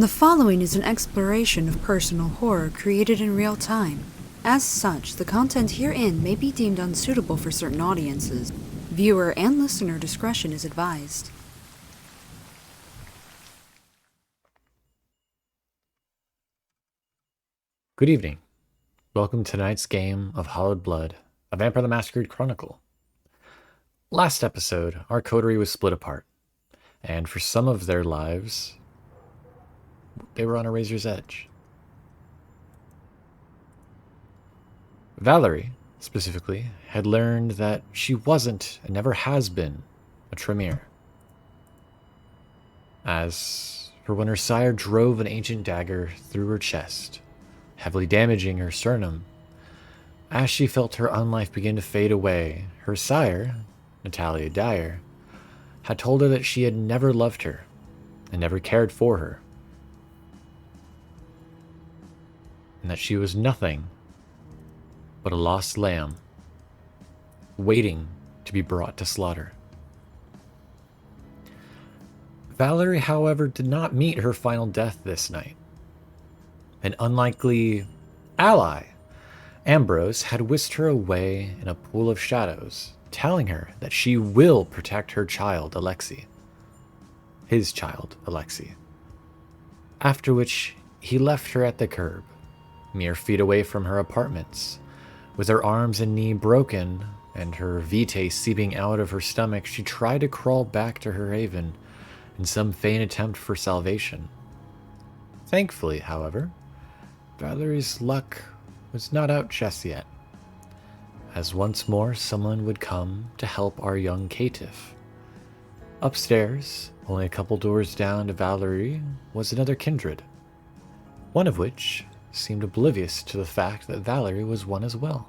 The following is an exploration of personal horror created in real time. As such, the content herein may be deemed unsuitable for certain audiences. Viewer and listener discretion is advised. Good evening. Welcome to tonight's game of Hallowed Blood, a Vampire the Masquerade Chronicle. Last episode, our coterie was split apart, and for some of their lives, they were on a razor's edge. Valorie, specifically, had learned that she wasn't and never has been a Tremere. As for when her sire drove an ancient dagger through her chest, heavily damaging her sternum, as she felt her unlife begin to fade away, her sire, Natalia Dyer, had told her that she had never loved her and never cared for her, and that she was nothing but a lost lamb waiting to be brought to slaughter. Valorie, however, did not meet her final death this night. An unlikely ally, Ambrose, had whisked her away in a pool of shadows, telling her that she will protect her child, Alexei. His child, Alexei. After which, he left her at the curb, mere feet away from her apartments. With her arms and knee broken, and her vitae seeping out of her stomach, she tried to crawl back to her haven in some vain attempt for salvation. Thankfully, however, Valorie's luck was not out just yet, as once more someone would come to help our young caitiff. Upstairs, only a couple doors down to Valorie, was another kindred, one of which seemed oblivious to the fact that Valorie was one as well.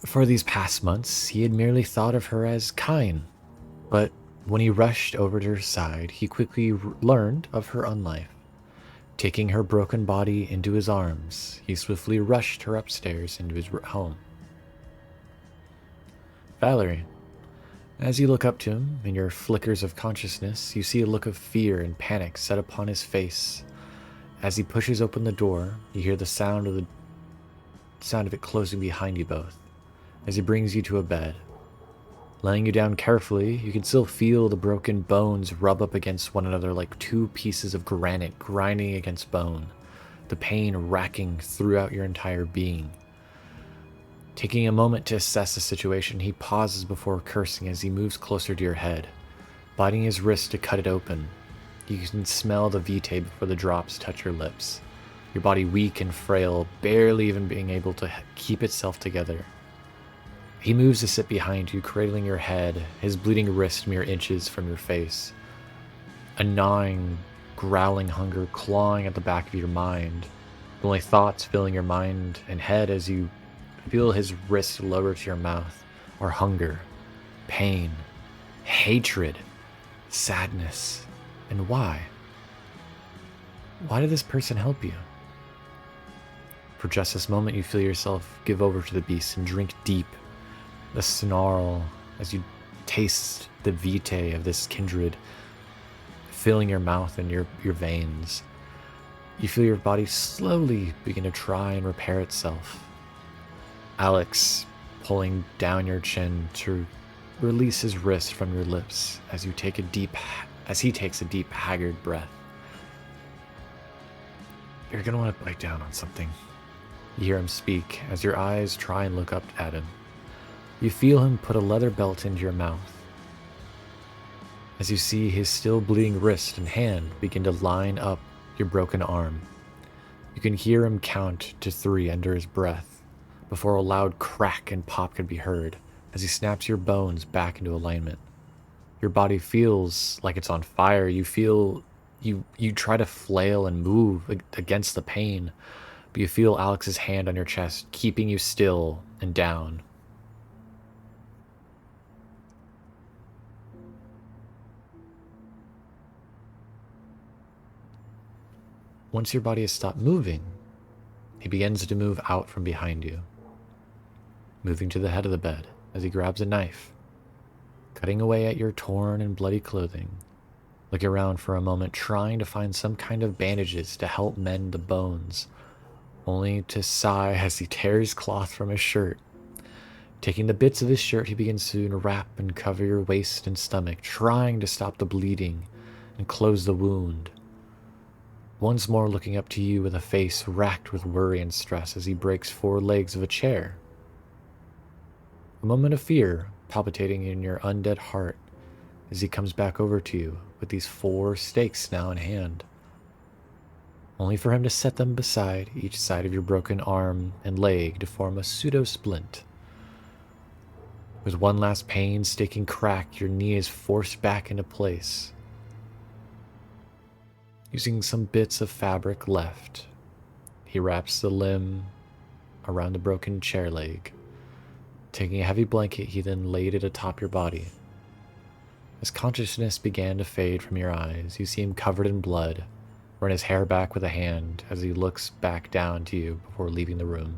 For these past months, he had merely thought of her as Kine, but when he rushed over to her side, he quickly learned of her unlife. Taking her broken body into his arms, he swiftly rushed her upstairs into his home. Valorie, as you look up to him, in your flickers of consciousness, you see a look of fear and panic set upon his face. As he pushes open the door, you hear the sound of it closing behind you both, as he brings you to a bed. Laying you down carefully, you can still feel the broken bones rub up against one another like two pieces of granite grinding against bone, the pain racking throughout your entire being. Taking a moment to assess the situation, he pauses before cursing as he moves closer to your head, biting his wrist to cut it open. You can smell the vitae before the drops touch your lips, your body weak and frail, barely even being able to keep itself together. He moves to sit behind you, cradling your head, his bleeding wrist mere inches from your face. A gnawing, growling hunger clawing at the back of your mind. The only thoughts filling your mind and head as you feel his wrist lower to your mouth are hunger, pain, hatred, sadness, and why? Why did this person help you? For just this moment, you feel yourself give over to the beast and drink deep. The snarl as you taste the vitae of this kindred filling your mouth and your veins. You feel your body slowly begin to try and repair itself. Alex pulling down your chin to release his wrist from your lips as he takes a deep, haggard breath. You're gonna want to bite down on something. You hear him speak as your eyes try and look up at him. You feel him put a leather belt into your mouth. As you see his still bleeding wrist and hand begin to line up your broken arm. You can hear him count to 3 under his breath before a loud crack and pop can be heard as he snaps your bones back into alignment. Your body feels like it's on fire. You feel you try to flail and move against the pain, but you feel Alex's hand on your chest keeping you still and down. Once your body has stopped moving, he begins to move out from behind you, moving to the head of the bed as he grabs a knife, cutting away at your torn and bloody clothing, Look around for a moment, trying to find some kind of bandages to help mend the bones, only to sigh as he tears cloth from his shirt. Taking the bits of his shirt, he begins to wrap and cover your waist and stomach, trying to stop the bleeding and close the wound. Once more looking up to you with a face racked with worry and stress as he breaks 4 legs of a chair. A moment of fear palpitating in your undead heart as he comes back over to you with these 4 stakes now in hand, only for him to set them beside each side of your broken arm and leg to form a pseudo-splint. With one last painstaking crack, your knee is forced back into place. Using some bits of fabric left, he wraps the limb around the broken chair leg. Taking a heavy blanket, he then laid it atop your body. As consciousness began to fade from your eyes, you see him covered in blood, run his hair back with a hand as he looks back down to you before leaving the room.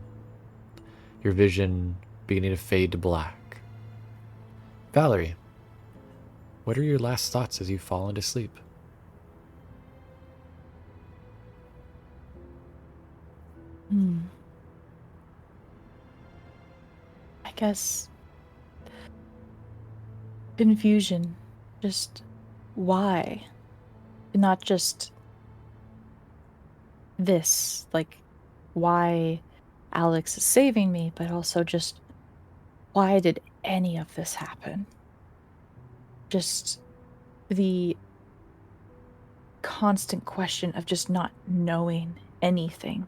Your vision beginning to fade to black. Valorie, what are your last thoughts as you fall into sleep? I guess confusion. Just why? Not just this, like why Alex is saving me, but also just why did any of this happen? Just the constant question of just not knowing anything.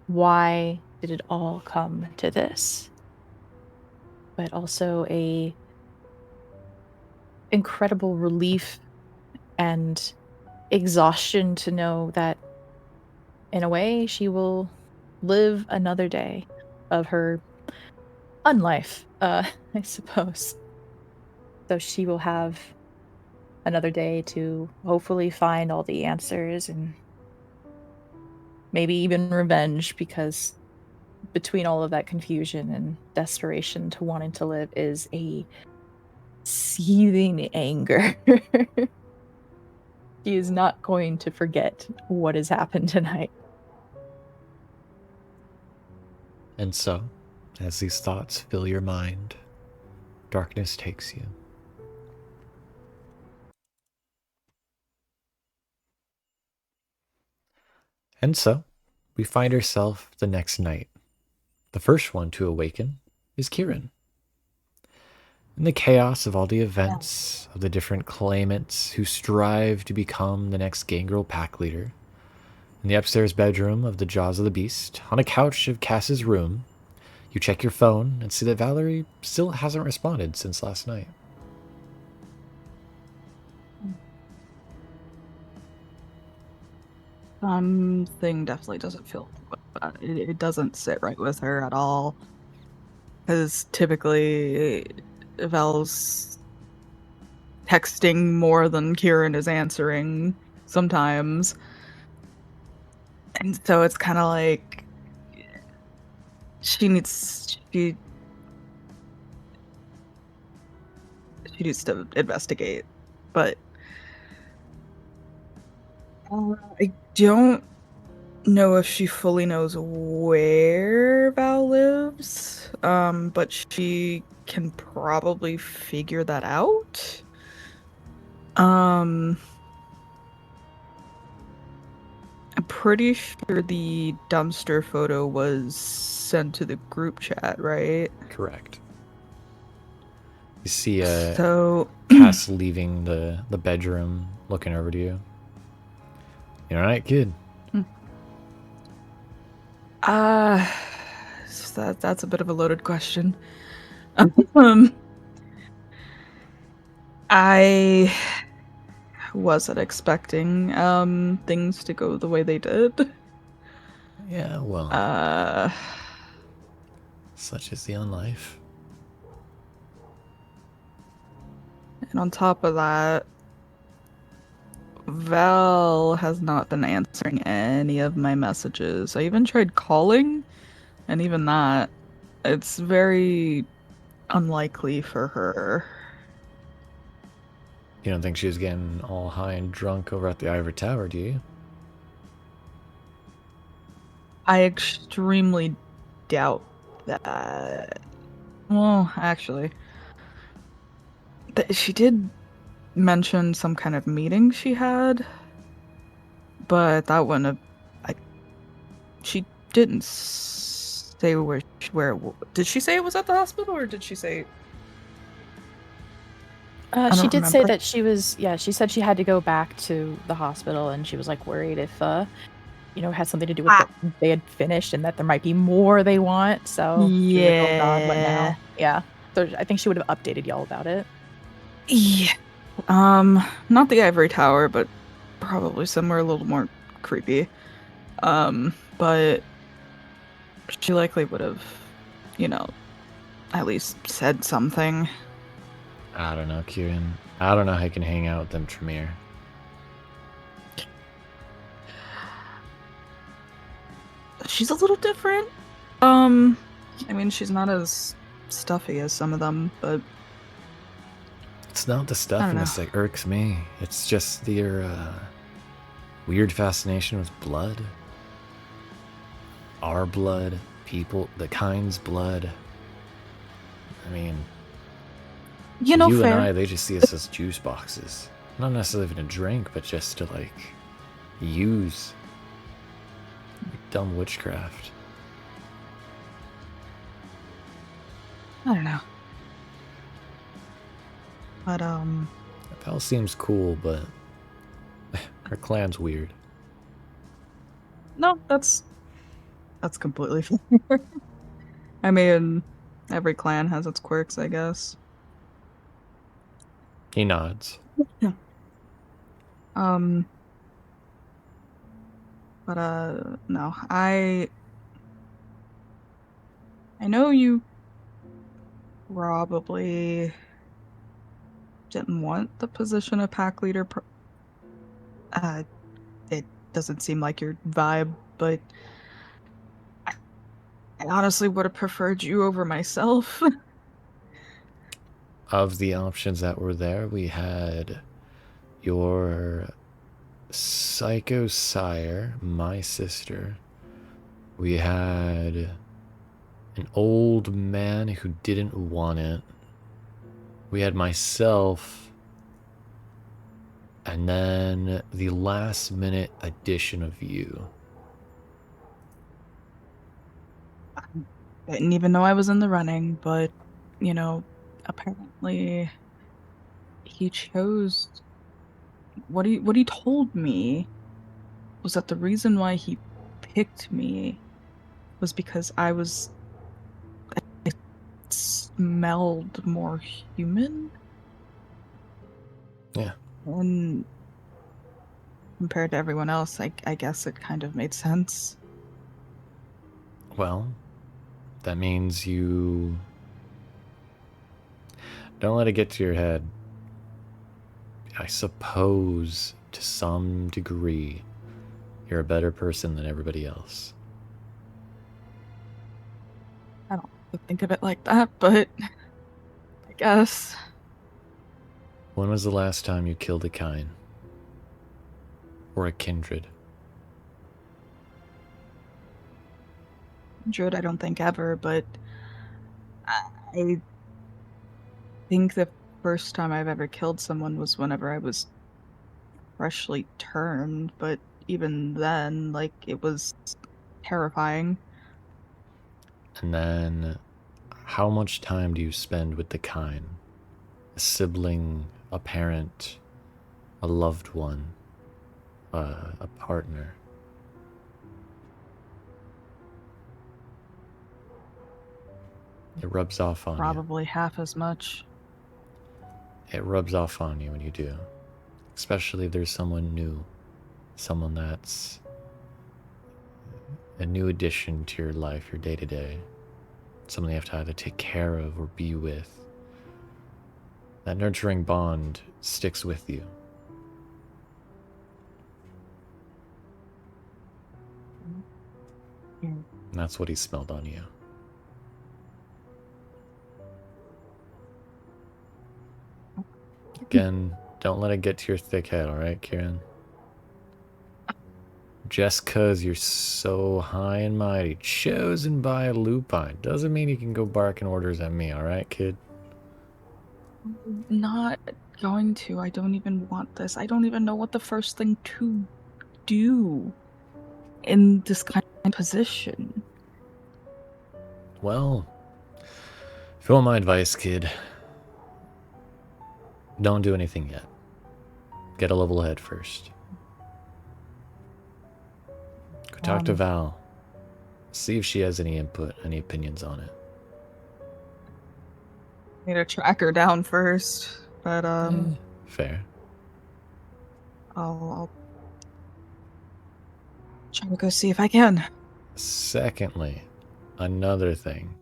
Why did it all come to this? But also a incredible relief and exhaustion to know that in a way she will live another day of her unlife, I suppose. So she will have another day to hopefully find all the answers and maybe even revenge, because between all of that confusion and desperation to wanting to live is a seething anger. He is not going to forget what has happened tonight. And so, as these thoughts fill your mind, darkness takes you. And so, we find ourselves the next night. The first one to awaken is Kieran. In the chaos of all the events, of the different claimants who strive to become the next gangrel pack leader, in the upstairs bedroom of the Jaws of the Beast, on a couch of Cass's room, you check your phone and see that Valorie still hasn't responded since last night. Something definitely doesn't feel. It doesn't sit right with her at all. Because typically, Val's texting more than Kieran is answering sometimes. And so it's kind of like she needs to investigate. But I don't know if she fully knows where Val lives, but she can probably figure that out. I'm pretty sure the dumpster photo was sent to the group chat, right? Correct. You see So Cass leaving the bedroom, looking over to you. You all right, kid? So that's a bit of a loaded question. I wasn't expecting things to go the way they did. Yeah, well, such is the unlife. And on top of that, Val has not been answering any of my messages. I even tried calling, and even that, it's very unlikely for her. You don't think she was getting all high and drunk over at the Ivory Tower, do you? I extremely doubt that. Well, actually, she did mention some kind of meeting she had, but that wouldn't have. She didn't say where. Did she say it was at the hospital, or did she say? I She don't did say remember. that she was, yeah, she said she had to go back to the hospital and she was like worried if, it had something to do with Ah, what they had finished and that there might be more they want. So she was like, oh God, what yeah. now? Yeah. So I think she would have updated y'all about it. Yeah. Not the Ivory Tower, but probably somewhere a little more creepy. But she likely would have, you know, at least said something. I don't know, Kieran. I don't know how you can hang out with them, Tremere. She's a little different. I mean, she's not as stuffy as some of them, but It's not the I don't know. stuffiness that irks me. It's just their weird fascination with blood. Our blood, people, the kind's blood. I mean, You to know, you and fair. I, they just see us as juice boxes. Not necessarily even a drink, but just to, like, use. Dumb witchcraft. I don't know. But Val seems cool, but her clan's weird. no, that's completely fair. I mean, every clan has its quirks, I guess. He nods. Yeah. Um, but no, I know you probably didn't want the position of pack leader. Uh, it doesn't seem like your vibe, but I, I honestly would have preferred you over myself. Of the options that were there, we had your psycho sire, my sister. We had an old man who didn't want it. We had myself. And then the last minute addition of you. I didn't even know I was in the running, but apparently he chose what he told me was that the reason why he picked me was because I smelled more human, Yeah. and compared to everyone else, I guess it kind of made sense. Well, that means you don't let it get to your head. I suppose, to some degree, you're a better person than everybody else. I don't think of it like that, but I guess. When was the last time you killed a kind? Or a kindred? Druid, I don't think ever, but I think the first time I've ever killed someone was whenever I was freshly turned, but even then, like, it was terrifying. And then, how much time do you spend with the kind? A sibling, a parent, a loved one, a partner? It rubs off on you. Probably half as much. It rubs off on you when you do. Especially if there's someone new. Someone that's a new addition to your life, your day to day. Someone you have to either take care of or be with. That nurturing bond sticks with you. And that's what he smelled on you. Again, don't let it get to your thick head, alright, Kieran? Just cause you're so high and mighty, chosen by a lupine, doesn't mean you can go barking orders at me, alright, kid? I'm not going to. I don't even want this. I don't even know what the first thing to do in this kind of position. Well, if you want my advice, kid, don't do anything yet. Get a level head first. Go talk to Val. See if she has any input, any opinions on it. Need to track her down first, but Fair. I'll try to go see if I can. Secondly, another thing.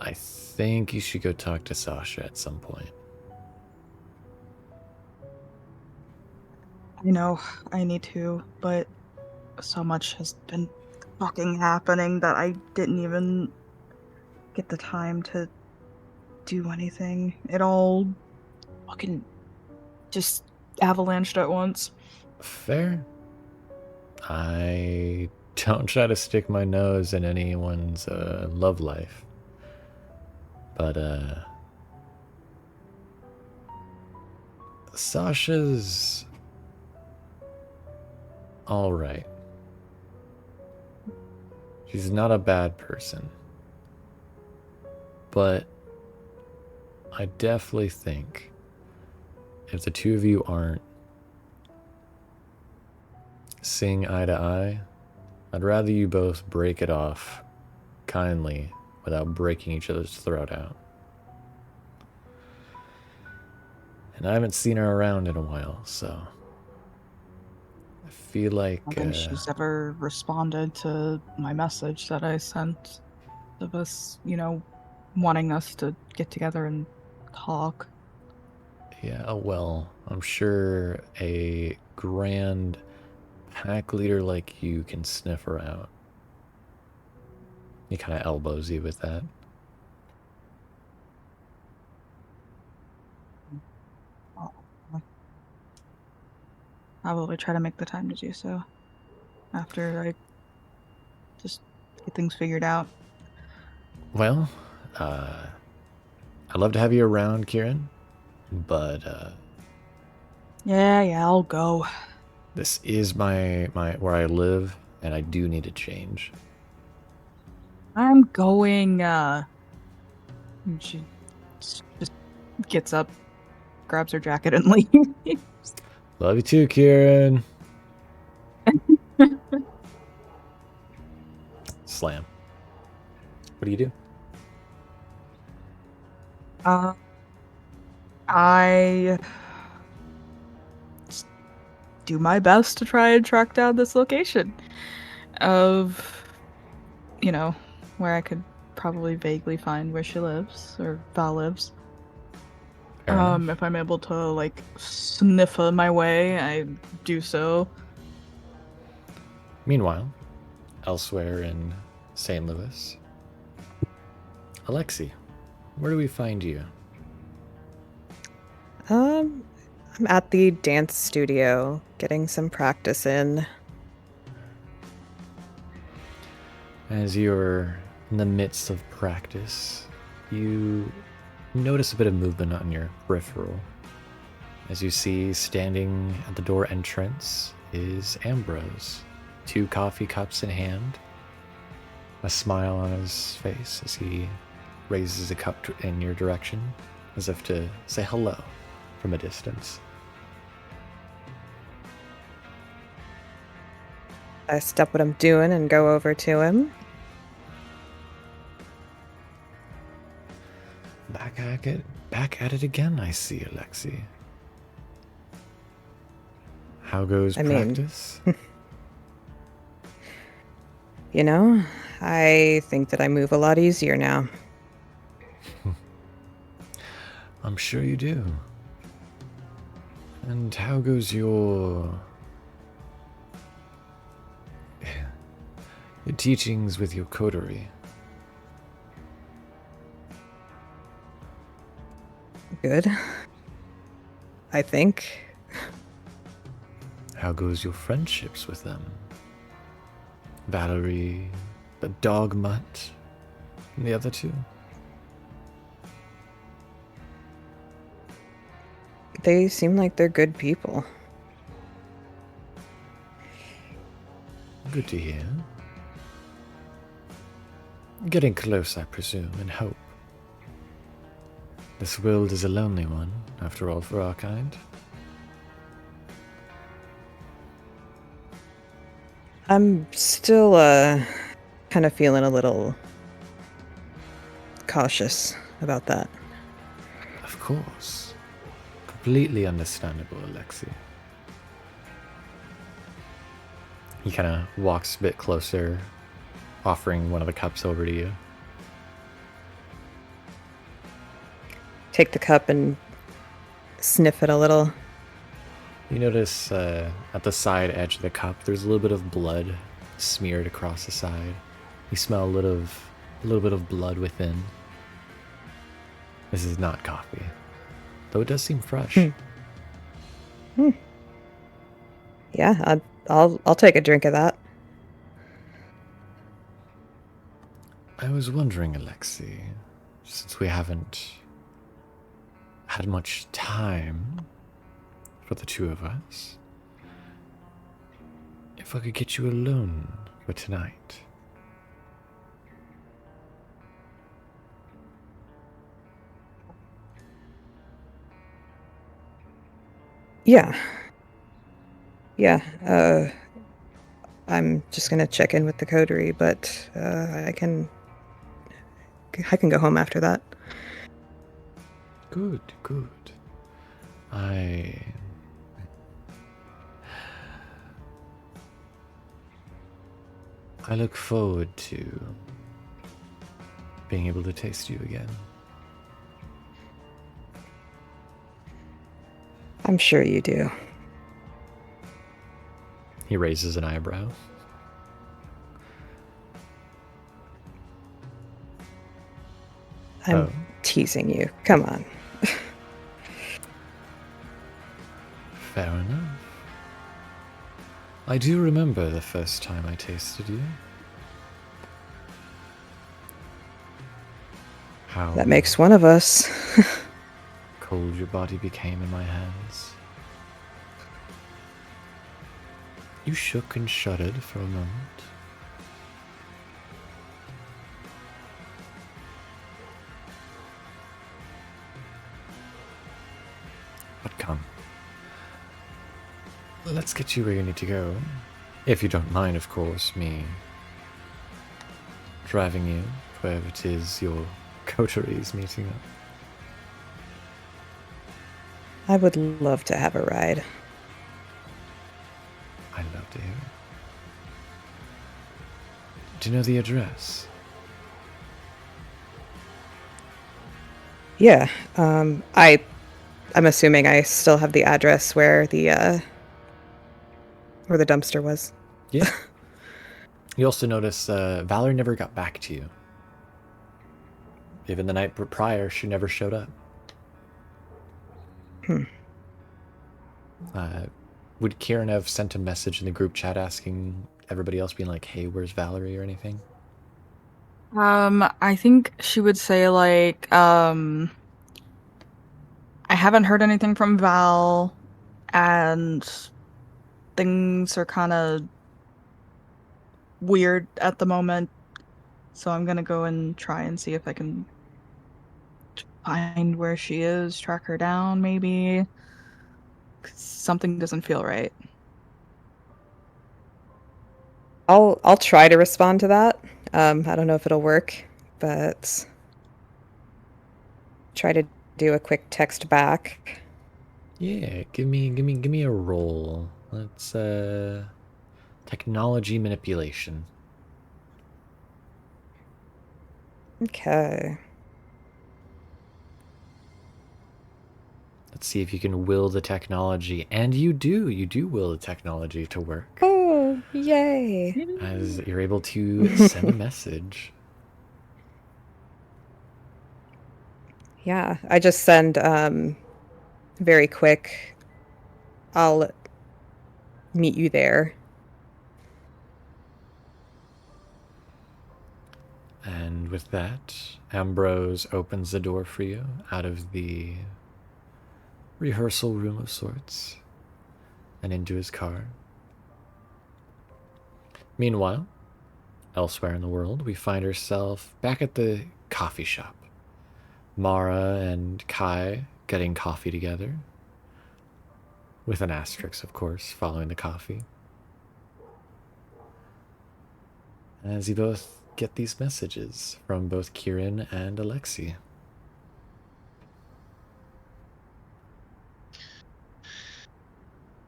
I think you should go talk to Sasha at some point. I know I need to, but so much has been fucking happening that I didn't even get the time to do anything. It all fucking just avalanched at once. Fair. I don't try to stick my nose in anyone's love life. But, Sasha's alright. She's not a bad person. But I definitely think if the two of you aren't seeing eye to eye, I'd rather you both break it off kindly without breaking each other's throat out. And I haven't seen her around in a while, so I feel like I don't think she's ever responded to my message that I sent of us, wanting us to get together and talk. yeah, well, I'm sure a grand pack leader like you can sniff her out. He kind of elbows you with that. Probably try to make the time to do so after I just get things figured out. Well, I'd love to have you around, Kieran, but Yeah, I'll go. this is my where I live, and I do need to change. I'm going. She just gets up, grabs her jacket, and leaves. Love you too, Kieran. Slam. What do you do? I do my best to try and track down this location of, where I could probably vaguely find where she lives or Val lives. Fair enough. If I'm able to sniff my way, I do so. Meanwhile, elsewhere in St. Louis, Alexi, where do we find you? I'm at the dance studio, getting some practice in. As you're in the midst of practice, you notice a bit of movement on your peripheral. As you see, standing at the door entrance is Ambrose, 2 coffee cups in hand, a smile on his face as he raises a cup in your direction, as if to say hello from a distance. I stop what I'm doing and go over to him. Back at it again, I see, Alexi. How goes practice? I think that I move a lot easier now. I'm sure you do. And how goes your teachings with your coterie? Good. I think. How goes your friendships with them? Valorie, the dog mutt, and the other two? They seem like they're good people. Good to hear. Getting close, I presume, and hope. This world is a lonely one, after all, for our kind. I'm still, kind of feeling a little cautious about that. Of course. Completely understandable, Alexi. He kind of walks a bit closer, offering one of the cups over to you. Take the cup and sniff it a little. You notice at the side edge of the cup, there's a little bit of blood smeared across the side. You smell a little bit of blood within. This is not coffee, though it does seem fresh. Yeah, I'll take a drink of that. I was wondering, Alexi, since we haven't had much time for the two of us, if I could get you alone for tonight. Yeah. Yeah, I'm just gonna check in with the Coterie, but I can go home after that. Good. I look forward to being able to taste you again. I'm sure you do. He raises an eyebrow. I'm teasing you. Come on. Fair enough. I do remember the first time I tasted you. How That makes one of us. cold your body became in my hands. You shook and shuddered for a moment. But come. Let's get you where you need to go. If you don't mind, of course, me driving you wherever it is your coteries meeting up. I would love to have a ride. I'd love to hear it. Do you know the address? Yeah. I'm assuming I still have the address where the dumpster was. Yeah. You also notice Valorie never got back to you. Even the night prior, she never showed up. Would Kieran have sent a message in the group chat asking everybody else, being like, hey, where's Valorie or anything? I think she would say, like, I haven't heard anything from Val, and things are kind of weird at the moment, so I'm gonna go and try and see if I can find where she is, track her down, maybe. 'Cause something doesn't feel right. I'll try to respond to that. I don't know if it'll work, but try to do a quick text back. Yeah, give me a roll. Let's technology manipulation. Okay. Let's see if you can will the technology, and you do will the technology to work. Oh, yay. As you're able to send a message. Yeah, I just send very quick. I'll meet you there. And with that, Ambrose opens the door for you out of the rehearsal room of sorts and into his car. Meanwhile, elsewhere in the world, we find ourselves back at the coffee shop. Mara and Kai getting coffee together, with an asterisk, of course, following the coffee. As you both get these messages from both Kieran and Alexi.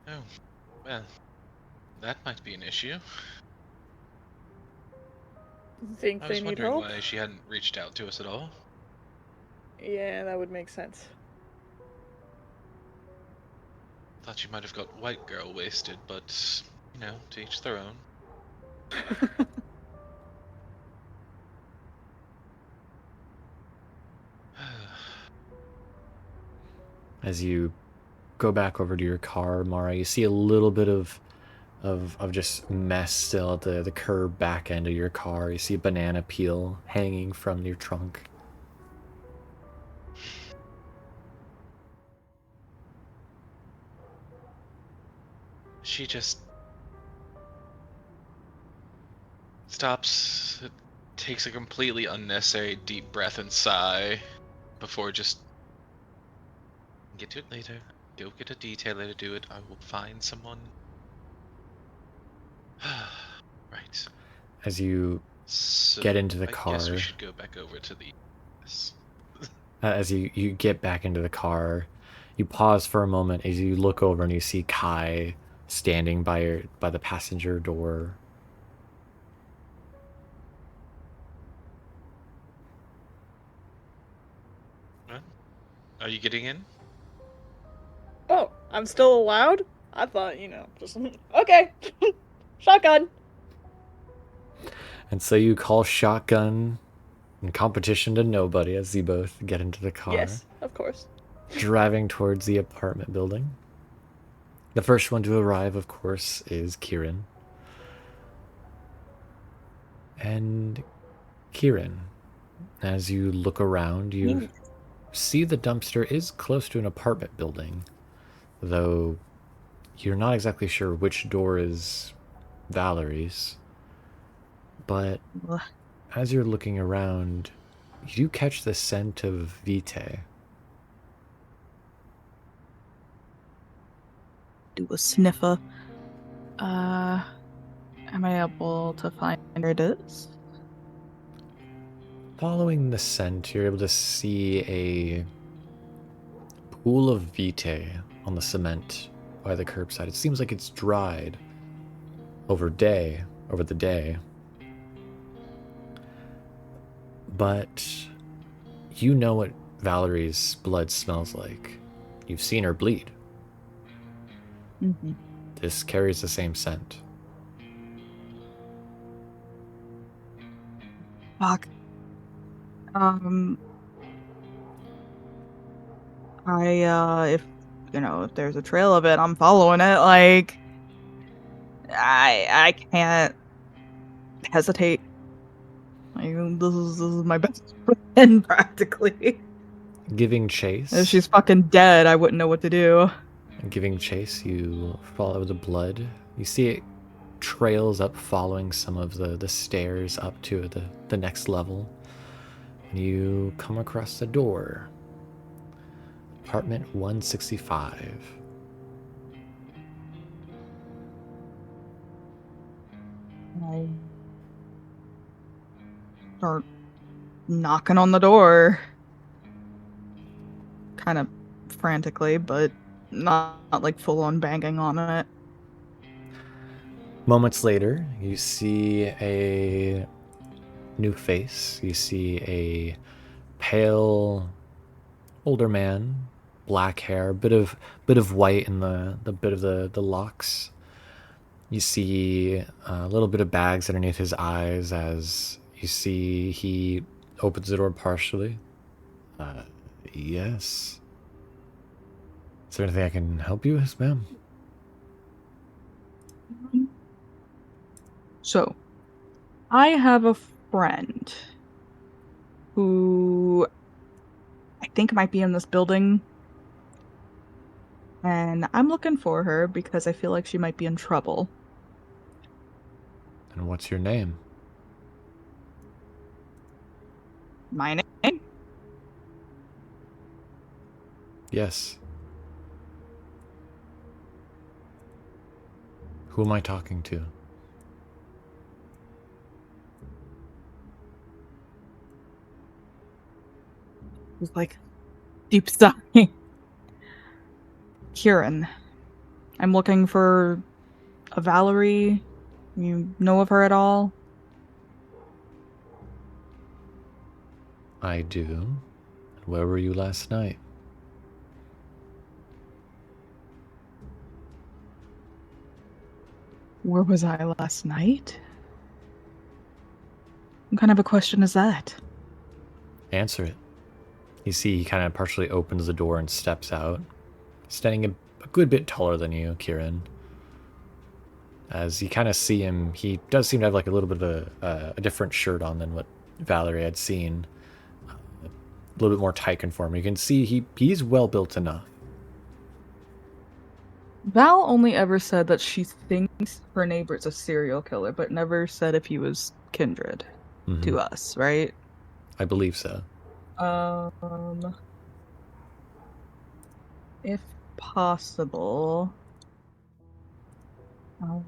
Oh, well, that might be an issue. Think I they was need wondering help? why she hadn't reached out to us at all. Yeah, that would make sense. Thought you might have got white girl wasted, but, you know, to each their own. As you go back over to your car, Mara, you see a little bit of just mess still at the curb back end of your car. You see a banana peel hanging from your trunk. She just stops, takes a completely unnecessary deep breath and sigh before just get to it later. Go get a detailer to do it. I will find someone. Right. As you So get into the I guess we car. should go back over to the. Yes. As you get back into the car, you pause for a moment as you look over and you see Kai standing by the passenger door. What? Are you getting in? Oh, I'm still allowed? I thought, just okay. Shotgun. And so you call shotgun in competition to nobody as you both get into the car. Yes, of course. Driving towards the apartment building. The first one to arrive, of course, is Kieran. And Kieran, as you look around, you see the dumpster is close to an apartment building, though you're not exactly sure which door is Valerie's. But as you're looking around, you do catch the scent of Vitae. Do a sniffer. Am I able to find where it is? Following the scent, you're able to see a pool of Vitae on the cement by the curbside. It seems like it's dried over the day. But you know what Valerie's blood smells like. You've seen her bleed. Mm-hmm. This carries the same scent. Fuck. If there's a trail of it, I'm following it. Like, I can't hesitate. Like, this is my best friend, practically. Giving chase. If she's fucking dead, I wouldn't know what to do. Giving chase, you follow the blood. You see it trails up following some of the stairs up to the next level. And you come across the door. Apartment 165. I start knocking on the door. Kind of frantically, but not like full on banging on it. Moments later, you see a new face. You see a pale older man, black hair, bit of white in the bit of the locks. You see a little bit of bags underneath his eyes as you see he opens the door partially. Yes. Is there anything I can help you with, ma'am? So, I have a friend who I think might be in this building. And I'm looking for her because I feel like she might be in trouble. And what's your name? My name? Yes. Who am I talking to? It's like deep sigh. Kieran. I'm looking for a Valorie. You know of her at all? I do. Where were you last night? Where was I last night? What kind of a question is that? Answer it. You see, he kind of partially opens the door and steps out, standing a good bit taller than you, Kieran. As you kind of see him, he does seem to have like a little bit of a different shirt on than what Valorie had seen. A little bit more tight conform. You can see he's well built enough. Val only ever said that she thinks her neighbor's a serial killer, but never said if he was kindred to us, right? I believe so. If possible, I'd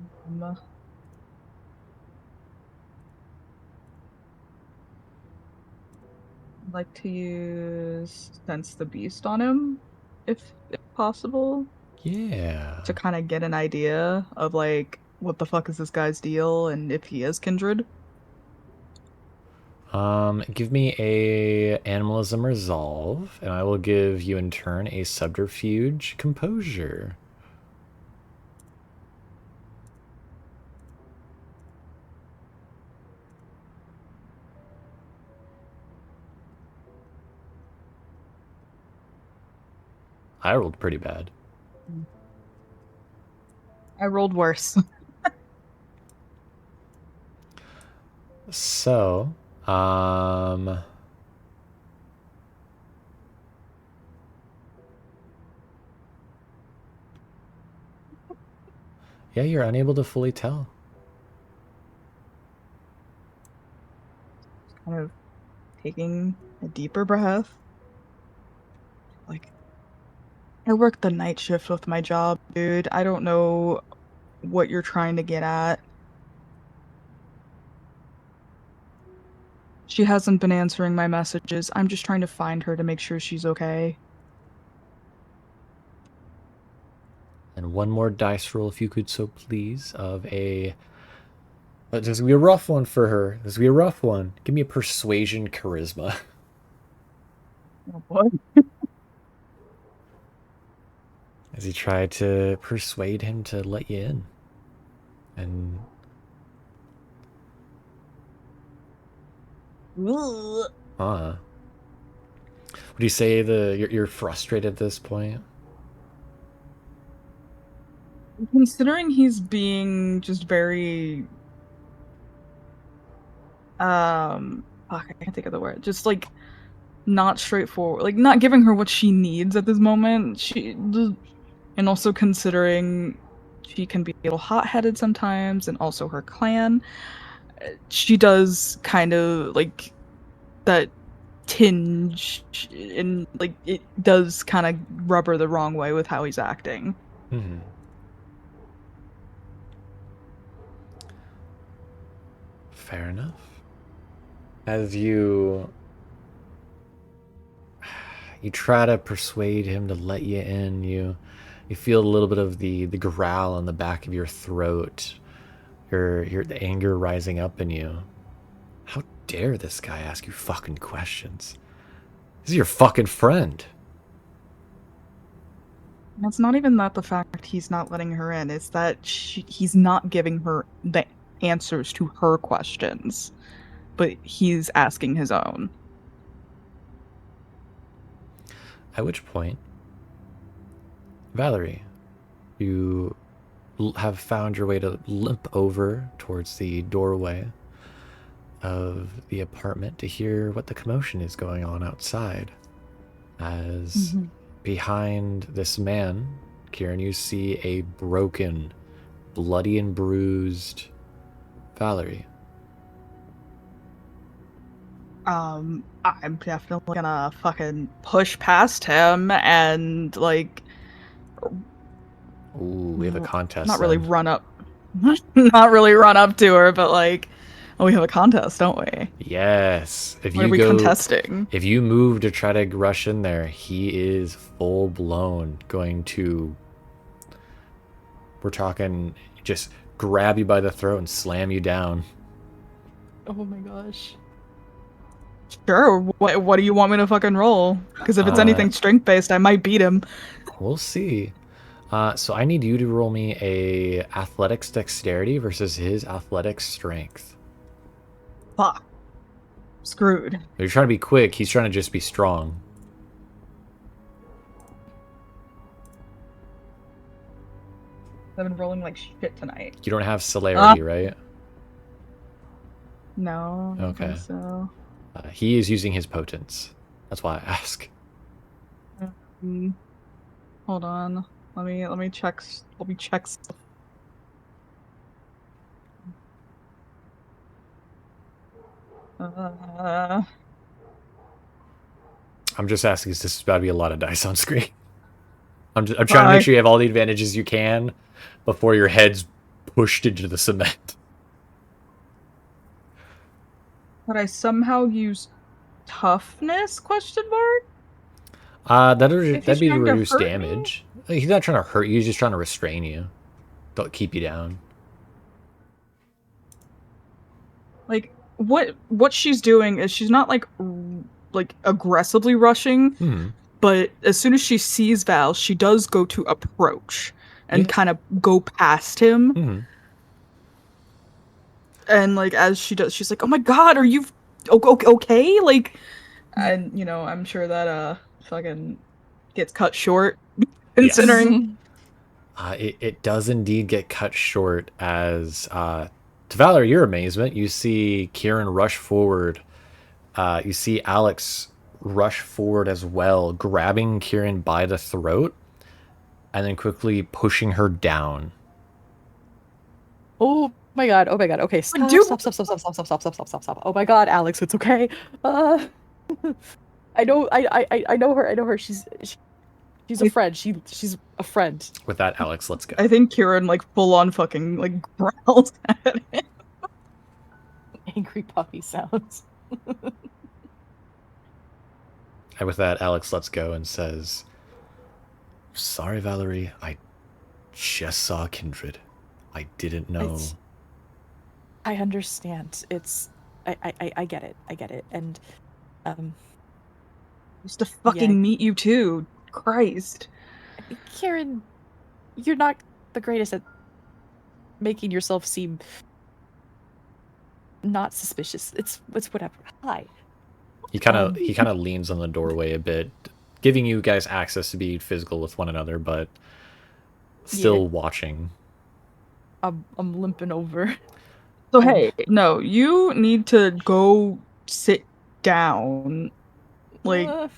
like to use Sense the Beast on him, if possible. Yeah. To kind of get an idea of like what the fuck is this guy's deal and if he is kindred. Give me a animalism resolve, and I will give you in turn a subterfuge composure. I rolled pretty bad. I rolled worse. So, yeah, you're unable to fully tell. Kind of taking a deeper breath. Like, I work the night shift with my job, dude. I don't know what you're trying to get at. She hasn't been answering my messages. I'm just trying to find her to make sure she's okay. And one more dice roll, if you could so please, of a... But this is going to be a rough one for her. This is going to be a rough one. Give me a persuasion charisma. Oh boy. As you try to persuade him to let you in. And... Would you say you're frustrated at this point? Considering he's being just very fuck, I can't think of the word. Just like not straightforward, like not giving her what she needs at this moment. And also considering she can be a little hot-headed sometimes, and also her clan, she does kind of like that tinge, and like it does kind of rub her the wrong way with how he's acting. Mm-hmm. Fair enough. As you try to persuade him to let you in, you feel a little bit of the growl on the back of your throat. The anger rising up in you. How dare this guy ask you fucking questions? This is your fucking friend. And it's not even that the fact he's not letting her in, it's that he's not giving her the answers to her questions, but he's asking his own. At which point, Valorie, you have found your way to limp over towards the doorway of the apartment to hear what the commotion is going on outside. As behind this man, Kieran, you see a broken, bloody and bruised Valorie. I'm definitely gonna fucking push past him and, like, Ooh, we have a contest. not really then. run up. Not really run up to her, but, like, oh, we have a contest, don't we? Yes. If What are you we go, contesting? if you move to try to rush in there, he is full blown going to. We're talking just grab you by the throat and slam you down. Oh my gosh. Sure. What do you want me to fucking roll? Because if it's anything strength based, I might beat him. We'll see. So I need you to roll me a athletics dexterity versus his athletics strength. Fuck. Screwed. You're trying to be quick. He's trying to just be strong. I've been rolling like shit tonight. You don't have celerity, right? No. I don't Okay. think so. He is using his potence. That's why I ask. Hold on. Let me check. Let me check. I'm just asking because this is about to be a lot of dice on screen. I'm trying to make sure you have all the advantages you can before your head's pushed into the cement. But I somehow use toughness? Question mark. That'd be to trying to reduce hurt me? damage. He's not trying to hurt you. He's just trying to restrain you. Don't keep you down. Like what she's doing is she's not like aggressively rushing, but as soon as she sees Val, she does go to approach and kind of go past him. And like as she does, she's like, "Oh my god, are you okay?" Like, and you know, I'm sure that fucking gets cut short, considering. It does indeed get cut short as, to Valorie, your amazement, you see Kieran rush forward. You see Alex rush forward as well, grabbing Kieran by the throat and then quickly pushing her down. Oh my god. Okay, stop. Oh my god, Alex, it's okay. I know her. She's a friend. She's a friend. With that, Alex, let's go. I think Kieran like full on fucking like growls at him. Angry puppy sounds. And with that, Alex lets go and says, "Sorry, Valorie. I just saw Kindred. I didn't know." I understand. I get it. And Used to fucking meet you too. Christ. Kieran, you're not the greatest at making yourself seem not suspicious. It's whatever. Hi. He kind of leans on the doorway a bit, giving you guys access to be physical with one another, but still watching. I'm limping over. So hey, no, you need to go sit down. Like,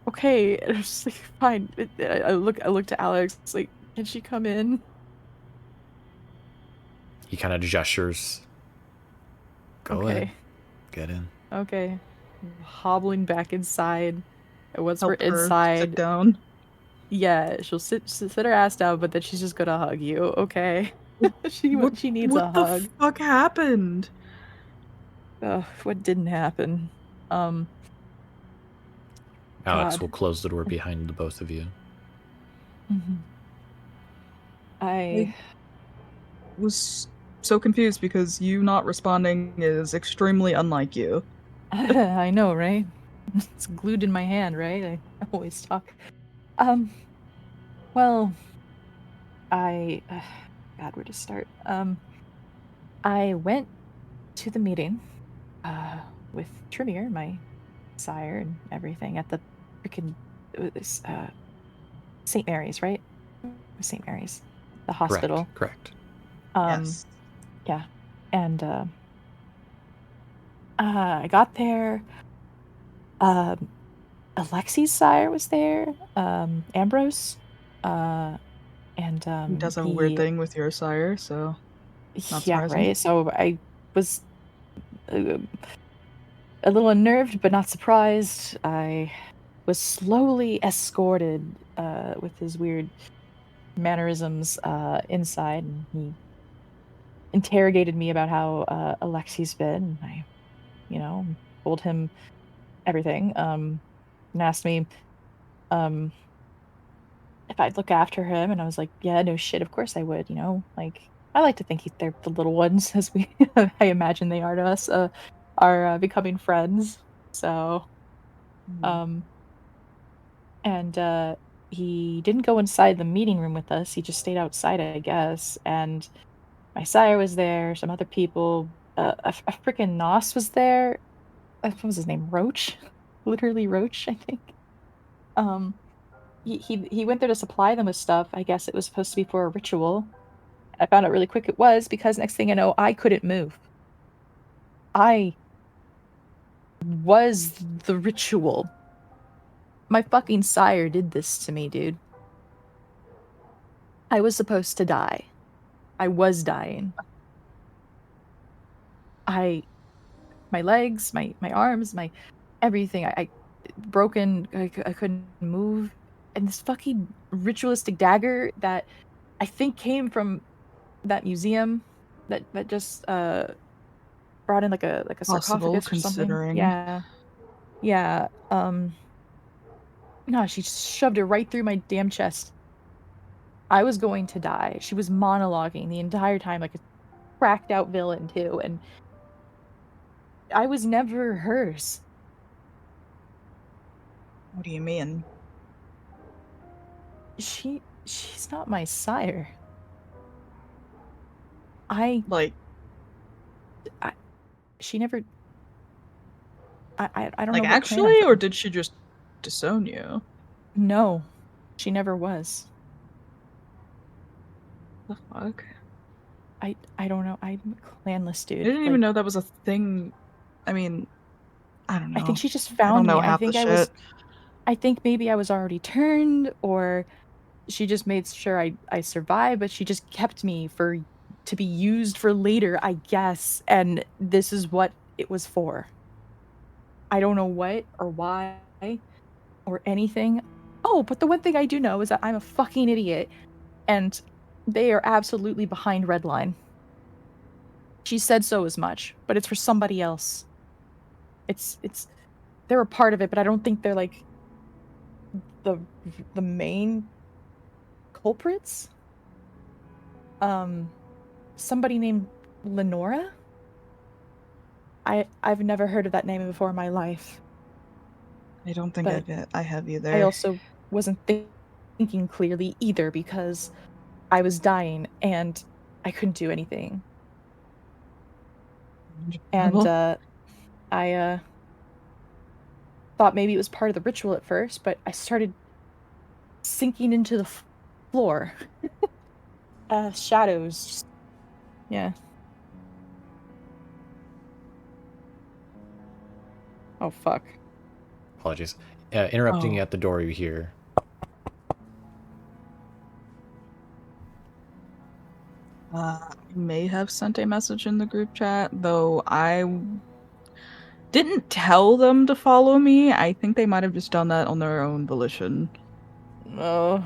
okay, it's like fine. I look to Alex. It's like, can she come in? He kind of gestures. Go ahead. Get in. Okay. Hobbling back inside. And once we're help her inside, sit down. yeah, she'll sit her ass down, but then she's just gonna hug you. Okay. she needs a hug. What the fuck happened? What didn't happen? Alex God. will close the door behind the both of you. I was so confused because you not responding is extremely unlike you. I know, right? It's glued in my hand, right? I always talk. Well, God, where to start? I went to the meeting, with Tremere, my sire, and everything at the freaking St. Mary's, right? St. Mary's, the hospital. Correct. Yes. Yeah, and I got there. Alexi's sire was there. Ambrose. And He does a weird thing with your sire, so not yeah, surprising. right. So I was a little unnerved, but not surprised. I was slowly escorted with his weird mannerisms inside, and he interrogated me about how Alexi's been. I, told him everything. And asked me if I'd look after him, and I was like, "Yeah, no shit, of course I would." Like I like to think they're the little ones, as we I imagine they are to us, are becoming friends. So, um, and he didn't go inside the meeting room with us. He just stayed outside, I guess. And my sire was there, some other people. A freaking Nos was there. What was his name? Roach, literally Roach, I think. Um, he went there to supply them with stuff. I guess it was supposed to be for a ritual. I found out really quick it was, because next thing I know, I couldn't move. I was the ritual. My fucking sire did this to me, dude. I was supposed to die. I was dying. My legs, my arms, my everything, I broken. I couldn't move. And this fucking ritualistic dagger that I think came from that museum that just brought in like a Possible, sarcophagus or something. considering. Yeah. No, she just shoved it right through my damn chest. I was going to die. She was monologuing the entire time like a cracked out villain too, and I was never hers. What do you mean? She's not my sire. She never. I don't like know what clan I'm actually, from. or did she just disown you? No, she never was. The fuck? I don't know. I'm a clanless dude. I didn't even know that was a thing. I mean, I don't know. I think she just I don't found know me. half the shit. I think maybe I was already turned, or she just made sure I survived, but she just kept me to be used for later, I guess. And this is what it was for. I don't know what or why or anything. Oh, but the one thing I do know is that I'm a fucking idiot, and they are absolutely behind Redline. She said so as much, but it's for somebody else. It's they're a part of it, but I don't think they're like the main culprits. Somebody named Lenora? I've never heard of that name before in my life. I don't think I have either. I also wasn't thinking clearly either, because I was dying and I couldn't do anything. And I thought maybe it was part of the ritual at first, but I started sinking into the floor. Shadows. Yeah. Oh, fuck. Apologies. Interrupting you at the door, you hear. I may have sent a message in the group chat, though I didn't tell them to follow me. I think they might have just done that on their own volition. Oh,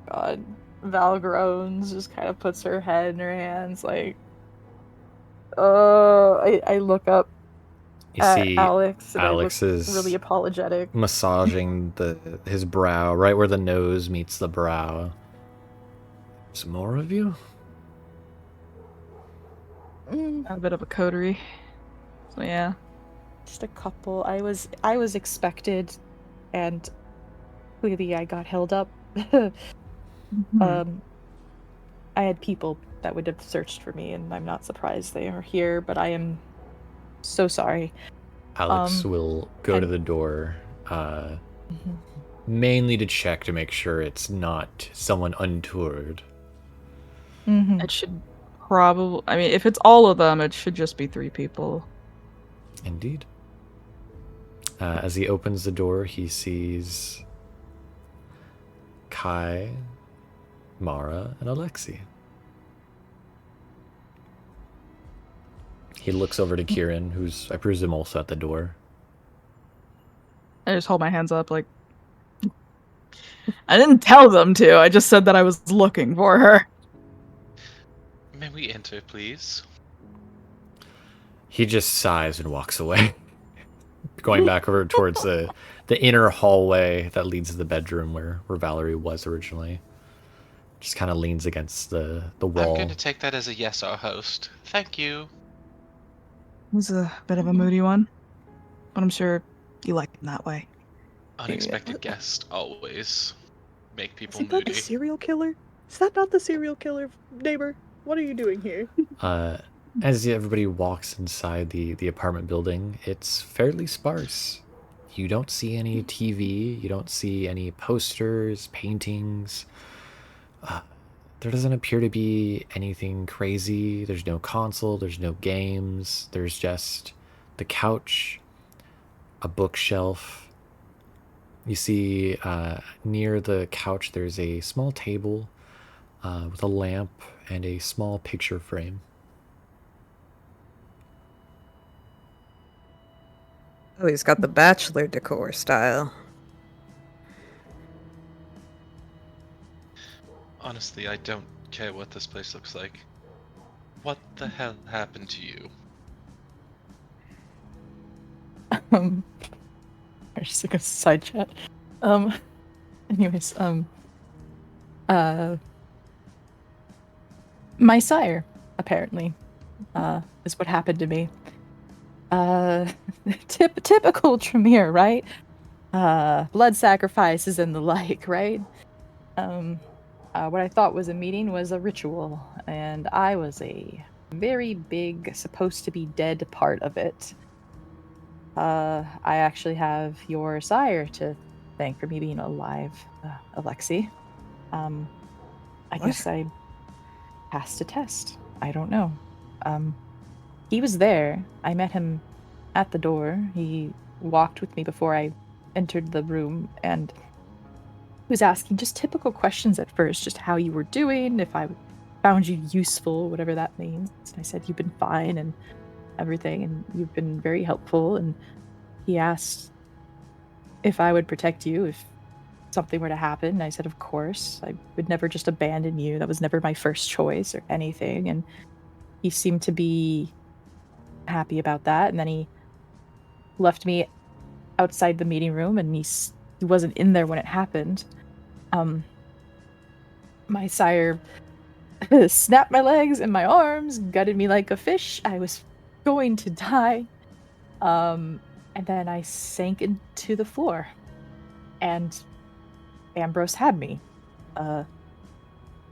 God. Val groans, just kind of puts her head in her hands, like, I look up You at see Alex, and Alex I look is really apologetic. massaging his brow, right where the nose meets the brow. Some more of you? A bit of a coterie. So yeah. Just a couple. I was expected, and clearly I got held up. I had people that would have searched for me, and I'm not surprised they are here, but I am so sorry. Alex will go to the door. mainly to check to make sure it's not someone untoward. Mm-hmm. It should probably. I mean, if it's all of them, it should just be 3 people. Indeed. As he opens the door, he sees Kai, Mara, and Alexi. He looks over to Kieran, who's, I presume, also at the door. I just hold my hands up like. I didn't tell them to. I just said that I was looking for her. May we enter, please? He just sighs and walks away, going back over towards the inner hallway that leads to the bedroom where Valorie was originally. Just kind of leans against the wall. I'm going to take that as a yes, our host. Thank you. He's a bit of a moody one, but I'm sure you like him that way. Unexpected guest always make people Is he not moody. the serial killer? Is that not the serial killer, neighbor? What are you doing here? As everybody walks inside the apartment building, it's fairly sparse. You don't see any TV, you don't see any posters, paintings. There doesn't appear to be anything crazy. There's no console, there's no games. There's just the couch, a bookshelf. You see near the couch there's a small table with a lamp and a small picture frame. Oh, he's got the bachelor decor style. Honestly, I don't care what this place looks like. What the hell happened to you? There's just like a side chat. Anyways, my sire, apparently, is what happened to me. Typical Tremere, right? Blood sacrifices and the like, right? What I thought was a meeting was a ritual, and I was a very big, supposed to be dead part of it. I actually have your sire to thank for me being alive, Alexi. I guess I passed a test. I don't know. He was there. I met him at the door. He walked with me before I entered the room, and he was asking just typical questions at first, just how you were doing, if I found you useful, whatever that means. And I said, you've been fine and everything, and you've been very helpful. And he asked if I would protect you if something were to happen. And I said, of course. I would never just abandon you. That was never my first choice or anything. And he seemed to be happy about that. And then he left me outside the meeting room, and he wasn't in there when it happened. My sire snapped my legs and my arms, gutted me like a fish. I was going to die. And then I sank into the floor. And Ambrose had me.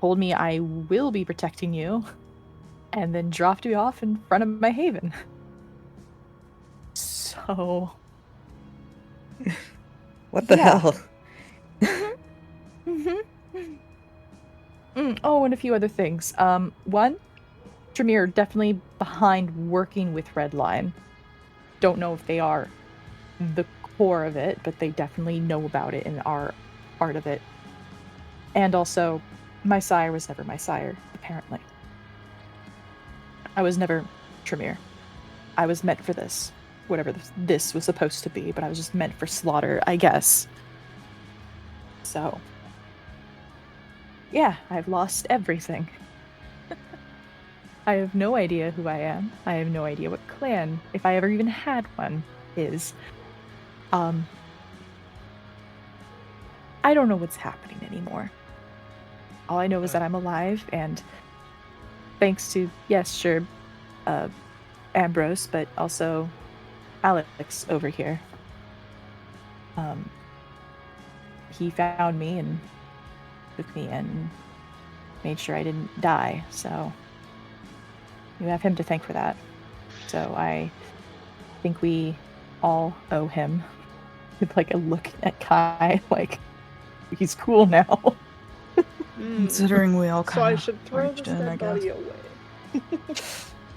Told me I will be protecting you. And then dropped me off in front of my haven. So... What the Yeah. hell? Oh, and a few other things. One, Tremere definitely behind working with Redline. Don't know if they are the core of it, but they definitely know about it and are part of it. And also, my sire was never my sire, apparently. I was never Tremere. I was meant for this. Whatever this was supposed to be, but I was just meant for slaughter, I guess. So, yeah, I've lost everything. I have no idea who I am. I have no idea what clan, if I ever even had one, is. I don't know what's happening anymore. All I know is that I'm alive, and thanks to, yes, sure, Ambrose, but also Alex over here. He found me and took me in and made sure I didn't die, so you have him to thank for that. So I think we all owe him with like a look at Kai, like he's cool now. Considering we all So I kind should of throw barged this in, I dead guess. body away.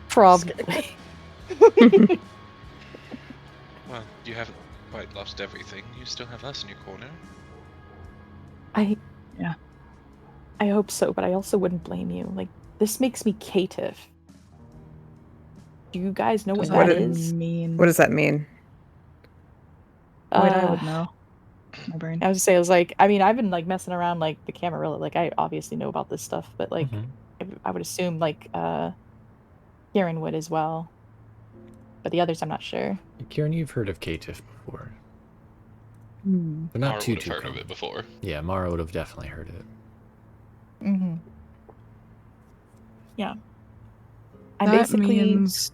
Probably. Well, you haven't quite lost everything. You still have us in your corner. I hope so, but I also wouldn't blame you. Like, this makes me caitiff. Do you guys know what What that does is? mean? What does that mean? Wait, I would know. My brain. I was say, I was like, I mean, I've been like messing around like the Camarilla. Like, I obviously know about this stuff, but like, Mhm. I would assume like Kieran would as well. But the others, I'm not sure. Kieran, you've heard of caitiff before. Hmm. But not Mara too would have heard common. of it before. Yeah, Mara would have definitely heard of it. Mm-hmm. Yeah. I'm That basically means,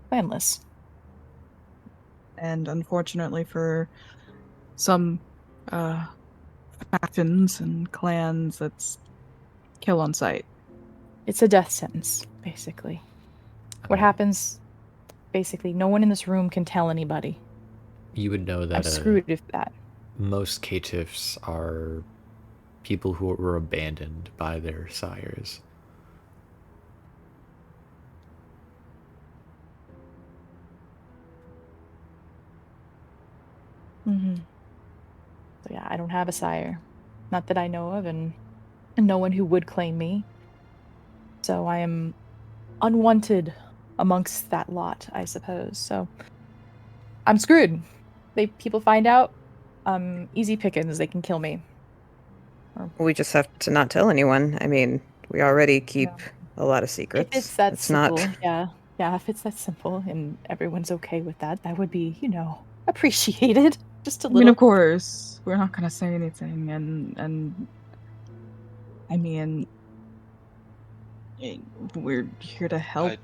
planless. and unfortunately for some factions and clans, that's kill on sight. It's a death sentence, basically. What happens, basically, no one in this room can tell anybody. You would know I'm that screwed with that. most caitiffs are people who were abandoned by their sires. Mm-hmm. So yeah, I don't have a sire. Not that I know of, and no one who would claim me. So I am unwanted amongst that lot, I suppose. So I'm screwed. People find out, easy pickings, they can kill me. We just have to not tell anyone. I mean, we already keep a lot of secrets. If it's that It's simple, not. yeah. Yeah, if it's that simple and everyone's okay with that, that would be, appreciated. Just a I little. mean, of course, we're not gonna say anything, and I mean, we're here to help. I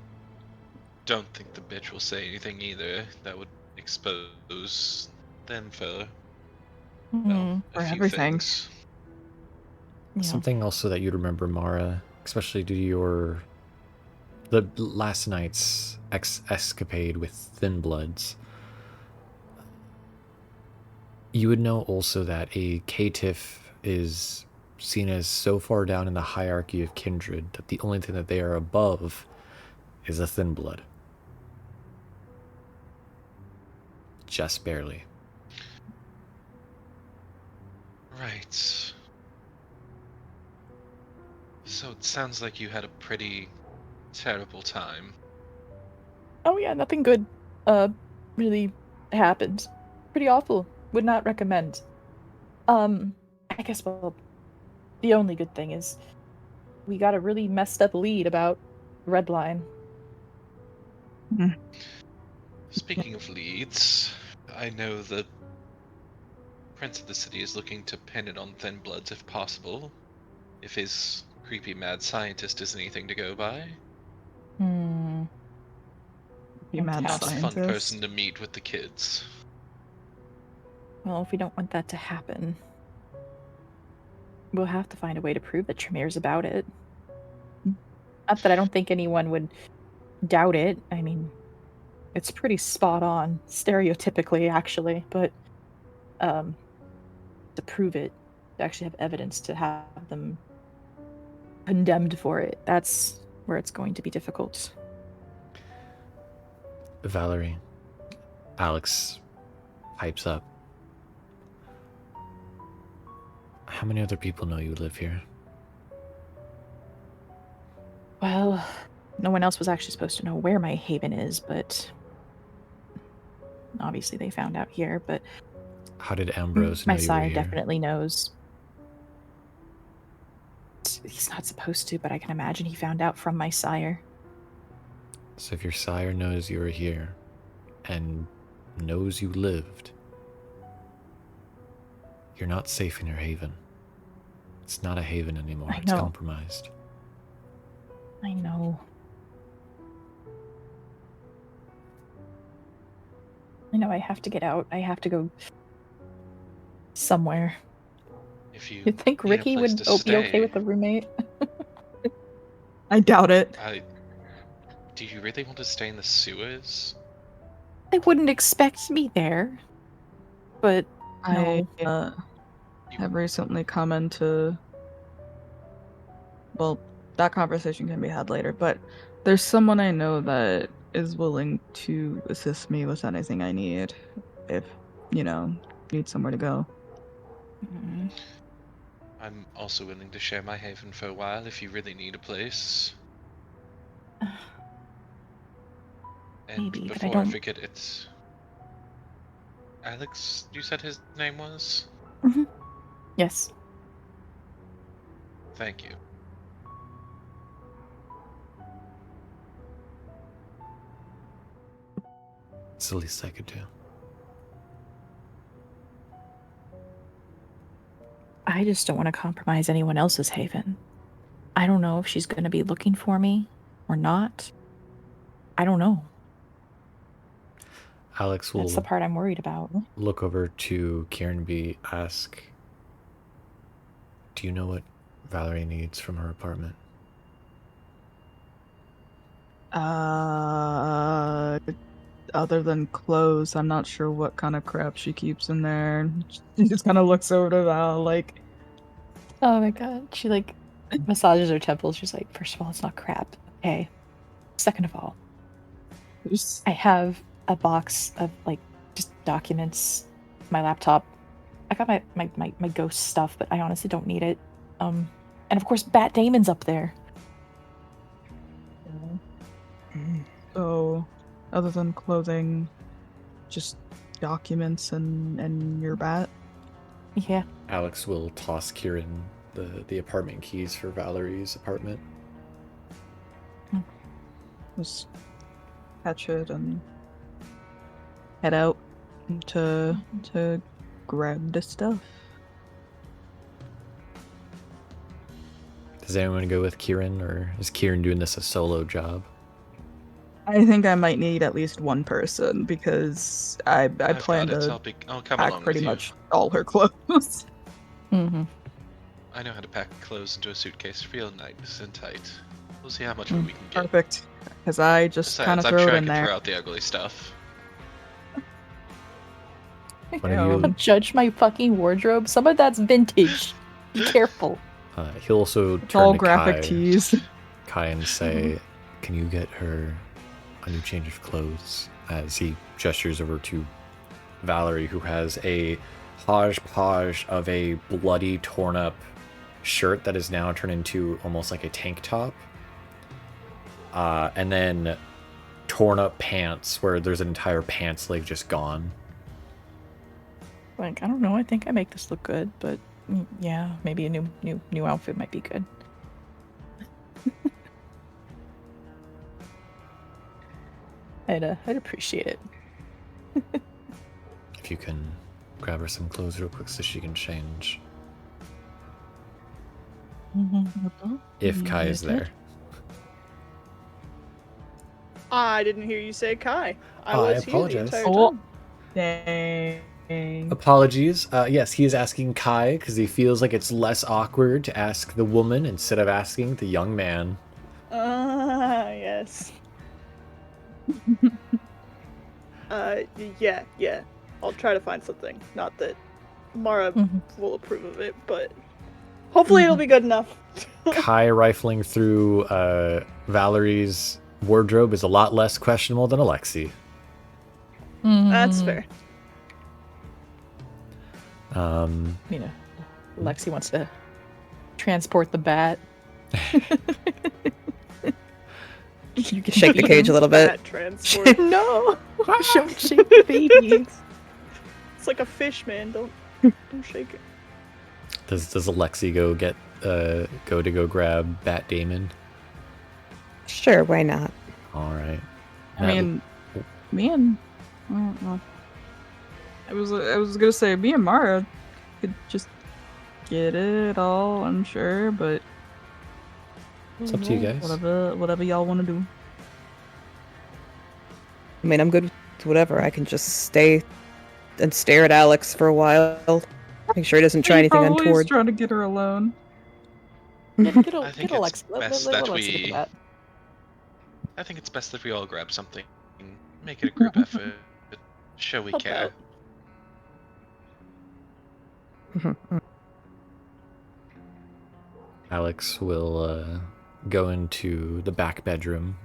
don't think the bitch will say anything either. That would expose them for, well, For a few everything. things. Yeah. Something also that you'd remember, Mara, especially due to the last night's escapade with Thin Bloods. You would know also that a caitiff is seen as so far down in the hierarchy of kindred that the only thing that they are above is a Thin Blood. Just barely. Right. So it sounds like you had a pretty terrible time. Oh yeah, nothing good really happened. Pretty awful. Would not recommend. I guess the only good thing is we got a really messed up lead about Redline. Speaking of leads, I know the Prince of the City is looking to pin it on Thin Bloods if possible. If his creepy mad scientist is anything to go by. Be mad Not a fun scientist. person to meet with the kids. Well, if we don't want that to happen, we'll have to find a way to prove that Tremere's about it. Not that I don't think anyone would doubt it. I mean, it's pretty spot on, stereotypically, actually, but to prove it, to actually have evidence to have them condemned for it, that's where it's going to be difficult. Valorie, Alex pipes up. How many other people know you live here? Well, no one else was actually supposed to know where my haven is, but obviously they found out here, but How did Ambrose know my you were sire here? definitely knows. He's not supposed to, but I can imagine he found out from my sire. So if your sire knows you were here and knows you lived, you're not safe in your haven. It's not a haven anymore. It's know. compromised. I know. I know I have to get out. I have to go somewhere. If you think need a Ricky place would to be okay stay, with the roommate? I doubt it. Do you really want to stay in the sewers? They wouldn't expect me there. but I no. have recently come into. Well, that conversation can be had later, but there's someone I know that is willing to assist me with anything I need if, need somewhere to go. Mm, I'm also willing to share my haven for a while if you really need a place. And maybe, but I before I don't. forget, it's Alex, you said his name was? Mhm. Yes. Thank you. It's the least I could do. I just don't want to compromise anyone else's haven. I don't know if she's going to be looking for me or not. I don't know. Alex That's the will part I'm worried about. look over to Kieran B. Ask, do you know what Valerie needs from her apartment? Other than clothes, I'm not sure what kind of crap she keeps in there. She just kind of looks over to Val like, Oh my god. She like massages her temples. She's like, first of all, it's not crap. Okay. Second of all, I have a box of like just documents, my laptop. I got my ghost stuff, but I honestly don't need it. And of course Bat Damon's up there. So, other than clothing, just documents and your bat. Yeah. Alex will toss Kieran the apartment keys for Valerie's apartment. Just catch it and head out to grab the stuff. Does anyone go with Kieran, or is Kieran doing this a solo job? I think I might need at least one person because I I've plan got it. to I'll come pack along pretty with you. much all her clothes. Mm-hmm. I know how to pack clothes into a suitcase real nice and tight. We'll see how much room we can get. Perfect. Because I just kind Besides, of I'm throw sure it I in can there. throw out the ugly stuff. One of you, Don't judge my fucking wardrobe. Some of that's vintage. Be careful. he'll also It's turn all to graphic tees. Kai and say, can you get her a new change of clothes? As he gestures over to Valerie, who has a hodgepodge of a bloody, torn up shirt that is now turned into almost like a tank top. And then torn up pants where there's an entire pant sleeve just gone. Like, I don't know. I think I make this look good, but yeah, maybe a new outfit might be good. I'd appreciate it. If you can grab her some clothes real quick so she can change. If Kai is there. I didn't hear you say Kai. I Oh, I was here apologize. the entire time. Dang. Apologies. Yes, he is asking Kai because he feels like it's less awkward to ask the woman instead of asking the young man. Yes. Yeah. I'll try to find something. Not that Mara will approve of it, but hopefully it'll be good enough. Kai rifling through Valerie's wardrobe is a lot less questionable than Alexi. That's fair. Lexi wants to transport the bat. You can shake the cage a little bit. Bat transport. No! Don't shake the baby. It's like a fish, man. Don't shake it. Does Alexi go grab Bat Damon? Sure, why not? All right. I mean, I don't know. I was gonna say me and Mara could just get it all, I'm sure, but It's up to you guys. whatever y'all want to do. I mean, I'm good with whatever. I can just stay and stare at Alex for a while. Make sure he doesn't try anything Probably untoward. trying to get her alone. Get I think Alexa. it's best that Alexi get the we. bat. I think it's best that we all grab something. Make it a group effort. Show we Help care. out. Alex will go into the back bedroom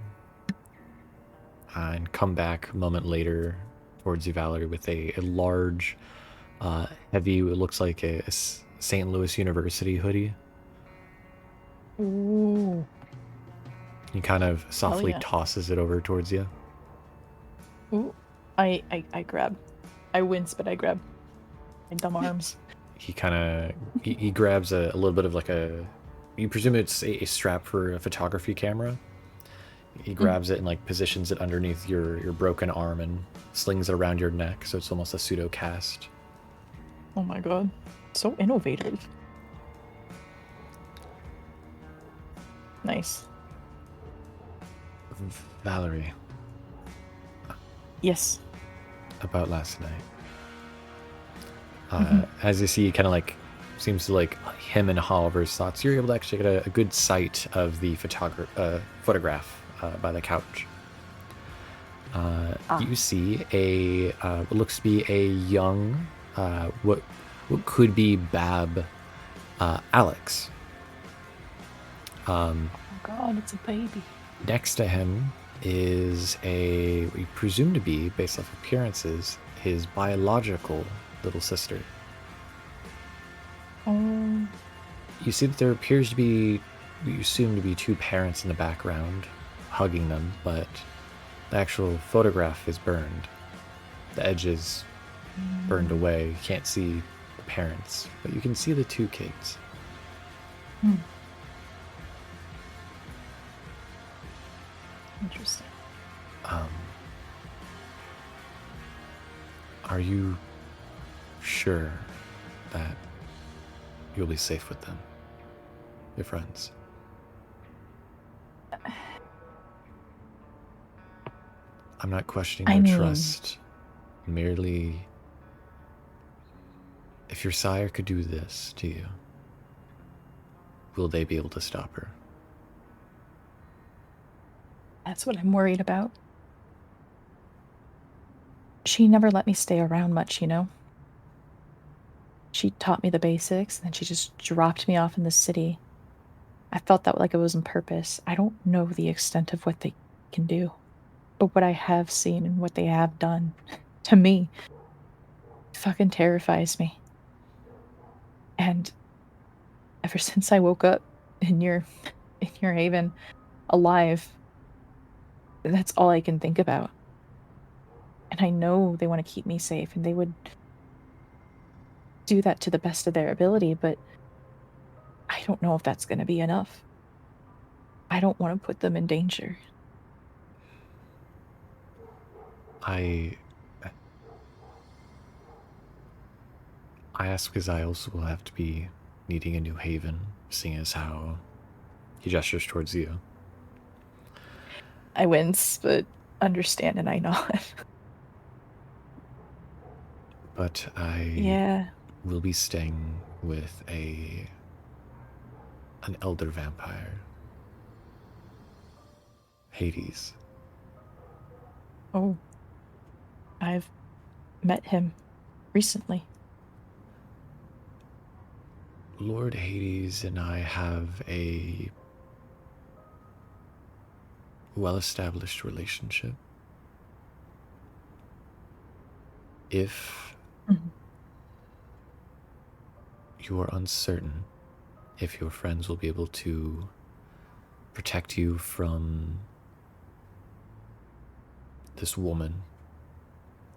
and come back a moment later towards you, Valerie, with a large, heavy, it looks like a St. Louis University hoodie. Ooh. He kind of softly yeah. tosses it over towards you. Ooh. I grab. I wince, but I grab my dumb arms. He kind of he grabs a little bit of like a, you presume it's a strap for a photography camera. He grabs it and like positions it underneath your broken arm and slings it around your neck, so it's almost a pseudo cast. Oh my god, so innovative. Nice. Valerie, Yes. about last night. As you see, kind of like seems to like him and Oliver's thoughts. You're able to actually get a good sight of the photograph by the couch. You see a what looks to be a young, what could be Bab, Alex. Oh god, it's a baby. Next to him is a, we presume to be, based off appearances, his biological little sister. Oh. You see that there appears to be, you assume to be two parents in the background hugging them, but the actual photograph is burned. The edges burned away. You can't see the parents, but you can see the two kids. Interesting. Are you sure that you'll be safe with them, your friends? I'm not questioning your trust. Merely, if your sire could do this to you, will they be able to stop her? That's what I'm worried about. She never let me stay around much, you know? She taught me the basics, and then she just dropped me off in the city. I felt that like it was on purpose. I don't know the extent of what they can do, but what I have seen and what they have done to me fucking terrifies me. And ever since I woke up in your haven alive, that's all I can think about. And I know they want to keep me safe, and they would do that to the best of their ability, but I don't know if that's going to be enough. I don't want to put them in danger. I ask because I also will have to be needing a new haven, seeing as how he gestures towards you. I wince, but understand, and I nod. But I Yeah. will be staying with an elder vampire, Hades. Oh. I've met him recently. Lord Hades and I have a well-established relationship. If you are uncertain if your friends will be able to protect you from this woman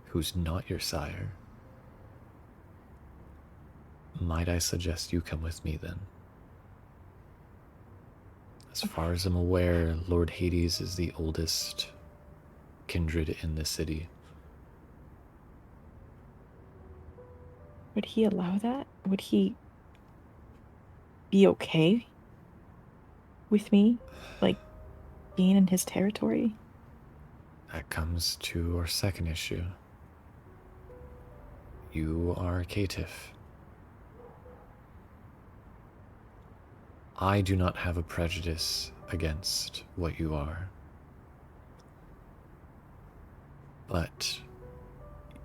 who's not your sire, might I suggest you come with me then? As far as I'm aware, Lord Hades is the oldest kindred in the city. Would he allow that? Would he be okay with me, like, being in his territory? That comes to our second issue. You are a caitiff. I do not have a prejudice against what you are. But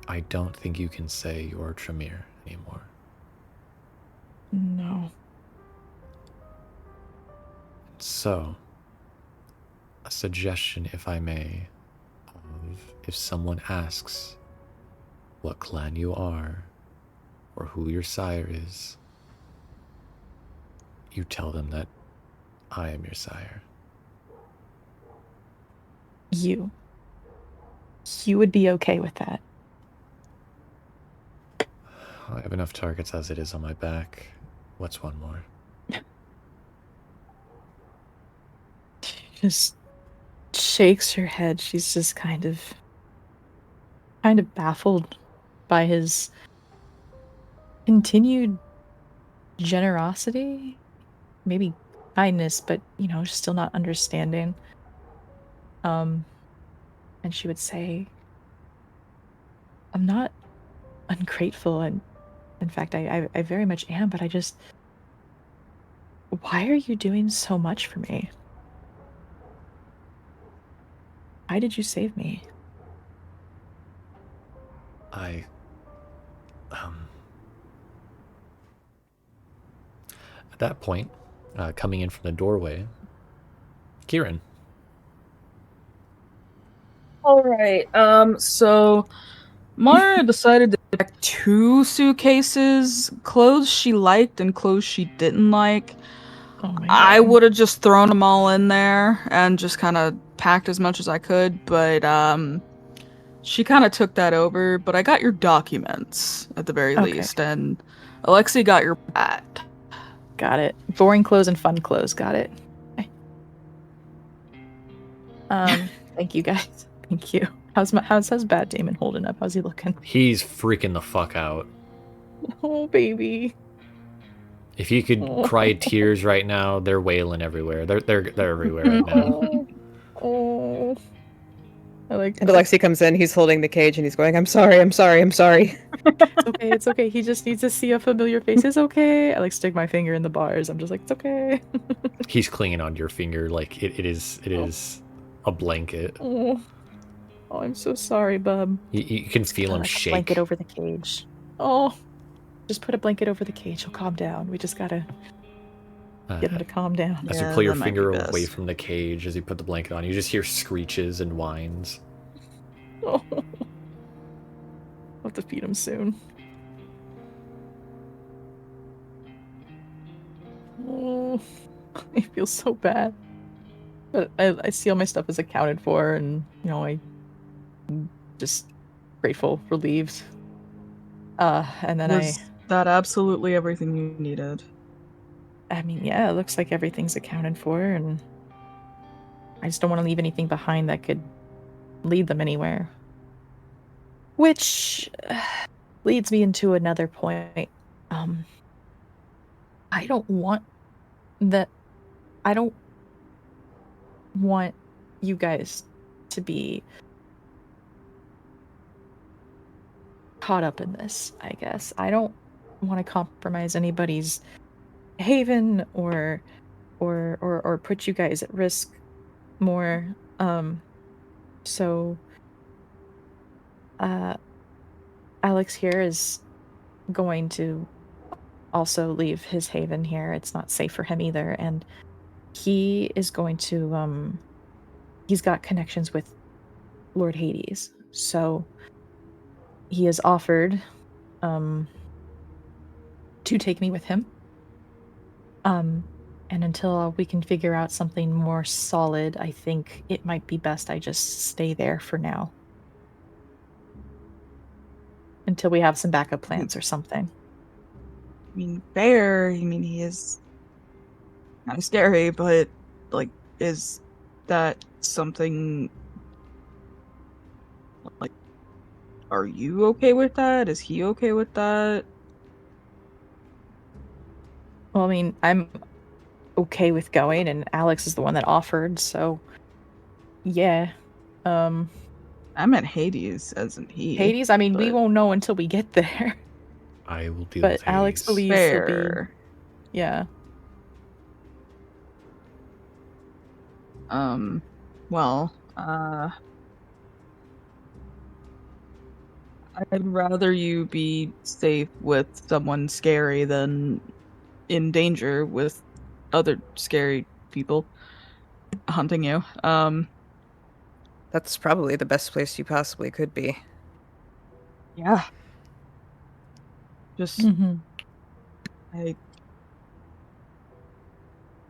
I don't think you can say you're Tremere anymore. No. So, a suggestion, if I may, of if someone asks what clan you are or who your sire is, you tell them that I am your sire. You would be okay with that. I have enough targets as it is on my back. What's one more? She just shakes her head. She's just kind of baffled by his continued generosity, maybe kindness, but still not understanding. And she would say, I'm not ungrateful, and in fact I very much am, but why are you doing so much for me? Why did you save me? At that point, coming in from the doorway, Kieran. All right. So Mara decided to pack 2 suitcases, clothes she liked and clothes she didn't like. Oh my I God. would have just thrown them all in there and just kind of packed as much as I could, but she kind of took that over. But I got your documents at the very Okay. least, and Alexi got your bat. Got it. Boring clothes and fun clothes. Got it. Okay. Thank you guys. Thank you. How's Bad Damon holding up? How's he looking? He's freaking the fuck out. Oh baby. If you could cry tears right now, they're wailing everywhere. They're everywhere right now. Oh. I like And Alexi comes in, he's holding the cage and he's going, I'm sorry. It's okay. He just needs to see a familiar face. It's okay. I stick my finger in the bars. I'm just like, it's okay. He's clinging onto your finger like it is a blanket. Oh, I'm so sorry, bub. You can feel him shake. Blanket over the cage. Oh, just put a blanket over the cage. He'll calm down. We just gotta get him to calm down. As you pull your finger away from the cage, as you put the blanket on, you just hear screeches and whines. Oh. I'll have to feed him soon. Oh, I feel so bad. But I see all my stuff is accounted for, and I'm just grateful, relieved. And then Was that absolutely everything you needed? I mean, yeah, it looks like everything's accounted for, and I just don't want to leave anything behind that could lead them anywhere. Which leads me into another point. I don't want you guys to be caught up in this, I guess. I don't want to compromise anybody's haven or put you guys at risk more. So Alex here is going to also leave his haven here. It's not safe for him either, and he is going to he's got connections with Lord Hades, so he has offered to take me with him. And until we can figure out something more solid, I think it might be best I just stay there for now. Until we have some backup plans or something. I mean, fair. I mean, he is kind of scary, but, is that something... are you okay with that? Is he okay with that? Well, I mean, I'm okay with going, and Alex is the one that offered, so... yeah. I meant Hades, as in he. Hades? I mean, we won't know until we get there. I will deal but with Hades. Alex believes he'll be... yeah. Well, I'd rather you be safe with someone scary than in danger with other scary people hunting you. That's probably the best place you possibly could be. Yeah. Just Mm-hmm.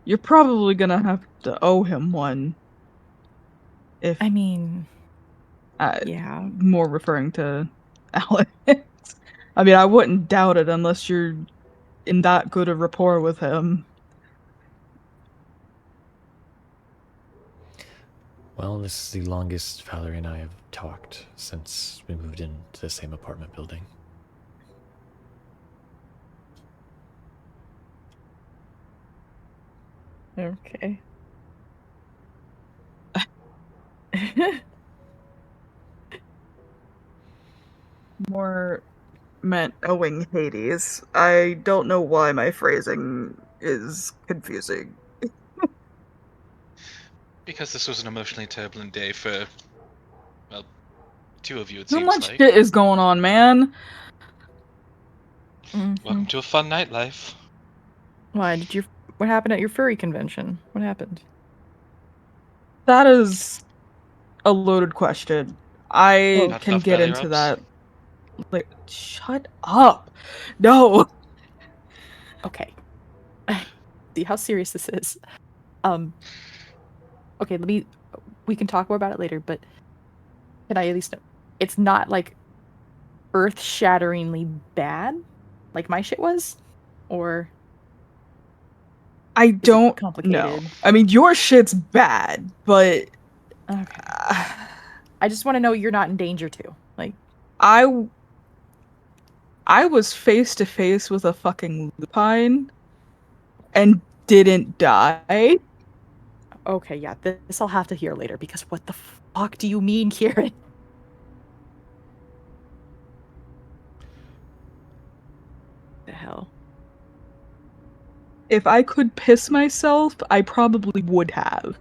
you're probably gonna have to owe him one. If I mean, uh, yeah. more referring to Alex. I mean, I wouldn't doubt it unless you're in that good a rapport with him. Well, this is the longest Valerie and I have talked since we moved into the same apartment building. Okay. More meant owing Hades. I don't know why my phrasing is confusing. Because this was an emotionally turbulent day for, well, two of you, it Too seems much like. shit is going on, man. Welcome to a fun nightlife. Why did you? What happened at your furry convention? What happened? That is a loaded question. I Not can enough get belly into rubs? that. Like, shut up. No. Okay. See how serious this is. Okay, we can talk more about it later, but can I at least know it's not like earth-shatteringly bad like my shit was? Or I is it don't know. complicated? I mean, your shit's bad, but Okay. I just want to know you're not in danger too. Like, I was face to face with a fucking lupine and didn't die. okay, yeah, this I'll have to hear later because what the fuck do you mean, Kieran? The hell? If I could piss myself, I probably would have.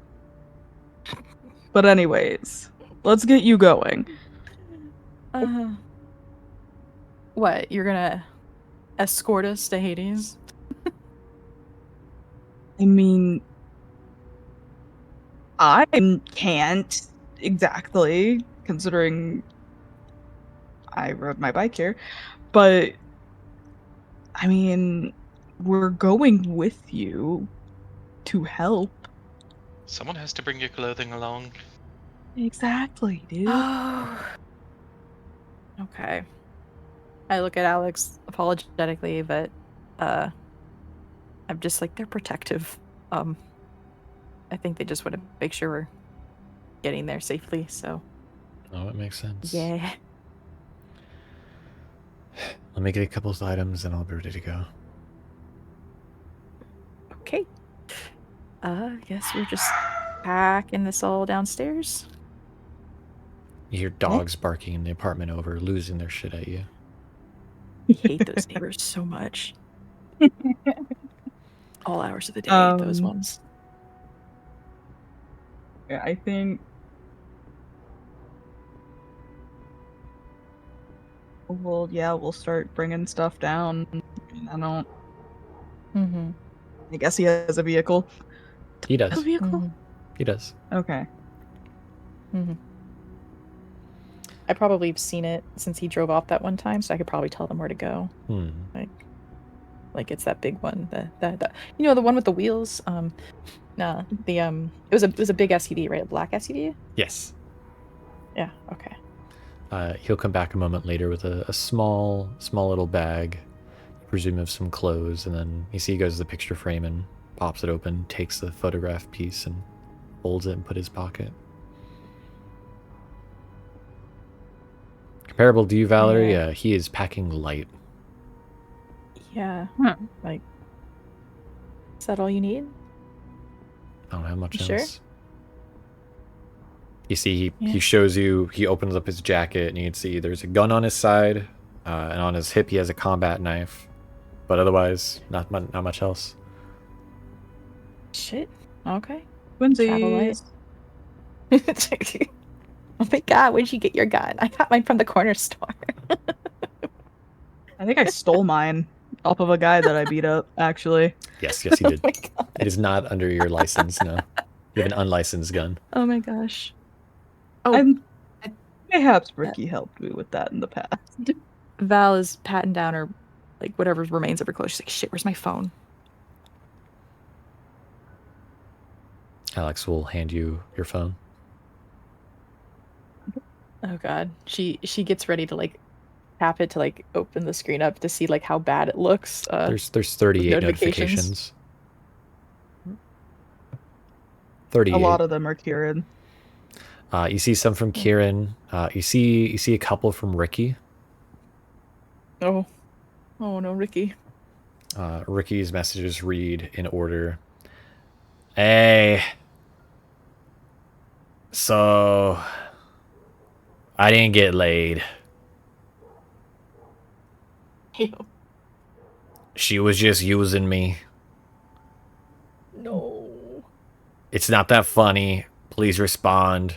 But anyways, let's get you going. What? You're gonna escort us to Hades? I mean, I can't exactly, considering I rode my bike here, but I mean, we're going with you to help. Someone has to bring your clothing along. Exactly, dude. Oh. Okay. I look at Alex apologetically, but I'm just like they're protective. I think they just want to make sure we're getting there safely, so Oh, it makes sense. yeah. Let me get a couple of items and I'll be ready to go. Okay. Guess we're just packing this all downstairs. You hear dogs barking in the apartment over, losing their shit at you. I hate those neighbors so much. All hours of the day, those ones. Yeah, I think we'll start bringing stuff down. I don't. Mm-hmm. I guess he has a vehicle. He does. A vehicle? Mm-hmm. He does. Okay. Mm-hmm. I probably have seen it since he drove off that one time, so I could probably tell them where to go. Like it's that big one, the you know, the one with the wheels. Nah, it was a big SUV, right? A black SUV. Yes. Yeah. Okay. He'll come back a moment later with a small little bag, I presume of some clothes, and then you see he goes to the picture frame and pops it open, takes the photograph piece and folds it and put in his pocket. Comparable to you, Valerie, Yeah. he is packing light. Yeah. Like, is that all you need? I don't have much You sure? else. You see, he shows you, he opens up his jacket, and you can see there's a gun on his side, and on his hip he has a combat knife. But otherwise, not much else. Shit. Okay. Twinsies. Oh my god, where'd you get your gun? I got mine from the corner store. I think I stole mine. off of a guy that I beat up, actually. Yes, you did. Oh my god. It is not under your license, no. You have an unlicensed gun. Oh my gosh. Oh, And mayhaps Ricky helped me with that in the past. Val is patting down her, like, whatever remains of her clothes. She's like, shit, where's my phone? Alex will hand you your phone. Oh god. She gets ready to, like, tap it to, like, open the screen up to see, like, how bad it looks. There's 38 notifications. 38. A lot of them are Kieran. You see some from Kieran. You see a couple from Ricky. Oh no, Ricky. Ricky's messages read in order. Hey. So I didn't get laid. Ew. She was just using me. No. It's not that funny. Please respond.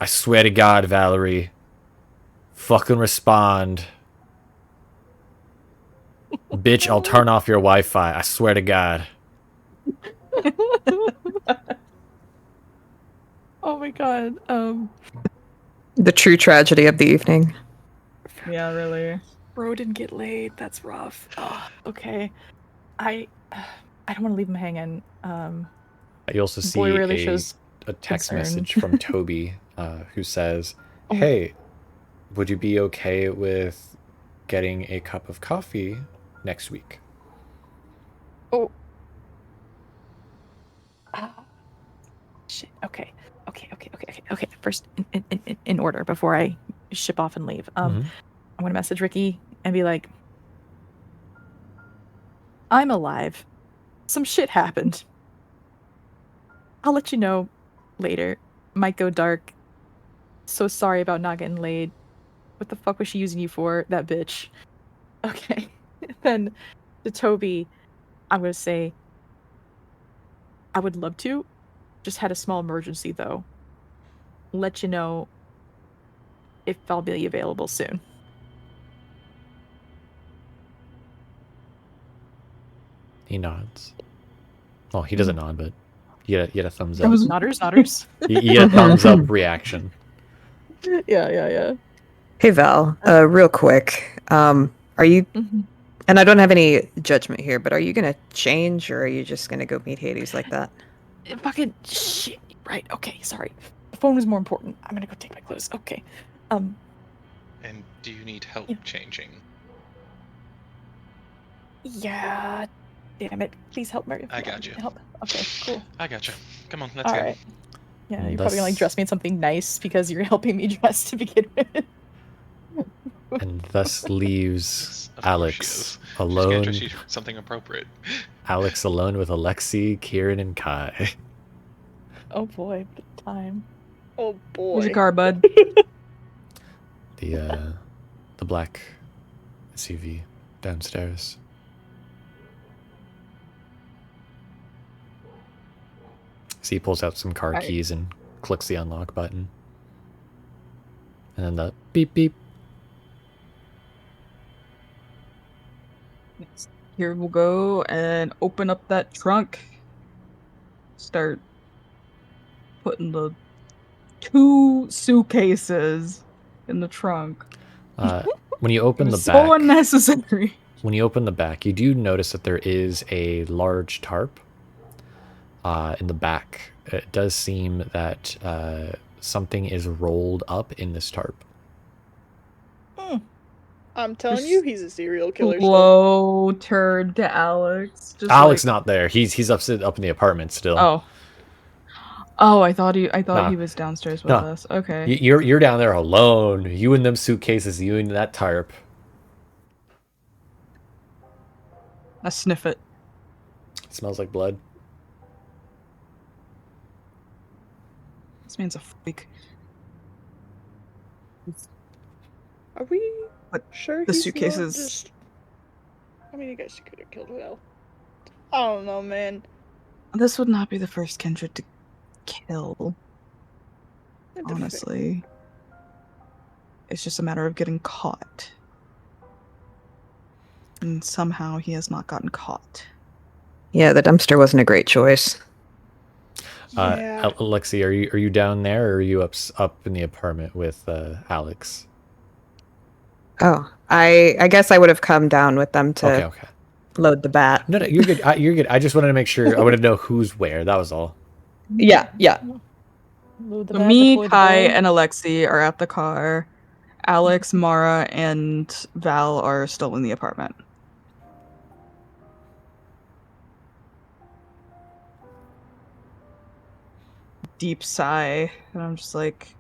I swear to God, Valorie. Fucking respond. Bitch, I'll turn off your Wi-Fi. I swear to God. Oh my god. The true tragedy of the evening. Yeah, really. Bro didn't get laid. That's rough. Oh, okay. I don't want to leave him hanging. You also see Boy really shows a text concern. message from Toby who says, hey, would you be okay with getting a cup of coffee next week? Oh. Shit. Okay. First, in order, before I ship off and leave, I'm gonna message Ricky and be like, I'm alive. Some shit happened. I'll let you know later. Might go dark. So sorry about not getting laid. What the fuck was she using you for, that bitch? Okay. Then to Toby, I'm gonna say, I would love to. Just had a small emergency though. Let you know if I'll be available soon. He nods. Well, he doesn't nod, but you get a thumbs up. Nodders. You get a thumbs up reaction. Yeah. Hey Val, real quick. Are you? And I don't have any judgment here, but are you gonna change, or are you just gonna go meet Hades like that? Fucking shit. Right. Okay. Sorry. The phone was more important. I'm gonna go take my clothes. Okay. And do you need help changing? Yeah. Damn it. Please help me. I got you. Help. Okay. Cool. I got you. Come on, let's All go. right. Yeah, And you're probably gonna like thus- dress me in something nice because you're helping me dress to begin with. And thus leaves Of course Alex she is. alone. Just can't dress you something appropriate. Alex alone with Alexi, Kieran, and Kai. Oh boy, what a time. Oh boy. Here's your car, bud. The black SUV downstairs. So he pulls out some car keys and clicks the unlock button. And then the beep beep. Here we'll go and open up that trunk. Start putting the 2 suitcases in the trunk. When you open the So back, unnecessary. when you open the back, you do notice that there is a large tarp in the back. It does seem that something is rolled up in this tarp. I'm telling you, he's a serial killer. Slow turn to Alex. Just Alex like, not there. He's up in the apartment still. Oh, I thought he was downstairs with us. Okay. You're down there alone. You and them suitcases. You and that tarp. I sniff it. It smells like blood. This man's a freak. Are we But sure the he's suitcases- not just... I mean, you guys could have killed Will. I don't know, man. This would not be the first kindred to kill. That's fair. Honestly. It's just a matter of getting caught. And somehow he has not gotten caught. Yeah, the dumpster wasn't a great choice. Yeah. Alexi, are you down there, or are you up in the apartment with Alex? Oh, I guess I would have come down with them to Okay. load the bat. No, you're good. You're good. I just wanted to make sure. I wanted to know who's where. That was all. Yeah. Load the So bat, me, deploy the Kai, boy. and Alexi are at the car. Alex, Mara, and Val are still in the apartment. Deep sigh, and I'm just like,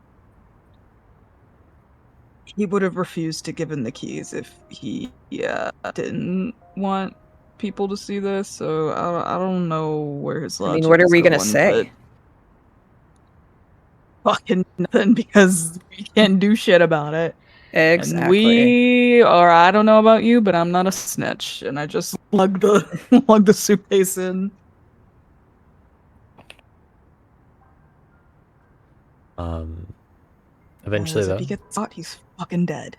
he would have refused to give in the keys if he didn't want people to see this. So I don't know where his I mean, logic what are is we gonna going, but say? fucking nothing because we can't do shit about it. And Exactly. I don't know about you, but I'm not a snitch. And I just lug the lug the suitcase in. Eventually, Because if he though, gets caught, he's fucking dead.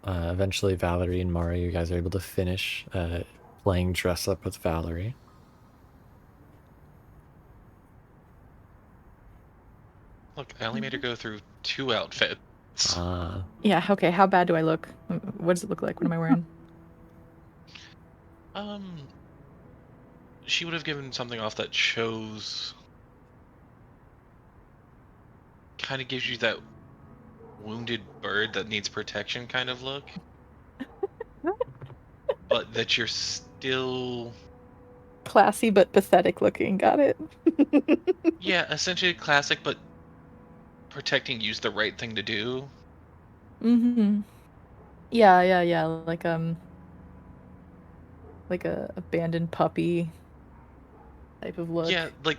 eventually, Valerie and Mara, you guys are able to finish playing dress up with Valerie. Look, I only made her go through 2 outfits. Yeah, okay, how bad do I look? What does it look like? What am I wearing? She would have given something off that shows, kind of gives you that wounded bird that needs protection kind of look, but that you're still, Classy but pathetic looking, got it. yeah, essentially classic, but protecting you's the right thing to do. Mm-hmm. Yeah, like a abandoned puppy type of look. Yeah, like,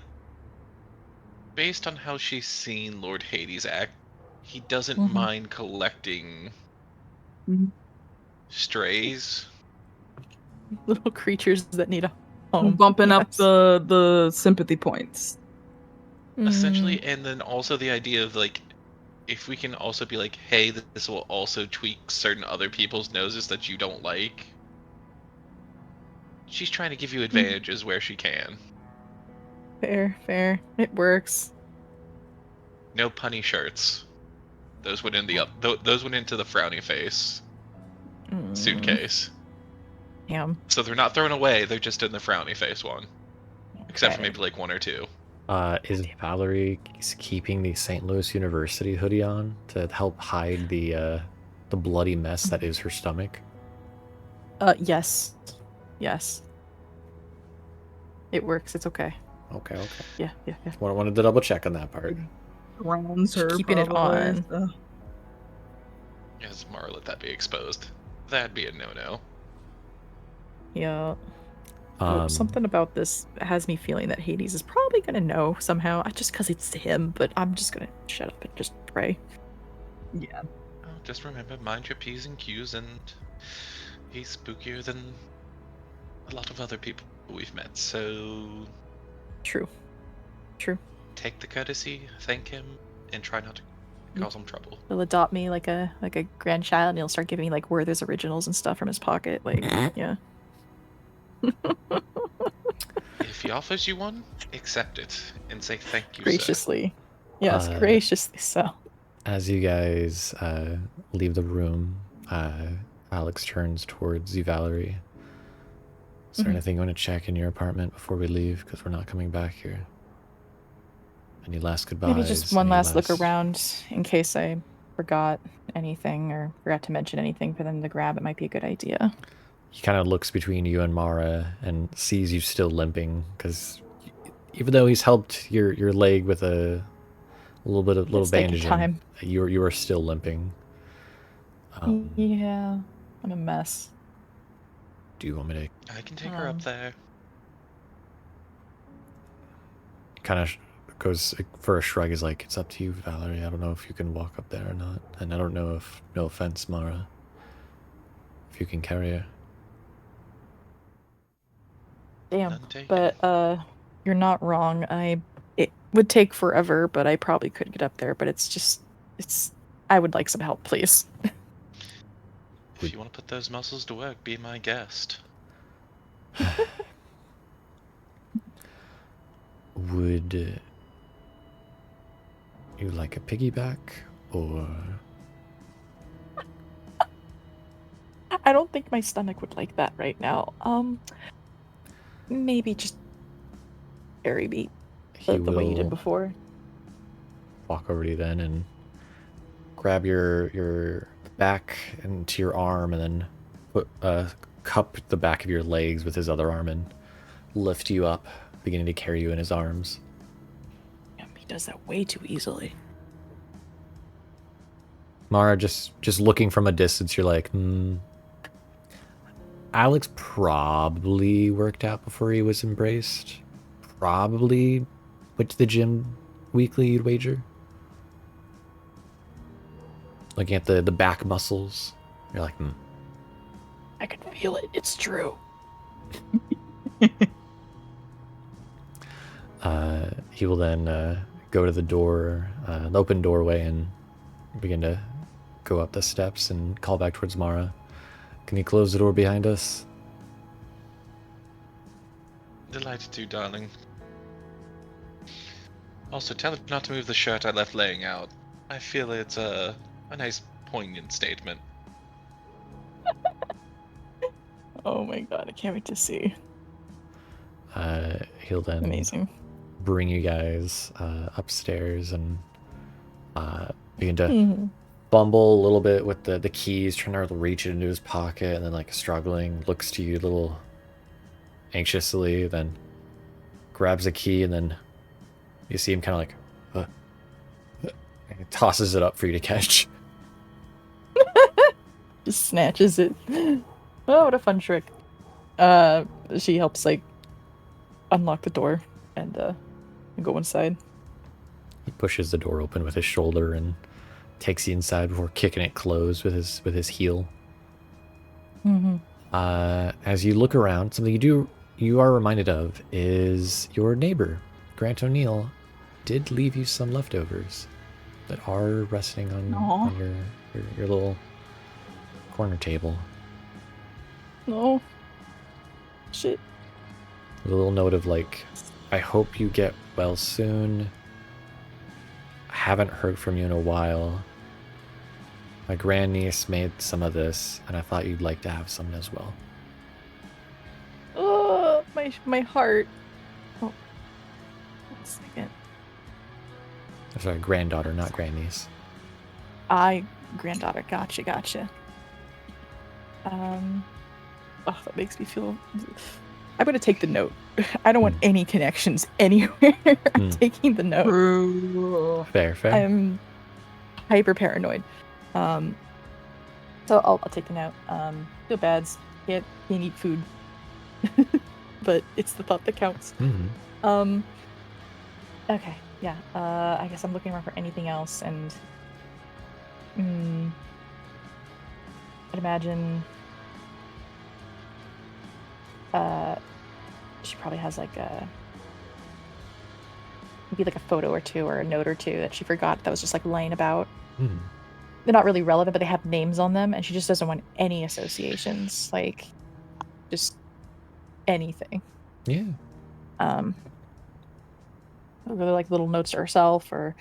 based on how she's seen Lord Hades act, he doesn't Mhm. mind collecting Mhm. strays. Little creatures that need a home. Bumping up Yes. the sympathy points. Essentially, and then also the idea of, like, if we can also be like, hey, this will also tweak certain other people's noses that you don't like. She's trying to give you advantages where she can. Fair. It works. No punny shirts. Those went in the those went into the frowny face suitcase. Damn. So they're not thrown away, they're just in the frowny face one. Except for Okay. maybe like 1 or 2. Is Valerie keeping the St. Louis University hoodie on to help hide the bloody mess that is her stomach? Yes. It works. It's okay. Okay. Yeah. Wanted to double check on that part. Rounds her, Keeping it probably, on. so. Yes, Mara, let that be exposed. That'd be a no-no. Yeah. Something about this has me feeling that Hades is probably gonna know somehow, just because it's him, but I'm just gonna shut up and just pray. Yeah. Oh, just remember, mind your P's and Q's, and he's spookier than a lot of other people we've met, so... True. Take the courtesy, thank him, and try not to cause him trouble. He'll adopt me like a grandchild, and he'll start giving me like Werther's originals and stuff from his pocket. Like, yeah. If he offers you one, accept it and say thank you, Graciously. Yes, graciously so. As you guys leave the room, Alex turns towards you, Valerie. Is there anything you want to check in your apartment before we leave? Because we're not coming back here. Any last goodbyes? Maybe just one last look around in case I forgot anything or forgot to mention anything for them to grab. It might be a good idea. He kind of looks between you and Mara and sees you still limping, because even though he's helped your leg with a little bandaging, you are still limping. Yeah, I'm a mess. Do you want me to? I can take her up there. Kind of goes for a shrug. Is like, it's up to you, Valerie. I don't know if you can walk up there or not, and I don't know if, no offense, Mara, if you can carry her. Damn, but you're not wrong. It would take forever, but I probably could get up there. But it's I would like some help, please. If you want to put those muscles to work, be my guest. Would you like a piggyback, or... I don't think my stomach would like that right now. Maybe just carry me the way you did before. Walk over to you then and grab your back into your arm, and then put cup the back of your legs with his other arm and lift you up, beginning to carry you in his arms. He does that way too easily. Mara, just looking from a distance, you're like, Alex probably worked out before he was embraced. Probably went to the gym weekly, you'd wager. Looking at the back muscles, you're like, I can feel it. It's true. He will then go to the door, the open doorway, and begin to go up the steps and call back towards Mara. Can you close the door behind us? Delighted to, darling. Also, tell it not to move the shirt I left laying out. I feel it's a nice, poignant statement. Oh my god, I can't wait to see. He'll then Amazing. bring you guys upstairs and begin to bumble a little bit with the keys, trying to reach it into his pocket, and then like struggling, looks to you a little anxiously, then grabs a key, and then you see him kind of like and tosses it up for you to catch. Just snatches it. Oh, what a fun trick. She helps like unlock the door and go inside. He pushes the door open with his shoulder and takes you inside before kicking it closed with his heel. As you look around, something you are reminded of is your neighbor, Grant O'Neill, did leave you some leftovers that are resting on your little corner table. No. Shit. A little note of like, I hope you get well soon. I haven't heard from you in a while. My grandniece made some of this, and I thought you'd like to have some as well. Oh, my heart. Oh, 1 second. I'm sorry, granddaughter, not grandniece. Granddaughter. Gotcha. Oh, that makes me feel... I'm going to take the note. I don't want any connections anywhere. I'm taking the note. Fair. I'm hyper paranoid. So I'll take the note. Feel bad. Can't eat food. But it's the thought that counts. Okay, yeah. I guess I'm looking around for anything else, and I'd imagine she probably has like maybe like a photo or two or a note or two that she forgot that was just like laying about. They're not really relevant, but they have names on them, and she just doesn't want any associations, like just anything. Yeah. Really like little notes to herself or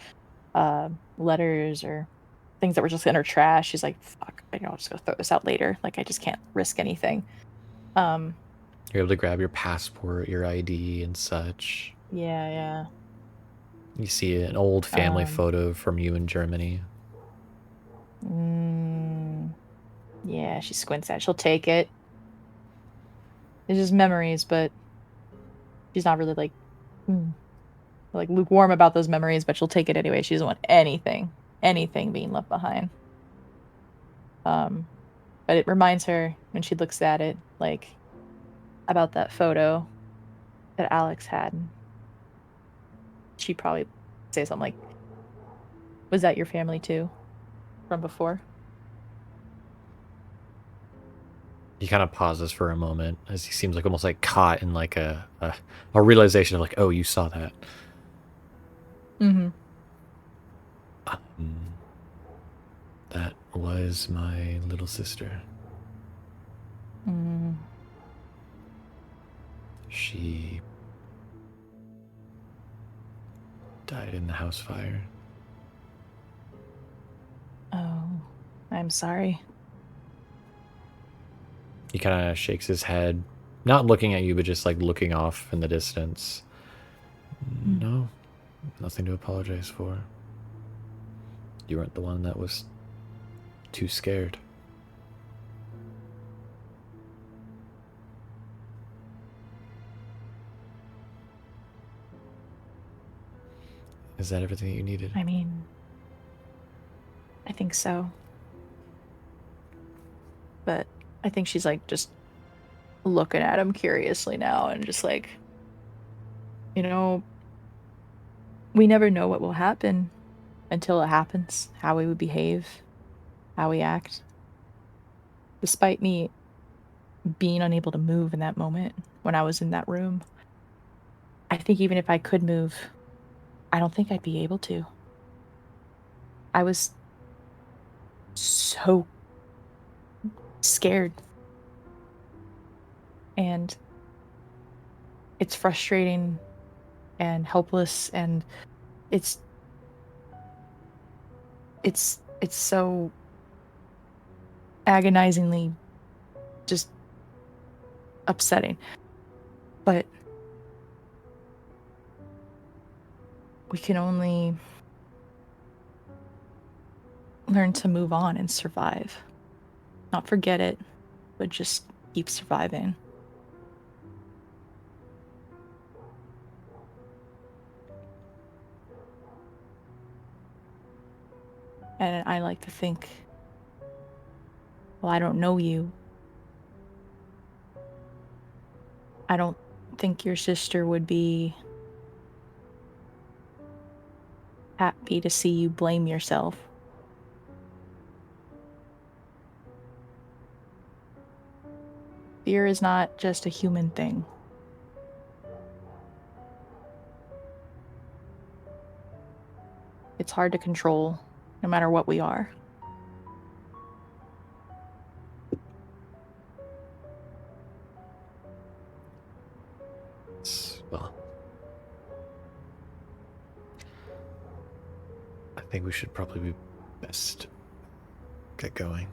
letters or things that were just in her trash. She's like, fuck, I'll just go throw this out later. Like, I just can't risk anything. You're able to grab your passport, your ID, and such. Yeah. You see an old family photo from you in Germany. Yeah, she squints at it. She'll take it. It's just memories, but she's not really like lukewarm about those memories, but she'll take it anyway. She doesn't want anything being left behind. But it reminds her when she looks at it, like, about that photo that Alex had. She'd probably say something like, was that your family too? From before? He kind of pauses for a moment as he seems like almost like caught in like a realization of like, oh, you saw that. Mm-hmm. That was my little sister. She died in the house fire. Oh, I'm sorry. He kind of shakes his head, not looking at you, but just like looking off in the distance. No, nothing to apologize for. You weren't the one that was too scared. Is that everything that you needed? I mean, I think so. But I think she's like just looking at him curiously now and just like, you know, we never know what will happen until it happens, how we would behave, how we act. Despite me being unable to move in that moment when I was in that room, I think even if I could move, I don't think I'd be able to. I was so scared. And it's frustrating and helpless, and it's so agonizingly just upsetting. But we can only learn to move on and survive. Not forget it, but just keep surviving. And I like to think, well, I don't know you. I don't think your sister would be happy to see you blame yourself. Fear is not just a human thing. It's hard to control, no matter what we are. Well, I think we should probably be best get going.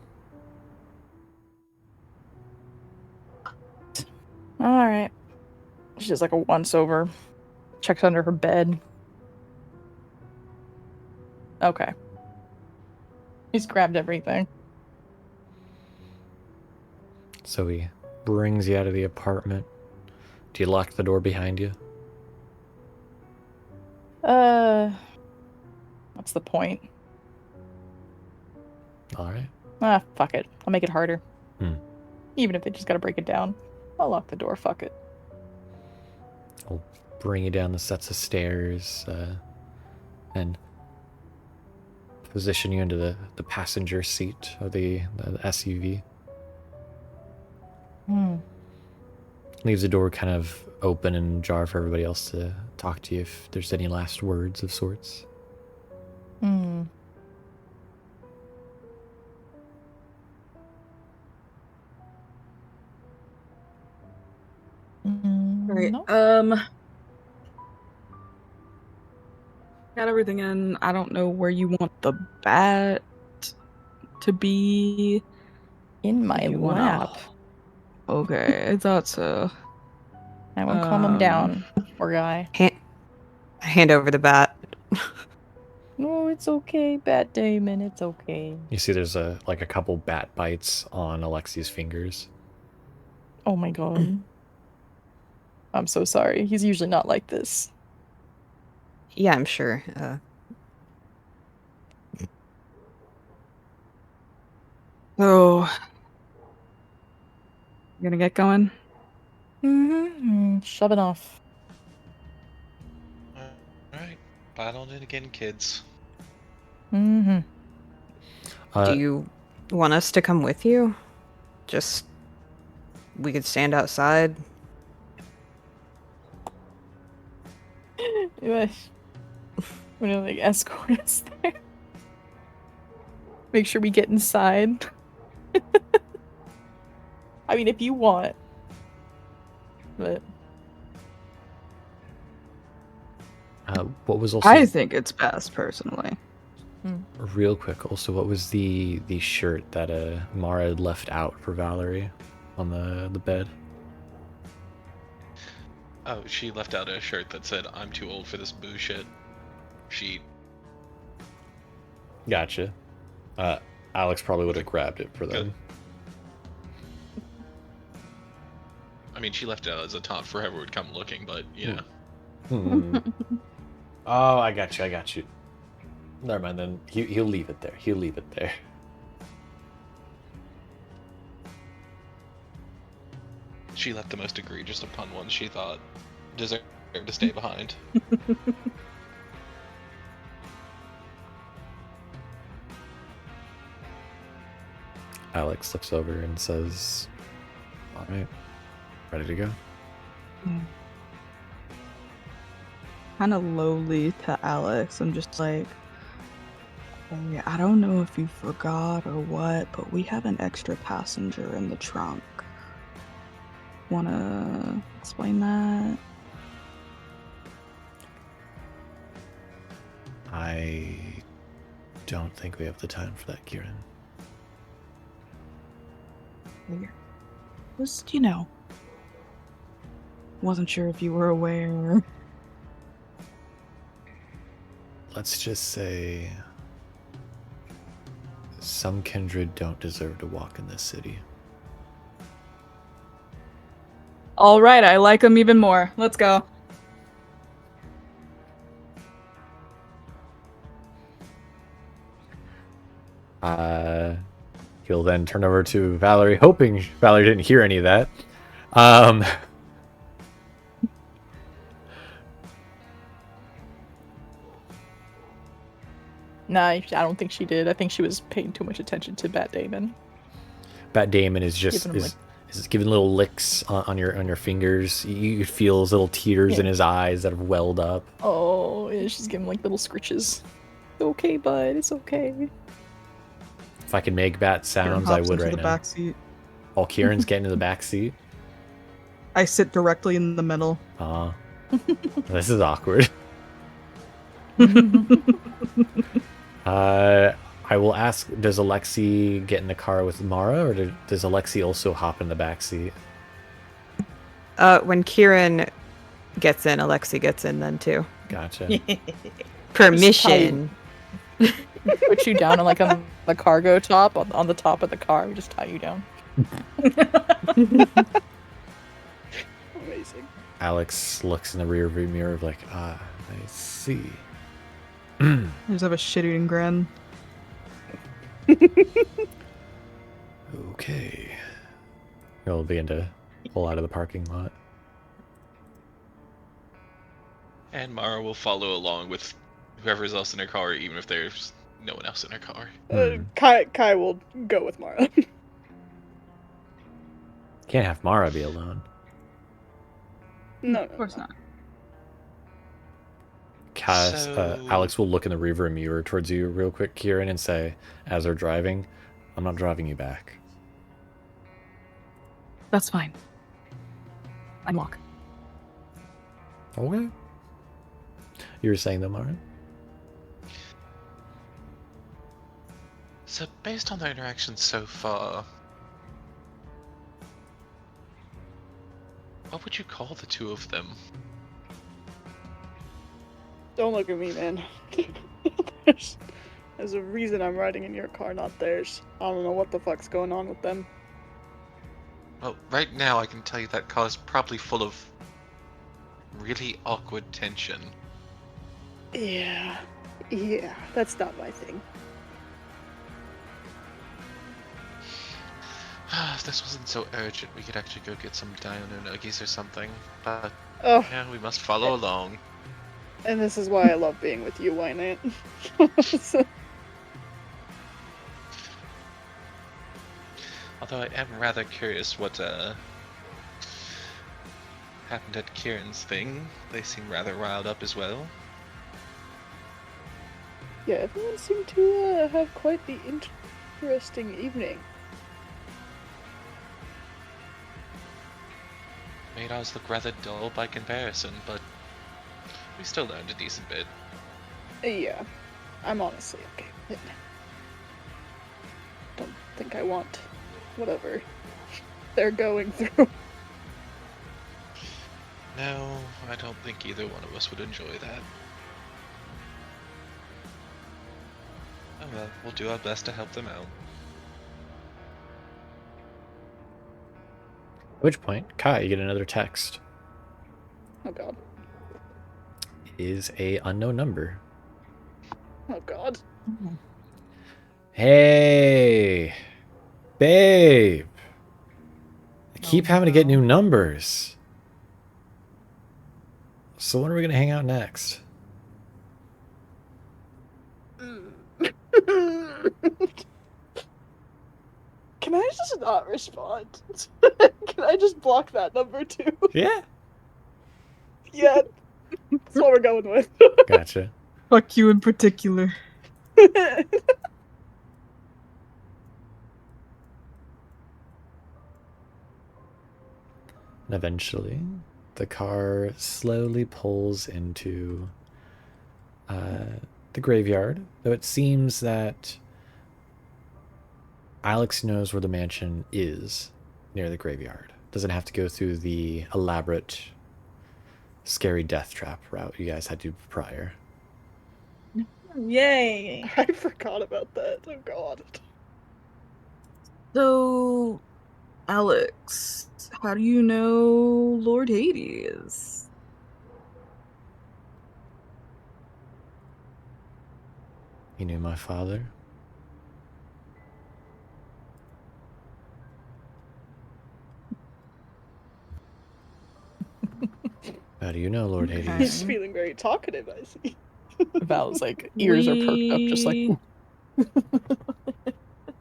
All right. She does like a once over, checks under her bed. Okay. He's grabbed everything. So he brings you out of the apartment. Do you lock the door behind you? What's the point? All right. Fuck it. I'll make it harder. Even if they just gotta break it down. I'll lock the door, fuck it. I'll bring you down the sets of stairs and position you into the passenger seat of the SUV. Leaves the door kind of open and ajar for everybody else to talk to you if there's any last words of sorts. Right. No. Got everything in. I don't know where you want the bat to be. In my You lap. Okay, I thought so. I will calm him down, poor guy. Hand over the bat. No, it's okay, Bat Damon, it's okay. You see there's a couple bat bites on Alexi's fingers. Oh my god. I'm so sorry. He's usually not like this. Yeah, I'm sure. So, you gonna get going? Shove it off. Alright, battle it again, kids. Do you want us to come with you? Just, we could stand outside. We don't like escort us there. Make sure we get inside. I mean, if you want. But What was also I think it's best, personally. real quick? Also, what was the shirt that Mara had left out for Valorie on the bed? Oh, she left out a shirt that said, "I'm too old for this boo shit." She. Gotcha. Alex probably would have grabbed it for them. I mean, she left it out as a taunt for whoever would come looking, but you know. Oh, I got you. Never mind then. He'll leave it there. She left the most egregious upon ones she thought deserved to stay behind. Alex looks over and says, "All right, ready to go?" Kind of lowly to Alex. I'm just like, hey, I don't know if you forgot or what, but we have an extra passenger in the trunk. Wanna explain that? I don't think we have the time for that, Kieran. Just, wasn't sure if you were aware. Let's just say some kindred don't deserve to walk in this city. All right, I like him even more. Let's go. He'll then turn over to Valorie, hoping Valorie didn't hear any of that. nah, I don't think she did. I think she was paying too much attention to Bat Damon. Bat Damon is just is giving little licks on your fingers. You feel his little tears in his eyes that have welled up. Oh, yeah, she's giving like little scritches. Okay, bud, it's okay. If I could make bat sounds, I would right the now. back seat. Oh, Kieran's getting to the back seat. I sit directly in the middle. This is awkward. I will ask, does Alexi get in the car with Mara, or does Alexi also hop in the back seat? When Kieran gets in, Alexi gets in then too. Gotcha. Permission. Put you down on the cargo top, on the top of the car. We just tie you down. Amazing. Alex looks in the rear view mirror of like, I see. I just have a shit-eating grin. Okay. He'll begin to pull out of the parking lot. And Mara will follow along with whoever's else in her car, even if there's no one else in her car. Kai will go with Mara. Can't have Mara be alone. No, Of course not. Alex will look in the rearview mirror towards you real quick, Kieran, and say, as they're driving, I'm not driving you back. That's fine. I walk. Okay. You were saying that, Mara? So, based on their interactions so far, what would you call the two of them? Don't look at me, man. There's a reason I'm riding in your car, not theirs. I don't know what the fuck's going on with them. Well, right now I can tell you that car is probably full of really awkward tension. Yeah, that's not my thing. If this wasn't so urgent, we could actually go get some Dino Nuggies or something. But yeah, we must follow along. And this is why I love being with you, Wynant. Although I am rather curious what happened at Kieran's thing. They seem rather riled up as well. Yeah, everyone seemed to have quite the interesting evening. made ours look rather dull by comparison, but we still learned a decent bit. Yeah, I'm honestly okay with it. Don't think I want whatever they're going through. No, I don't think either one of us would enjoy that. Oh well, we'll do our best to help them out. At which point, Kai, you get another text. Oh god. It is a unknown number. Oh god. Hey, babe. I keep Oh, having to get no. new numbers. So when are we gonna hang out next? Can I just not respond? Can I just block that number too? Yeah. Yeah, that's what we're going with. Gotcha. Fuck you in particular. And eventually, the car slowly pulls into the graveyard, though it seems that Alex knows where the mansion is near the graveyard. Doesn't have to go through the elaborate, scary death trap route you guys had to prior. Yay! I forgot about that. Oh god. So, Alex, how do you know Lord Hades? You knew my father? How do you know Lord Okay. Hades? He's feeling very talkative, I see. Val's like ears are perked up, just like.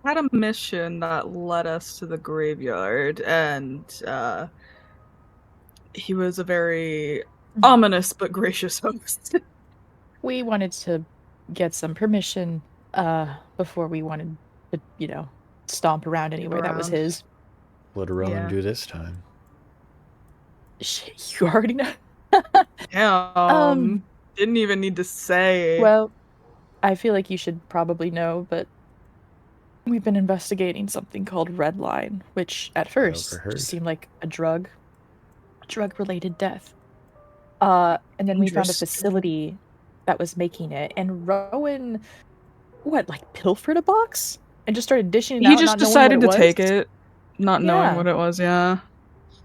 We had a mission that led us to the graveyard, and he was a very ominous but gracious host. We wanted to get some permission before we wanted to, stomp around anywhere that was around. his. What did Rowan Yeah. do this time? Shit, you already know. Damn. Didn't even need to say. Well, I feel like you should probably know, but we've been investigating something called Red Line, which at first overheard. just seemed like a drug-related death. And then we found a Dangerous. facility that was making it, and Rowan, pilfered a box and just started dishing it He out, just not knowing what decided to was? take it, not knowing Yeah. what it was, yeah.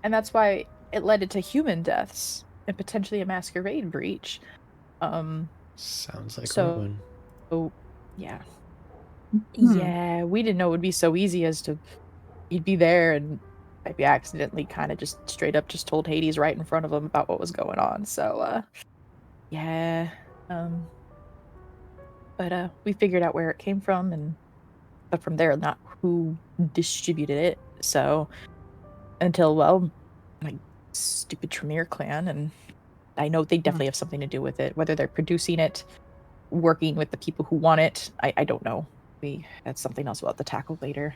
And that's why it led to human deaths and potentially a masquerade breach. Sounds like So- Rowan. Oh, yeah. Hmm. Yeah, we didn't know it would be so easy as to he'd be there and maybe accidentally kind of just straight up just told Hades right in front of him about what was going on. So, yeah. But we figured out where it came from, but from there, not who distributed it. So, until, my stupid Tremere clan, and I know they definitely have something to do with it. Whether they're producing it, working with the people who want it, I don't know. That's something else we'll have to tackle later.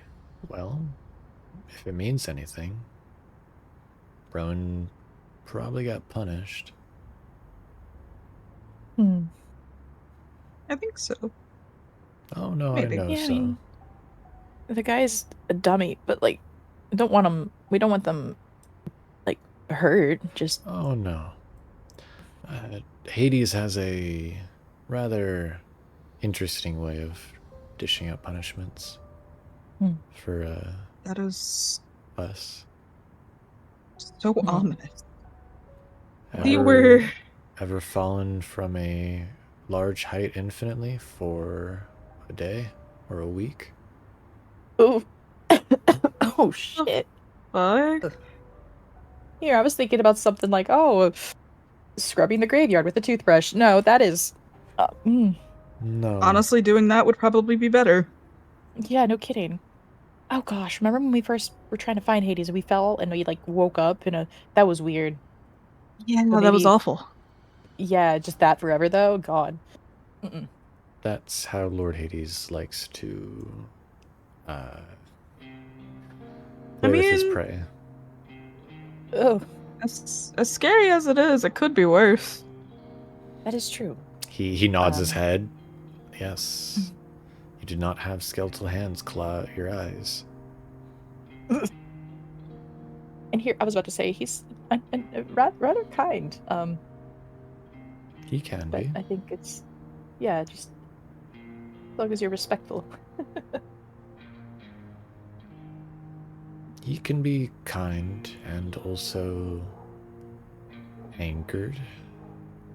Well, if it means anything, Rowan probably got punished. I think so. Oh no, Maybe. I know Yeah, so. I mean, the guy's a dummy, but we don't want them hurt. Just Oh no. Hades has a rather interesting way of dishing out punishments for That is us. so ominous. Ever fallen from a large height infinitely for a day or a week? oh, oh shit. Fuck? Here, I was thinking about something like, scrubbing the graveyard with a toothbrush. No, that is, No. Honestly, doing that would probably be better. yeah, no kidding. Oh gosh, remember when we first were trying to find Hades and we fell and we woke up that was weird. Yeah, But that was maybe- awful. Yeah, just that forever though. God. That's how Lord Hades likes to play with his mean- prey. Oh, As scary as it is, it could be worse. That is true. He nods his head. Yes. You do not have skeletal hands claw your eyes. And here, I was about to say, he's rather kind. He can But be. I think it's, just as long as you're respectful. He can be kind and also angered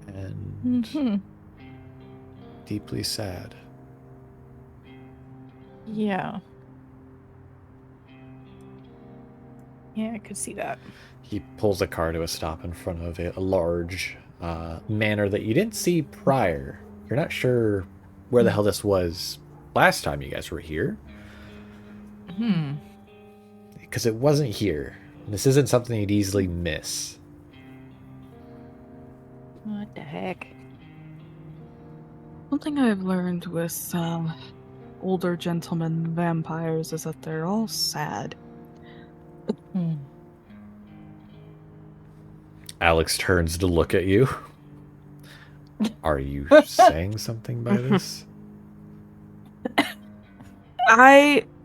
and deeply sad. Yeah. Yeah, I could see that. He pulls the car to a stop in front of a large manor that you didn't see prior. You're not sure where the hell this was last time you guys were here. Because it wasn't here. This isn't something you'd easily miss. What the heck? One thing I've learned with older gentlemen vampires is that they're all sad. Alex turns to look at you. Are you saying something by this?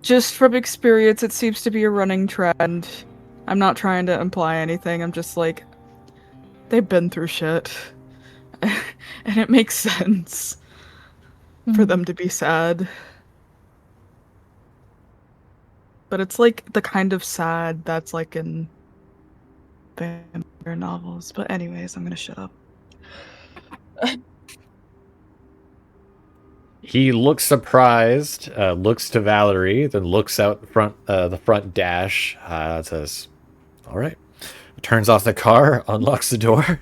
Just from experience, it seems to be a running trend. I'm not trying to imply anything. I'm just like, they've been through shit. And it makes sense for them to be sad. But it's like the kind of sad that's like in vampire novels. But anyways, I'm gonna shut up. He looks surprised, looks to Valorie, then looks out the front dash, says, all right. Turns off the car, unlocks the door.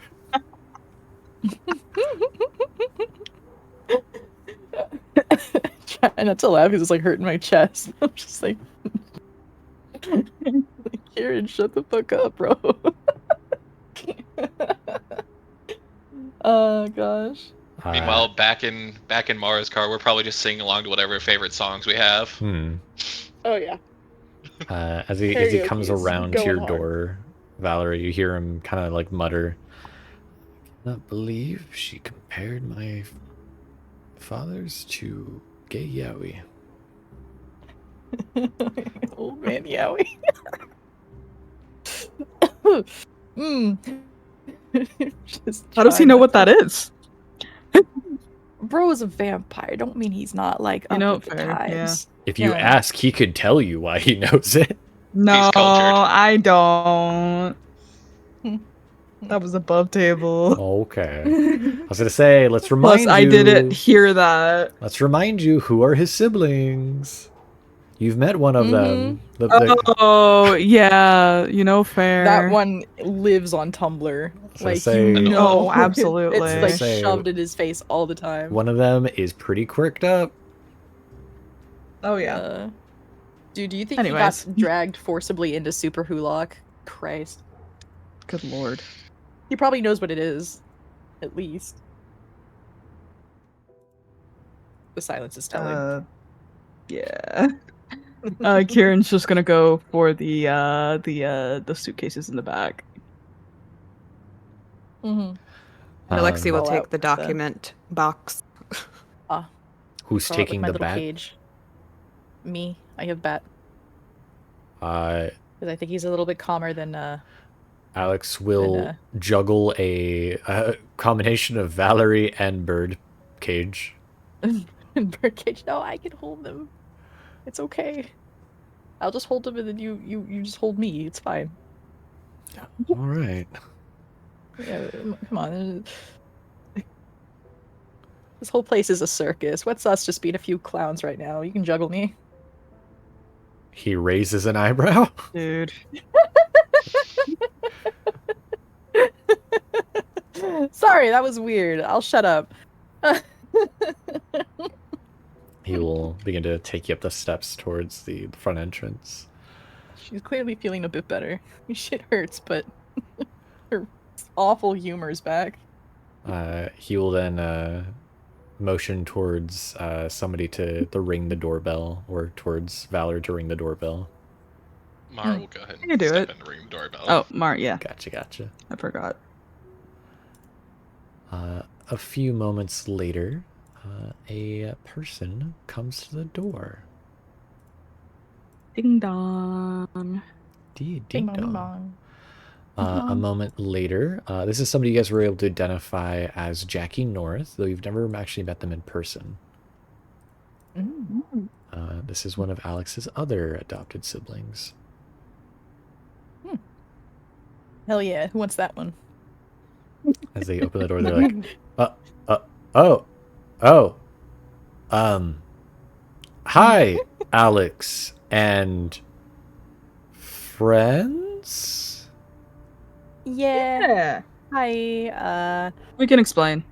Trying not to laugh because it's like hurting my chest. I'm just like, Kieran, shut the fuck up, bro. Oh gosh. Meanwhile, back in Mara's car, we're probably just singing along to whatever favorite songs we have. Oh yeah. As he comes around to your door, Valorie, you hear him kind of like mutter, I cannot believe she compared my father's to gay Yowie. Old man Yowie. How does he know what that is? Bro is a vampire. Don't mean he's not like up with the fair, times. If you ask, he could tell you why he knows it. No, cultured. I don't. That was above table. Okay. I was gonna say, let's remind you. Plus, I didn't hear that. Let's remind you who are his siblings. You've met one of them. Oh, yeah, fair. That one lives on Tumblr. Absolutely. It's like shoved in his face all the time. One of them is pretty quirked up. Oh, yeah. Dude, do you think he got dragged forcibly into Super Hulock? Christ. Good lord. He probably knows what it is. At least. The silence is telling. Yeah. Kieran's just gonna go for the suitcases in the back. Alexi will take the document box. Who's taking the bat? Cage. Me. I have bat. Because I think he's a little bit calmer than Alex will juggle a combination of Valorie and Birdcage. Birdcage. No, I can hold them. It's okay. I'll just hold them and then you just hold me. It's fine. All right. Yeah, come on. This whole place is a circus. What's us just being a few clowns right now? You can juggle me. He raises an eyebrow. Dude. Sorry, that was weird. I'll shut up. He will begin to take you up the steps towards the front entrance. She's clearly feeling a bit better. Shit hurts, but her awful humor's back. He will then motion towards somebody to ring the doorbell, or towards Valor to ring the doorbell. Mara will go ahead I can and do step it. in and ring the doorbell. Oh, yeah. Gotcha. I forgot. A few moments later, a person comes to the door. Ding dong. Ding Bing bong, bing dong. bong. A moment later, this is somebody you guys were able to identify as Jackie North, though you've never actually met them in person. Mm. This is one of Alex's other adopted siblings. Hell yeah, who wants that one? As they open the door, they're like, hi, Alex and friends? Yeah. Hi, We can explain.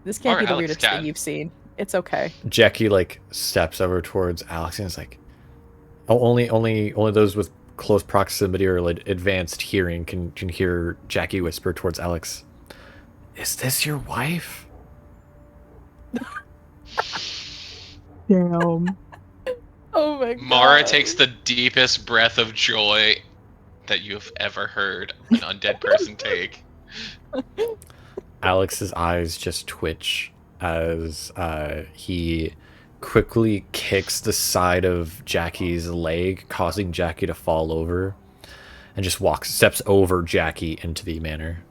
this can't Our be the Alex weirdest cat. thing you've seen. It's okay. Jackie like steps over towards Alex and is like, oh, only those with close proximity or like advanced hearing can hear Jackie whisper towards Alex, "Is this your wife?" Damn. Oh my god. Mara takes the deepest breath of joy that you've ever heard an undead person take. Alex's eyes just twitch as he quickly kicks the side of Jackie's leg, causing Jackie to fall over, and just steps over Jackie into the manor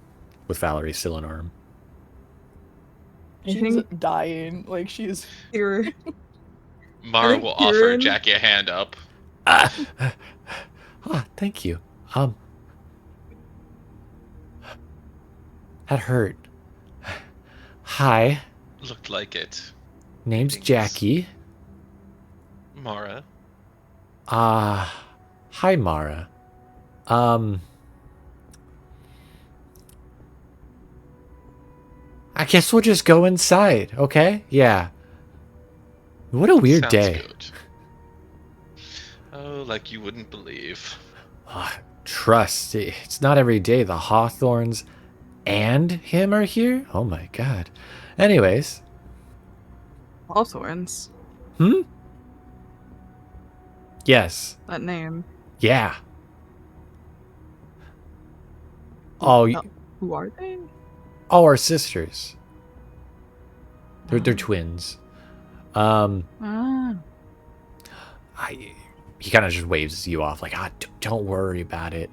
with Valorie still in arm. She's dying. Like she's Here. Mara will offer Jackie a hand up. Thank you. That hurt. Hi. Looked like it. Name's Thanks. Jackie. Mara. Hi, Mara. I guess we'll just go inside, okay? Yeah. What a weird Sounds day. Good. Oh, like you wouldn't believe. Trust. It's not every day the Hawthorns and him are here. Oh my god. Anyways. Hawthorns. Yes. That name. Yeah. Oh, Who are they? all our sisters. They're twins. He kind of just waves you off, like, don't worry about it.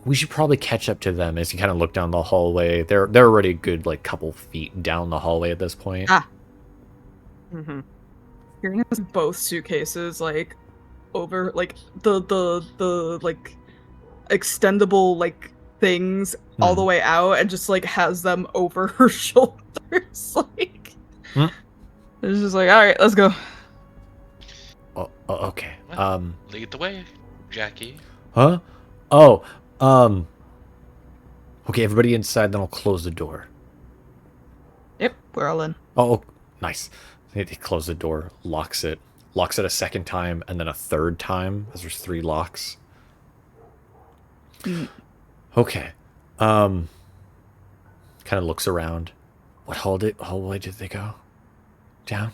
We should probably catch up to them. As you kind of look down the hallway, they're already a good like couple feet down the hallway at this point. Kieran has both suitcases like over like the like extendable like things all the way out, and just like has them over her shoulders. Like it's just like, all right, let's go. Okay. Lead the way, Jackie. Huh? Okay, everybody inside, then I'll close the door. Yep, we're all in. Oh, nice. He closes the door, locks it a second time, and then a third time, as there's 3 locks. Okay. Kind of looks around. What hallway did they go? Down?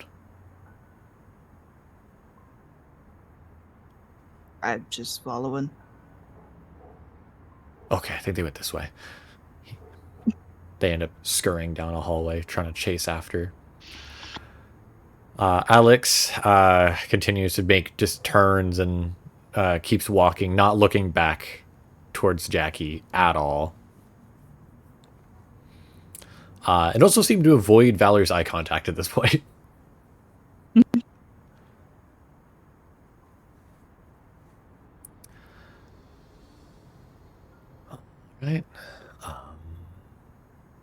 I'm just following. Okay, I think they went this way. They end up scurrying down a hallway, trying to chase after. Alex continues to make just turns and keeps walking, not looking back towards Jackie at all. And also seemed to avoid Valor's eye contact at this point. Right.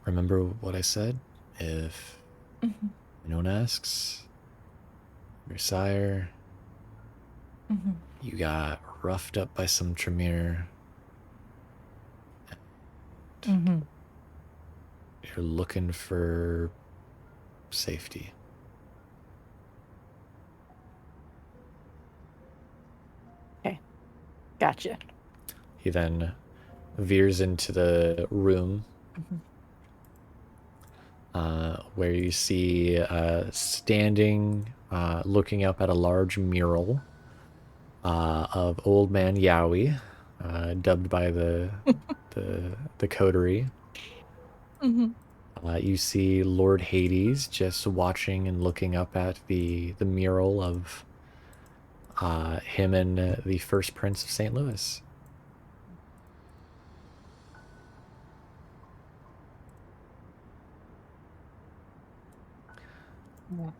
Remember what I said? If anyone asks, your sire, you got roughed up by some Tremere. You're looking for safety. Okay. Gotcha. He then veers into the room where you see standing, looking up at a large mural, of Old Man Yowie, dubbed by the Coterie. You see Lord Hades just watching and looking up at the mural of him and the first Prince of St. Louis.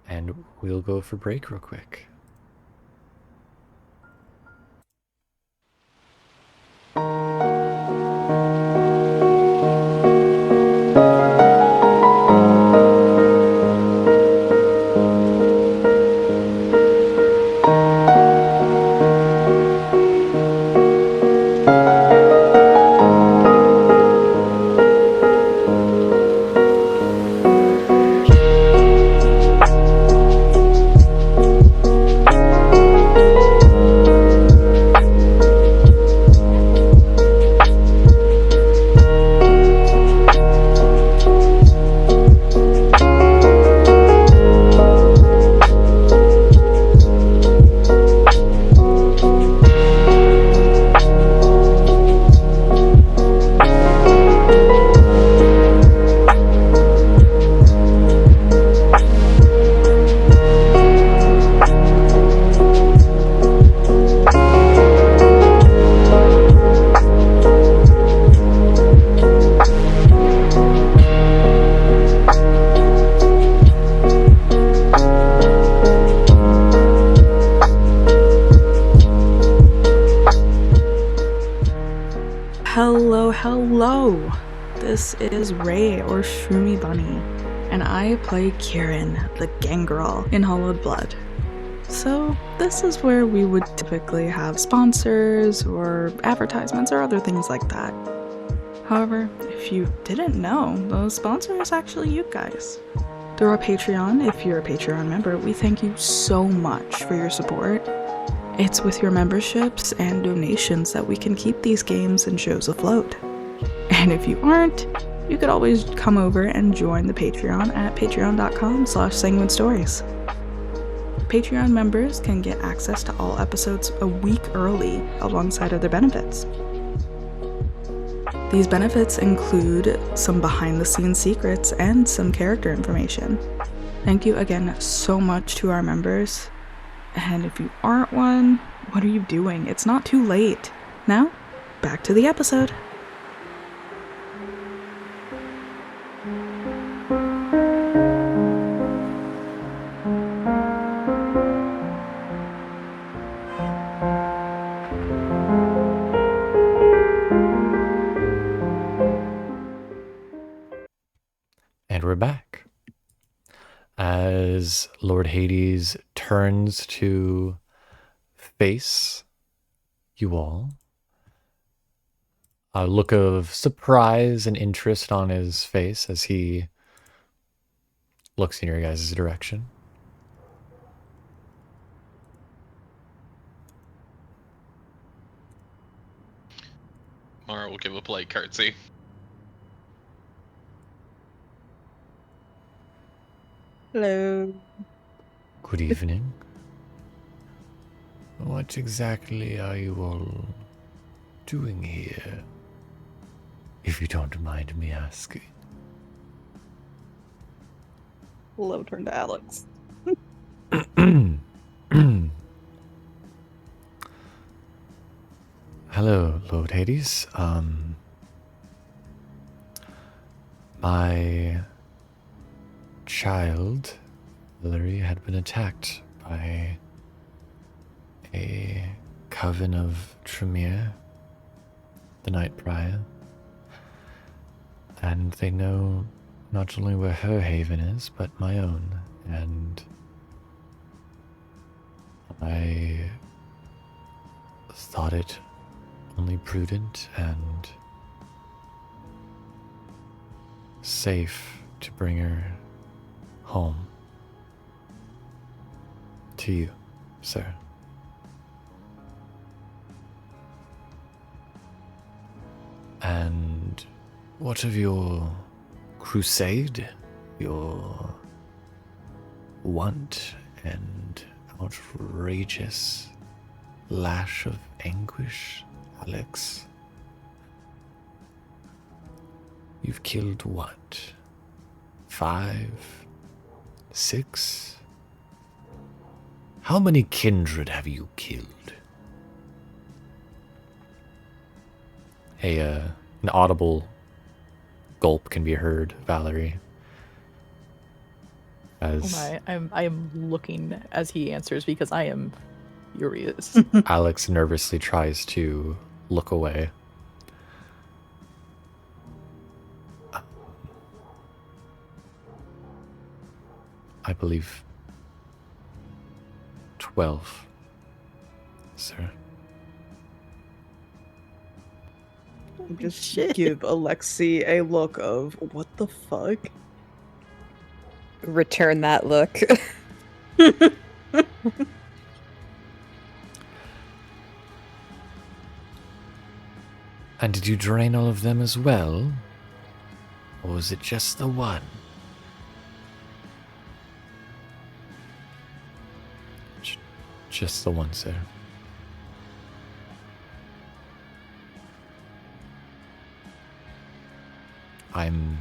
And we'll go for break real quick. Hello! This is Ray, or Shroomy Bunny, and I play Kieran, the gangrel in Hollowed Blood. So this is where we would typically have sponsors or advertisements or other things like that. However, if you didn't know, the sponsor is actually you guys. Through our Patreon, if you're a Patreon member, we thank you so much for your support. It's with your memberships and donations that we can keep these games and shows afloat. And if you aren't, you could always come over and join the Patreon at patreon.com/sanguinestories. Patreon members can get access to all episodes a week early alongside other benefits. These benefits include some behind-the-scenes secrets and some character information. Thank you again so much to our members. And if you aren't one, what are you doing? It's not too late. Now, back to the episode. And we're back. As Lord Hades turns to face you all, a look of surprise and interest on his face as he looks in your guys' direction. Mara will give a polite curtsy. Hello. Good evening. What exactly are you all doing here, if you don't mind me asking? Hello, turn to Alex. Hello, Lord Hades. My child, Valorie, had been attacked by a coven of Tremere the night prior. And they know not only where her haven is, but my own. And I thought it only prudent and safe to bring her home to you, sir. And what of your crusade, your want and outrageous lash of anguish, Alex? You've killed what? 5? 6? How many kindred have you killed? An audible gulp can be heard, Valorie. As I am looking as he answers because I am furious. Alex nervously tries to look away. I believe 12, sir. Just give Alexi a look of what the fuck. Return that look. And did you drain all of them as well? Or was it just the one? Just the one, sir. I'm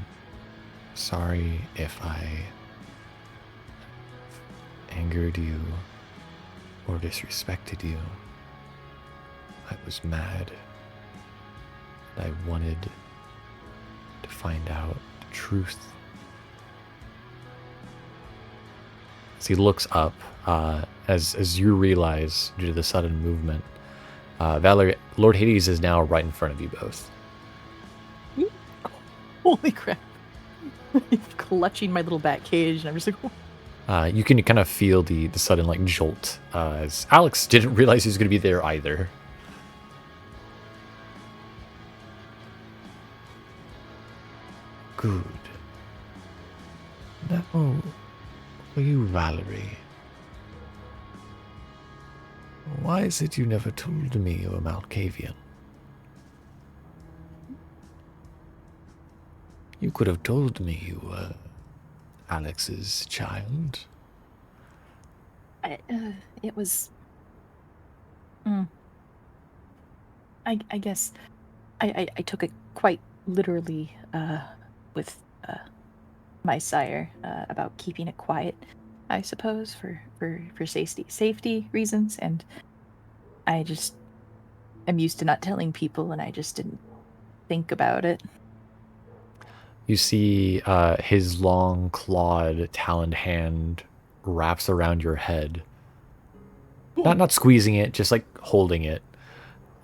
sorry if I angered you or disrespected you. I was mad. I wanted to find out the truth. As he looks up, as you realize due to the sudden movement, Valorie, Lord Hades is now right in front of you both. Holy crap. Clutching my little bat cage, and I'm just like, You can kind of feel the sudden like jolt, as Alex didn't realize he was going to be there either. Good. Now, for you, Valorie, why is it you never told me you were Malkavian? You could have told me you were Alex's child. It was... I guess I took it quite literally with my sire about keeping it quiet, I suppose, for safety reasons, and I just am used to not telling people, and I just didn't think about it. You see his long, clawed, taloned hand wraps around your head. Not squeezing it, just like holding it.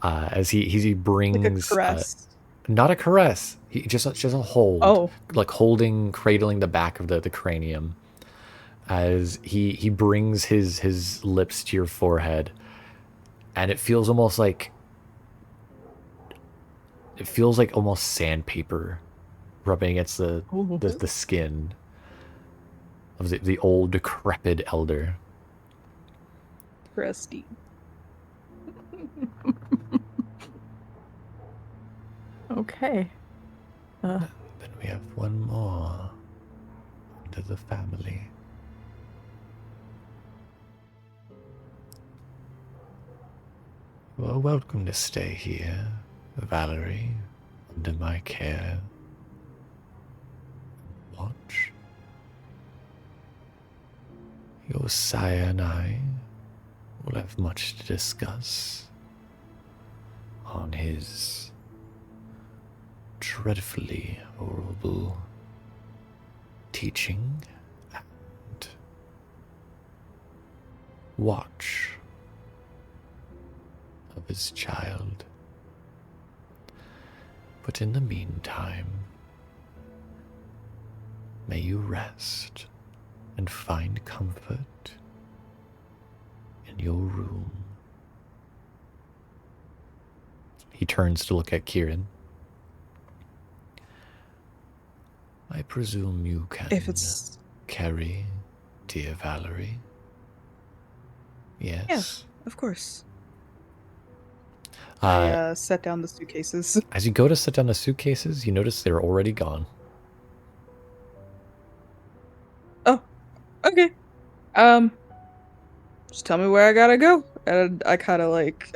As he brings... Like a caress. Not a caress. He just a hold. Oh. Like cradling the back of the cranium. As he brings his lips to your forehead. And it feels almost like... It feels like almost sandpaper rubbing against the skin of the old decrepit elder. Crusty. Okay. Then we have one more under the family. You are welcome to stay here, Valorie, under my care. Watch. Your sire and I will have much to discuss on his dreadfully horrible teaching and watch of his child. But in the meantime, may you rest and find comfort in your room. He turns to look at Kieran. I presume you can carry dear Valorie. Yes. Yes, of course. I set down the suitcases. As you go to set down the suitcases, you notice they're already gone. Oh, okay. Just tell me where I gotta go, and I kind of like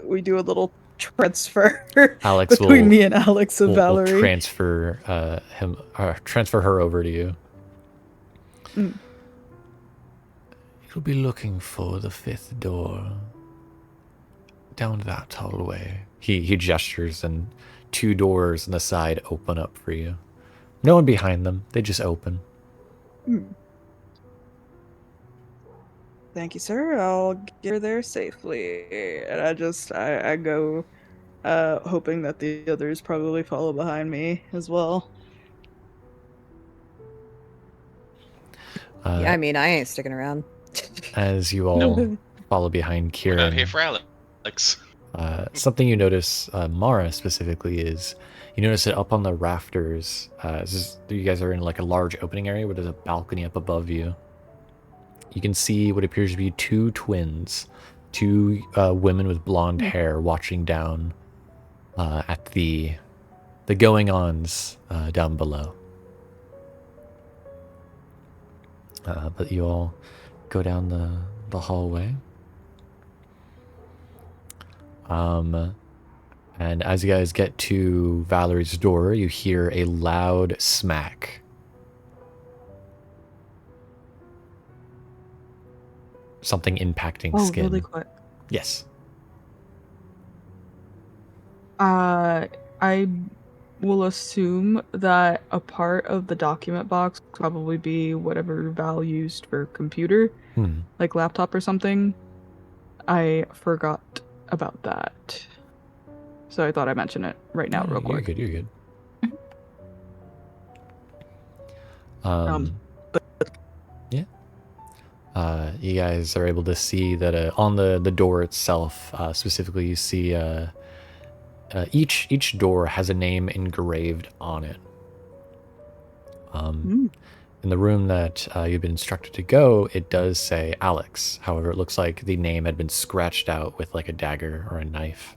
we do a little transfer Alex between me and Alex and will Valorie. transfer her over to you. Mm. You'll be looking for the 5th door. Down that hallway. He gestures and 2 doors on the side open up for you. No one behind them. They just open. Thank you, sir. I'll get her there safely. And I go, hoping that the others probably follow behind me as well. Yeah, I mean, I ain't sticking around. As you all follow behind Kieran. We're not here for Alex. Something you notice, Mara specifically, is you notice that up on the rafters, you guys are in like a large opening area where there's a balcony up above you. You can see what appears to be 2 twins, 2 women with blonde hair watching down at the going-ons down below. But you all go down the hallway. And as you guys get to Valerie's door, you hear a loud smack. Something impacting skin. Really quick. Yes. I will assume that a part of the document box will probably be whatever Val used for computer, like laptop or something. I forgot about that. So I thought I'd mention it right now real quick. You're good. Yeah. You guys are able to see that on the door itself, specifically, you see each door has a name engraved on it. In the room that you've been instructed to go, it does say Alex. However, it looks like the name had been scratched out with like a dagger or a knife.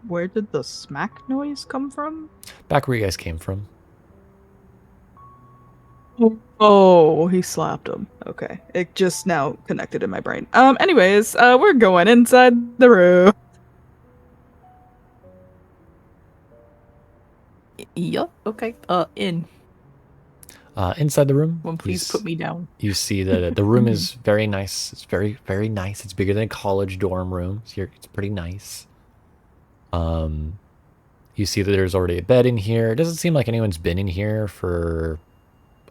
Where did the smack noise come from? Back where you guys came from. Oh, he slapped him. Okay. It just now connected in my brain. Anyways, we're going inside the room. Yup. Okay. In. Inside the room, Well, please put me down. You see that the room is very nice. It's very, very nice. It's bigger than a college dorm room. So it's pretty nice. You see that there's already a bed in here. It doesn't seem like anyone's been in here for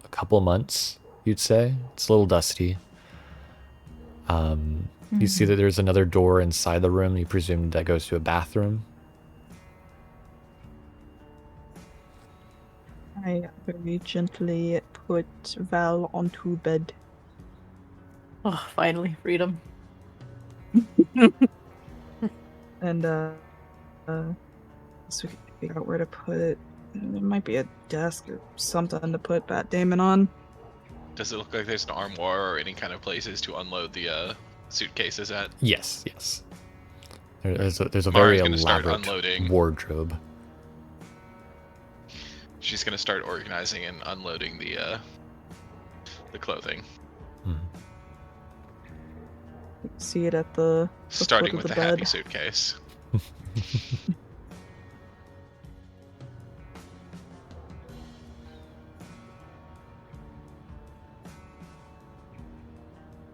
a couple months, you'd say. It's a little dusty. You see that there's another door inside the room. You presume that goes to a bathroom. I very gently put Val onto bed. Oh, finally, freedom. And, so we can figure out where to put it. There might be a desk or something to put Bat Damon on. Does it look like there's an armoire or any kind of places to unload the suitcases at? Yes. There's a very start elaborate unloading. wardrobe. She's gonna start organizing and unloading the clothing. See it at the Starting foot with of the the happy bed. suitcase.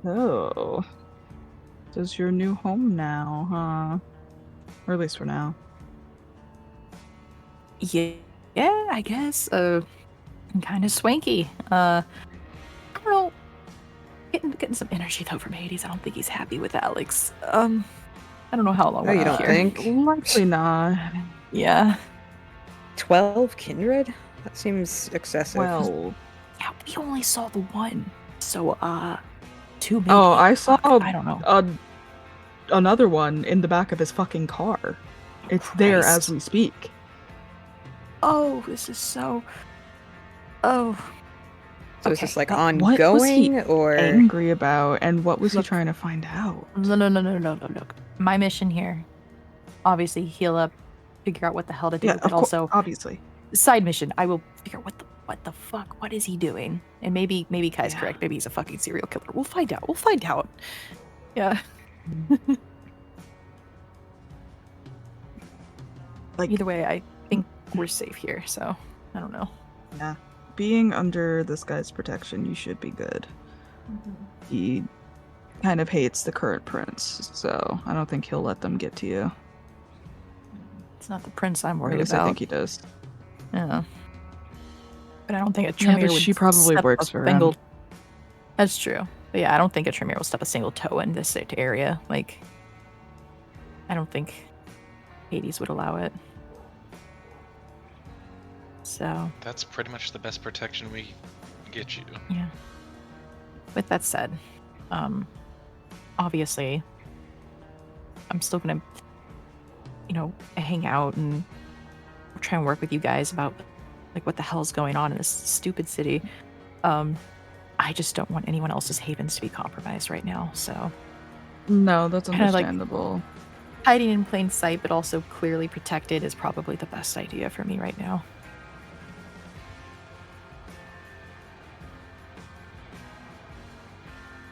Oh. This is your new home now, huh? Or at least for now. Yeah, I guess. Kind of swanky. I don't know. Getting some energy though from Hades. I don't think he's happy with Alex. I don't know how long. Oh, you we're don't here. think? Likely not. Yeah. 12 kindred? That seems excessive. Well, Yeah, we only saw the one. So, 2 maybe. oh, I saw I don't know. Another one in the back of his fucking car. It's there Christ. as we speak. Oh, this is so. Oh. So is this like What was he ongoing or angry about, and what was he Look- trying to find out? No. My mission here, obviously, heal up figure out what the hell to do, Yeah, but also obviously. side mission. I will figure out what the fuck, what is he doing? And maybe Kai's correct. Maybe he's a fucking serial killer. We'll find out. Yeah. Like, either way, I think we're safe here. So I don't know. Yeah, being under this guy's protection, you should be good. He kind of hates the current prince, so I don't think he'll let them get to you. It's not the prince I'm worried At least about. I think he does. Yeah. But I don't think a Tremere but would she probably step works a for single... him. That's true. But yeah, I don't think a Tremere will step a single toe in this area. Like, I don't think Hades would allow it. So That's pretty much the best protection we can get you. yeah. With that said, obviously, I'm still gonna, hang out and try and work with you guys about like what the hell's going on in this stupid city. I just don't want anyone else's havens to be compromised right now. So No, that's Kinda like- understandable. hiding in plain sight, but also clearly protected, is probably the best idea for me right now.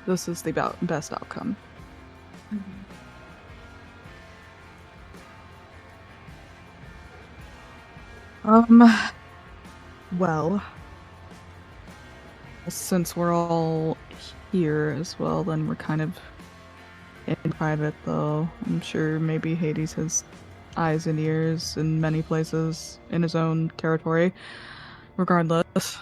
This is the best outcome. Well, since we're all here as well, then we're kind of in private, though. I'm sure maybe Hades has eyes and ears in many places in his own territory. Regardless,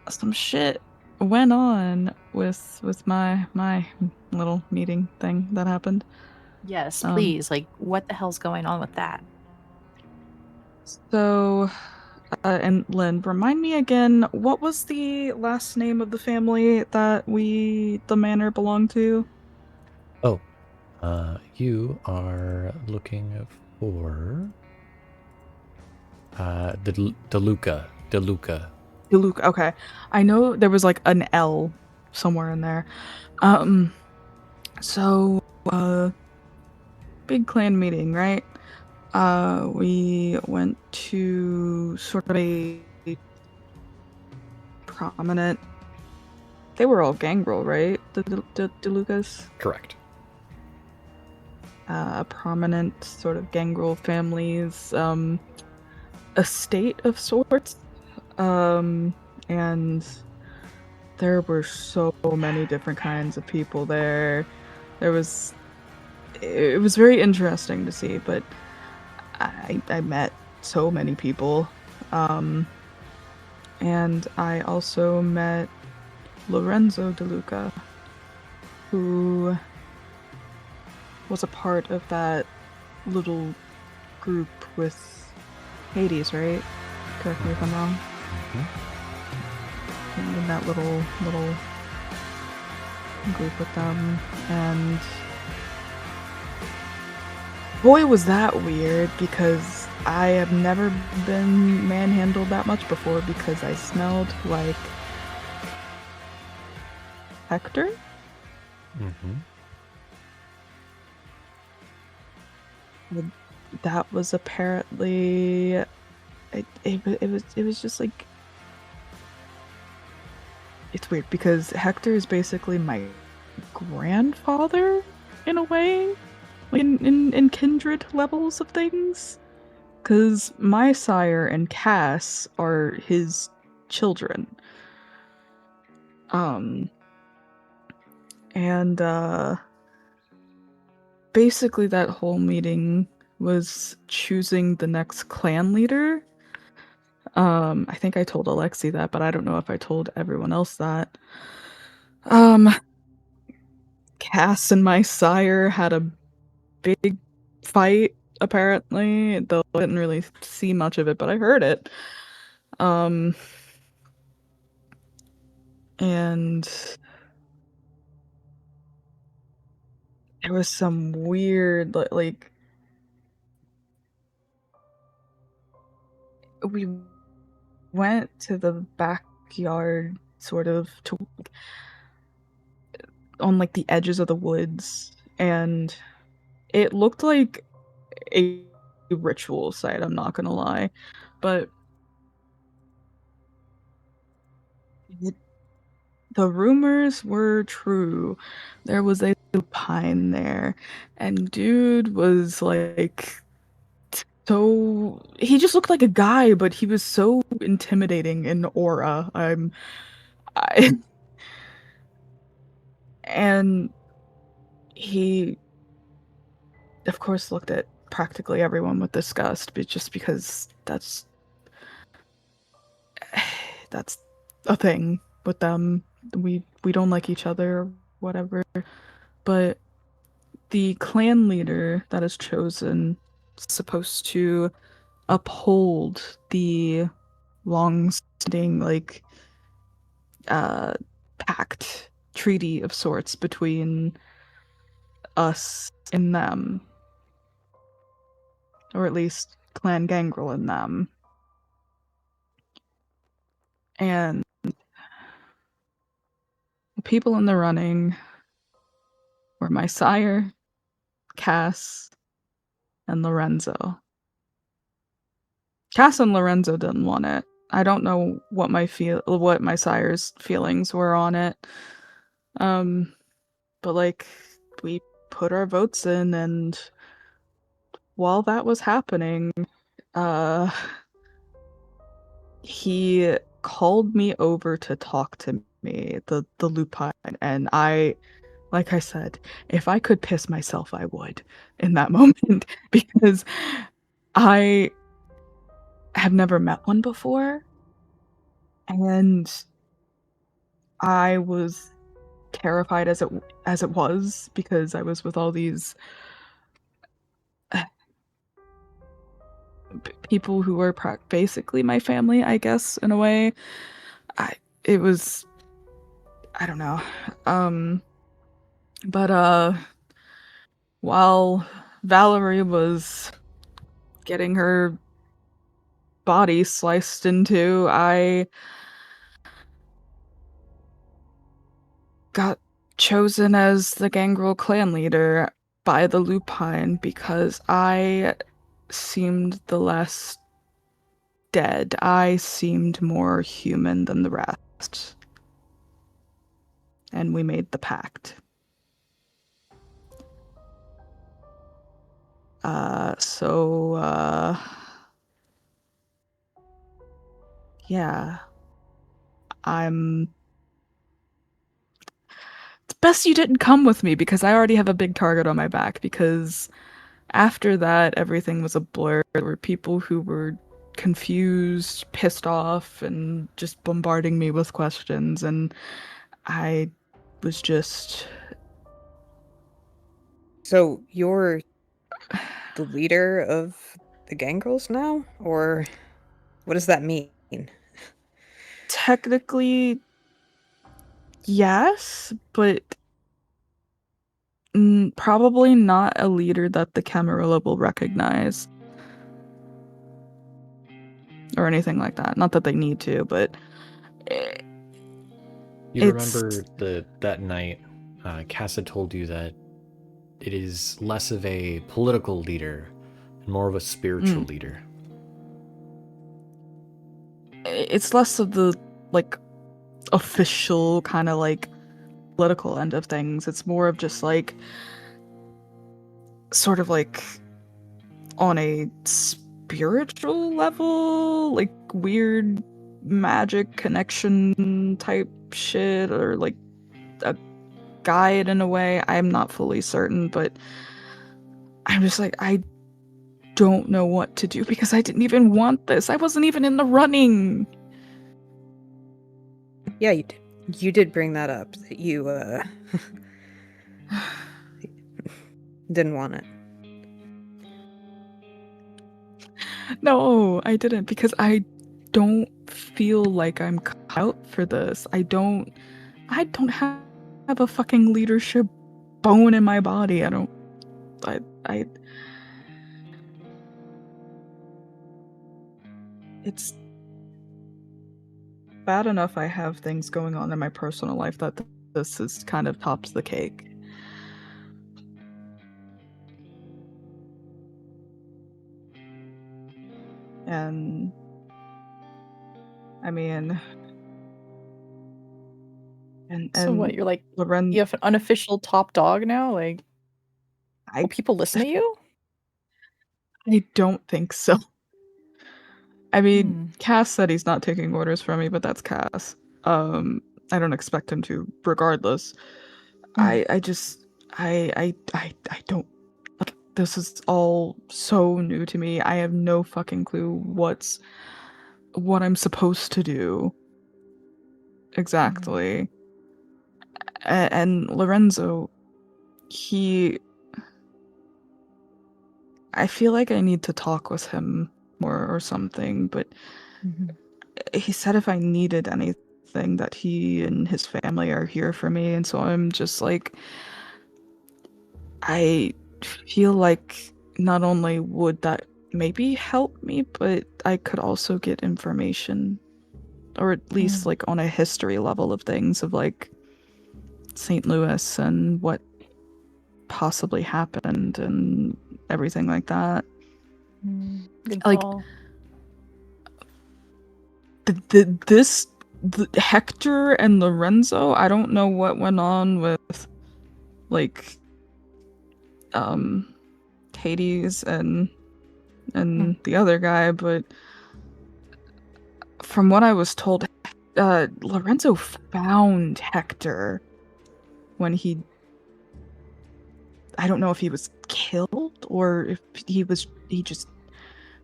some shit went on with my little meeting thing that happened. Yes, please. Like, what the hell's going on with that? So, and Lynn, remind me again, what was the last name of the family that the manor belonged to? Oh, you are looking for DeLuca. Luke. Okay, I know there was like an L somewhere in there. So, big clan meeting, right? We went to sort of a prominent. They were all gangrel, right? The DeLucas? Correct. Prominent sort of gangrel families, estate of sorts. And there were so many different kinds of people there. It was very interesting to see, but I met so many people. And I also met Lorenzo DeLuca, who was a part of that little group with Hades, right? Correct me if I'm wrong. In that little group with them, and boy was that weird, because I have never been manhandled that much before, because I smelled like Hector. That was apparently it was just like, it's weird because Hector is basically my grandfather in a way, like in kindred levels of things, because my sire and Cass are his children. And basically that whole meeting was choosing the next clan leader. I think I told Alexi that, but I don't know if I told everyone else that. Cass and my sire had a big fight, apparently, though I didn't really see much of it, but I heard it. And there was some weird, like, we went to the backyard, sort of, on like the edges of the woods, and it looked like a ritual site, I'm not gonna lie. But the rumors were true. There was a lupine there, and dude was like, so he just looked like a guy, but he was so intimidating in aura. I and he, of course, looked at practically everyone with disgust, but just because that's a thing with them. We don't like each other or whatever. But the clan leader that is chosen is supposed to uphold the long-standing pact, treaty of sorts between us and them, or at least Clan Gangrel and them. And the people in the running were my sire, Cass, and Lorenzo. Cass and Lorenzo didn't want it. I don't know what my sire's feelings were on it. But like, we put our votes in, and while that was happening, he called me over to talk to me, the lupine, and like I said, if I could piss myself, I would in that moment, because I have never met one before, and I was terrified as it was, because I was with all these people who were basically my family, I guess, in a way. It was, I don't know. But while Valorie was getting her body sliced into, I got chosen as the Gangrel clan leader by the lupine because I seemed the less dead. I seemed more human than the rest. And we made the pact. Yeah. It's best you didn't come with me, because I already have a big target on my back, because after that, everything was a blur. There were people who were confused, pissed off, and just bombarding me with questions, and I was just... So you're the leader of the Gangrels now? Or what does that mean? Technically, yes, but probably not a leader that the Camarilla will recognize. Or anything like that. Not that they need to, but... You remember that night, Cass had told you that it is less of a political leader and more of a spiritual leader. It's less of the, like, official kind of, like, political end of things. It's more of just, like, sort of, like, on a spiritual level, like, weird magic connection type shit, or, like, a guide in a way. I'm not fully certain, but I'm just like, I don't know what to do, because I didn't even want this. I wasn't even in the running. Yeah, you did bring that up, that you didn't want it. No, I didn't, because I don't feel like I'm cut out for this. I don't have a fucking leadership bone in my body. It's bad enough I have things going on in my personal life that this is kind of tops the cake. And I mean, So what? You're like Loren, you have an unofficial top dog now. Like, I will people listen to you? I don't think so. I mean, Hmm. Cass said he's not taking orders from me, but that's Cass. I don't expect him to, regardless. I just I don't like, this is all so new to me. I have no fucking clue what I'm supposed to do exactly. And Lorenzo, I feel like I need to talk with him more or something, but he said if I needed anything that he and his family are here for me, and so I'm just like, I feel like not only would that maybe help me, but I could also get information, or at least like on a history level of things of like St. Louis and what possibly happened and everything like that. Good Like call. the Hector and Lorenzo, I don't know what went on with like Hades and the other guy, but from what I was told, Lorenzo found Hector when I don't know if he was killed or if he just,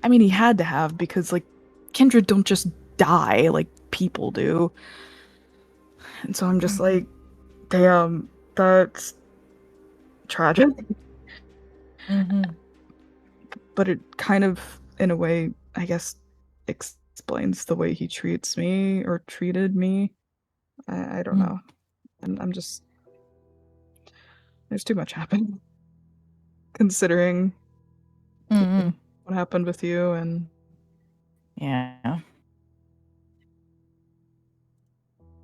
I mean, he had to have, because like kindred don't just die like people do. And so I'm just like, damn, that's tragic. But it kind of, in a way, I guess, explains the way he treats me or treated me. I don't know. And I'm just, there's too much happening. Considering what happened with you and Yeah.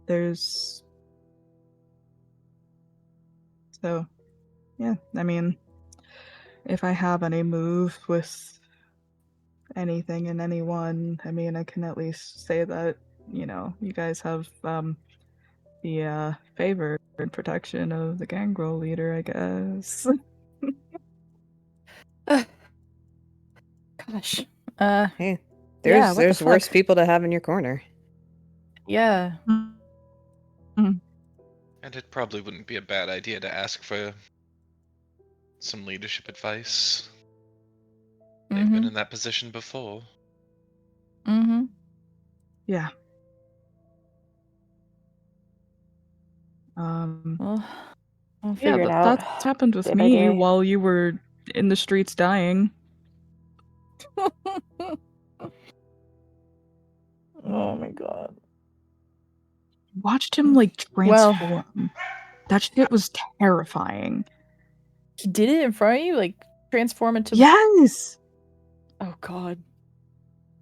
there's, so yeah, I mean, if I have any move with anything and anyone, I mean, I can at least say that, you know, you guys have the favor and protection of the gangrel leader, I guess. Gosh. Hey, Yeah, what the there's worse fuck? people to have in your corner. Yeah. And it probably wouldn't be a bad idea to ask for some leadership advice. They've been in that position before. Yeah. Well, I'll Yeah, figure it out. that's happened with day by me day. while you were in the streets dying. Oh my god. Watched him like Well, transform. That shit was terrifying. he did it in front of you, like transform into. Yes. Oh god.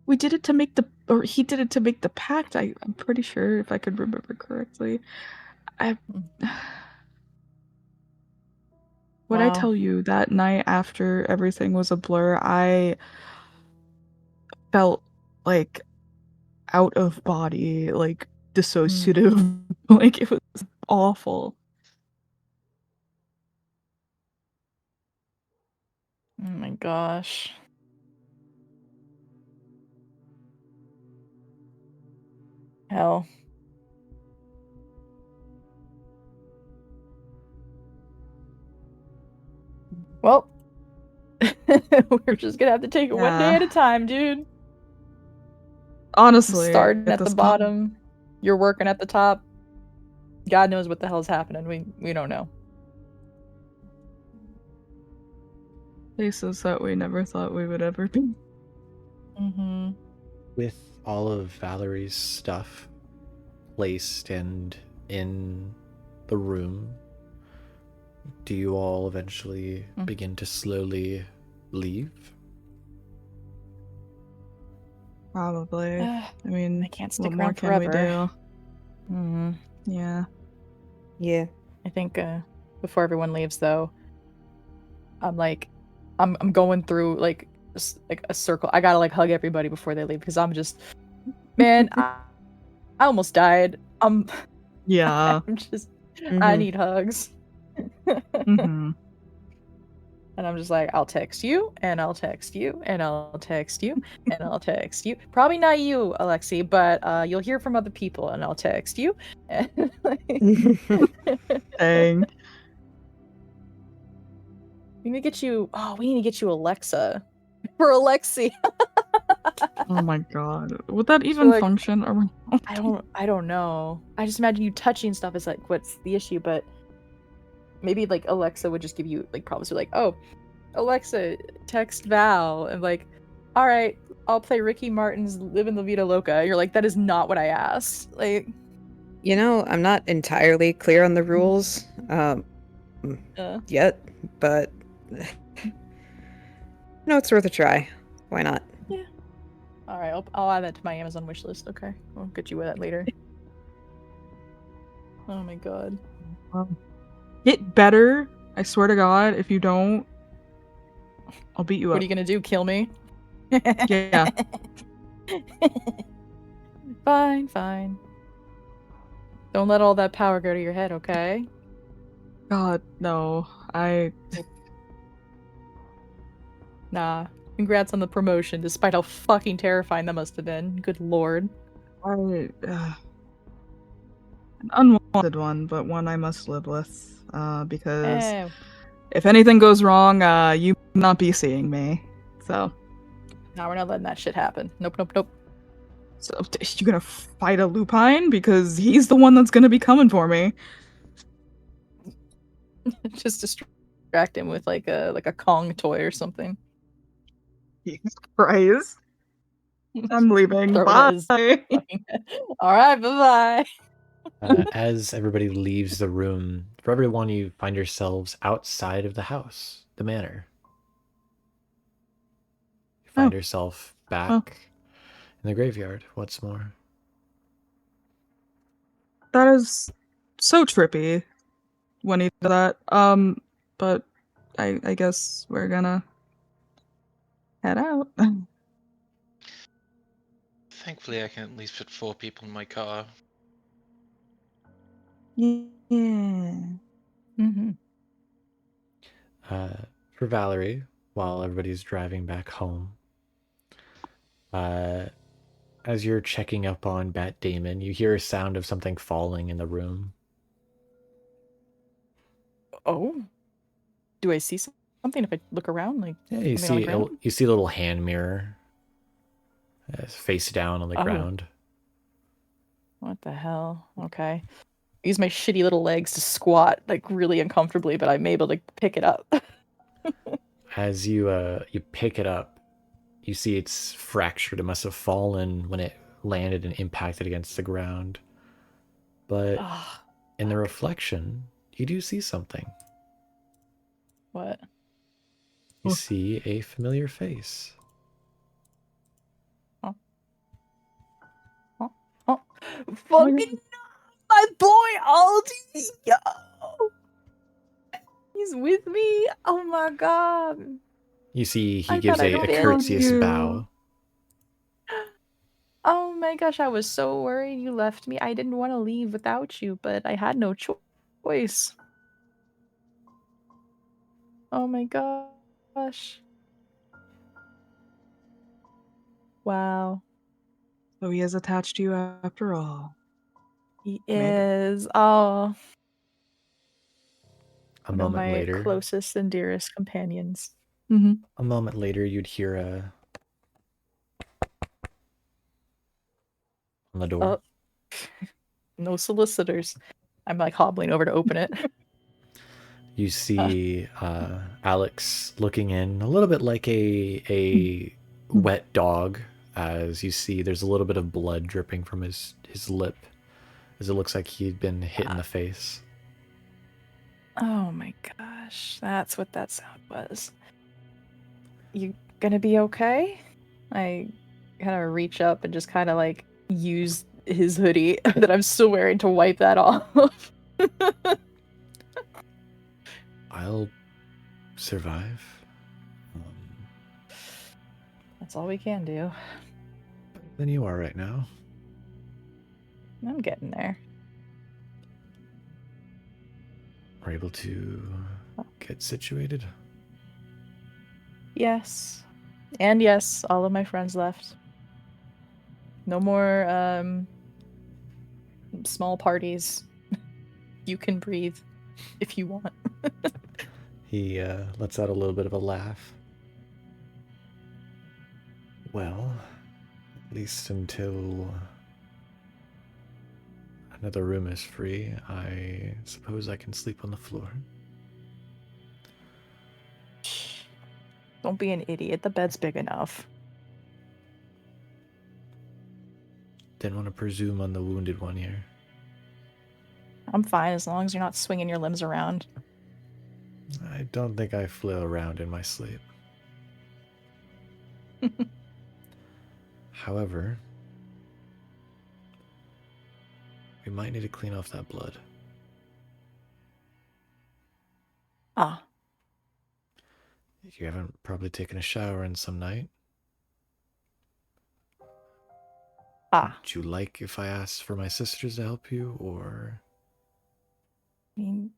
We did it to make he did it to make the pact. I'm pretty sure, if I could remember correctly. What I Wow. tell you, that night after everything was a blur, I felt like out of body, like dissociative. Like it was awful. Oh my gosh. Hell. Well, we're just gonna have to take it one day at a time, dude. Honestly, Starting at the this bottom, you're working at the top. God knows what the hell's happening. We don't know. places that we never thought we would ever be. With all of Valerie's stuff placed and in the room, do you all eventually begin to slowly leave? Probably. I mean, I can't stick what more around can we forever. do? Yeah. Yeah. I think before everyone leaves, though, I'm like, I'm going through like like a circle. I gotta like hug everybody before they leave because I'm just, man, I almost died. Yeah. I'm just, I Mhm. need hugs. Hmm. And I'm just like, I'll text you, and I'll text you, and I'll text you, and I'll text you. Probably not you, Alexi, but you'll hear from other people, and I'll text you. And Dang. we need to get you. Oh, we need to get you Alexa for Alexi. Oh my god. Would that So, even like, function? I don't know. I just imagine you touching stuff is like what's the issue, but maybe like Alexa would just give you like prompts like, oh, Alexa, text Val, and like, all right, I'll play Ricky Martin's "Livin' La Vida Loca." You're like, that is not what I asked. Like, I'm not entirely clear on the rules yet, but it's worth a try. Why not? yeah. All right, I'll add that to my Amazon wish list. Okay, I'll get you with that later. Oh my god. Get better. I swear to God, if you don't, I'll beat you What up. are you gonna do? Kill me? Yeah. Fine. Don't let all that power go to your head, okay? God, no. Nah. Congrats on the promotion, despite how fucking terrifying that must have been. Good lord. An unwanted one, but one I must live with. Because Eh, if anything goes wrong, you will not be seeing me. So, nah, we're not letting that shit happen. Nope. so you gonna fight a lupine? Because he's the one that's gonna be coming for me. Just distract him with like a Kong toy or something. Jesus Christ. I'm leaving. Throw it Bye. at his fucking head. Alright, bye-bye. As everybody leaves the room, for everyone, you find yourselves outside of the house, the manor. You find yourself back in the graveyard. What's more? That is so trippy when he did that. But I guess we're gonna head out. Thankfully, I can at least fit 4 people in my car. Yeah. Mm-hmm. For Valorie, while everybody's driving back home, as you're checking up on Bat Damon, you hear a sound of something falling in the room. Oh. Do I see something if I look around? Like, Yeah, you something on the see ground? you see a little hand mirror face down on the ground. What the hell? Okay. I use my shitty little legs to squat like really uncomfortably, but I'm able to pick it up. As you pick it up, you see it's fractured. It must have fallen when it landed and impacted against the ground. But in the reflection, you do see something. What? You see a familiar face. Oh, fucking my boy Aldi! Yo! He's with me! Oh my god! You see he I gives thought a I failed courteous you. bow. Oh my gosh, I was so worried you left me. I didn't want to leave without you, but I had no choice. Oh my gosh. Wow. So he is attached to you after all. He Maybe. is. Oh. A One of moment my later, closest and dearest companions. a moment later, you'd hear on the door. No solicitors. I'm like hobbling over to open it. You see Alex looking in, a little bit like a wet dog, as you see there's a little bit of blood dripping from his lip, as it looks like he'd been hit in the face. Oh my gosh, that's what that sound was. You gonna be okay? I kind of reach up and just kind of like use his hoodie that I'm still wearing to wipe that off. I'll survive. That's all we can do. Than you are right now. I'm getting there. Are able to get situated? Yes. And yes, all of my friends left. No more small parties. You can breathe if you want. He lets out a little bit of a laugh. Well, at least until another room is free, I suppose I can sleep on the floor. Don't be an idiot. The bed's big enough. Didn't want to presume on the wounded one here. I'm fine as long as you're not swinging your limbs around. I don't think I flail around in my sleep. However, we might need to clean off that blood. Ah. You haven't probably taken a shower in some night. Ah. Would you like if I asked for my sisters to help you, or... I mean,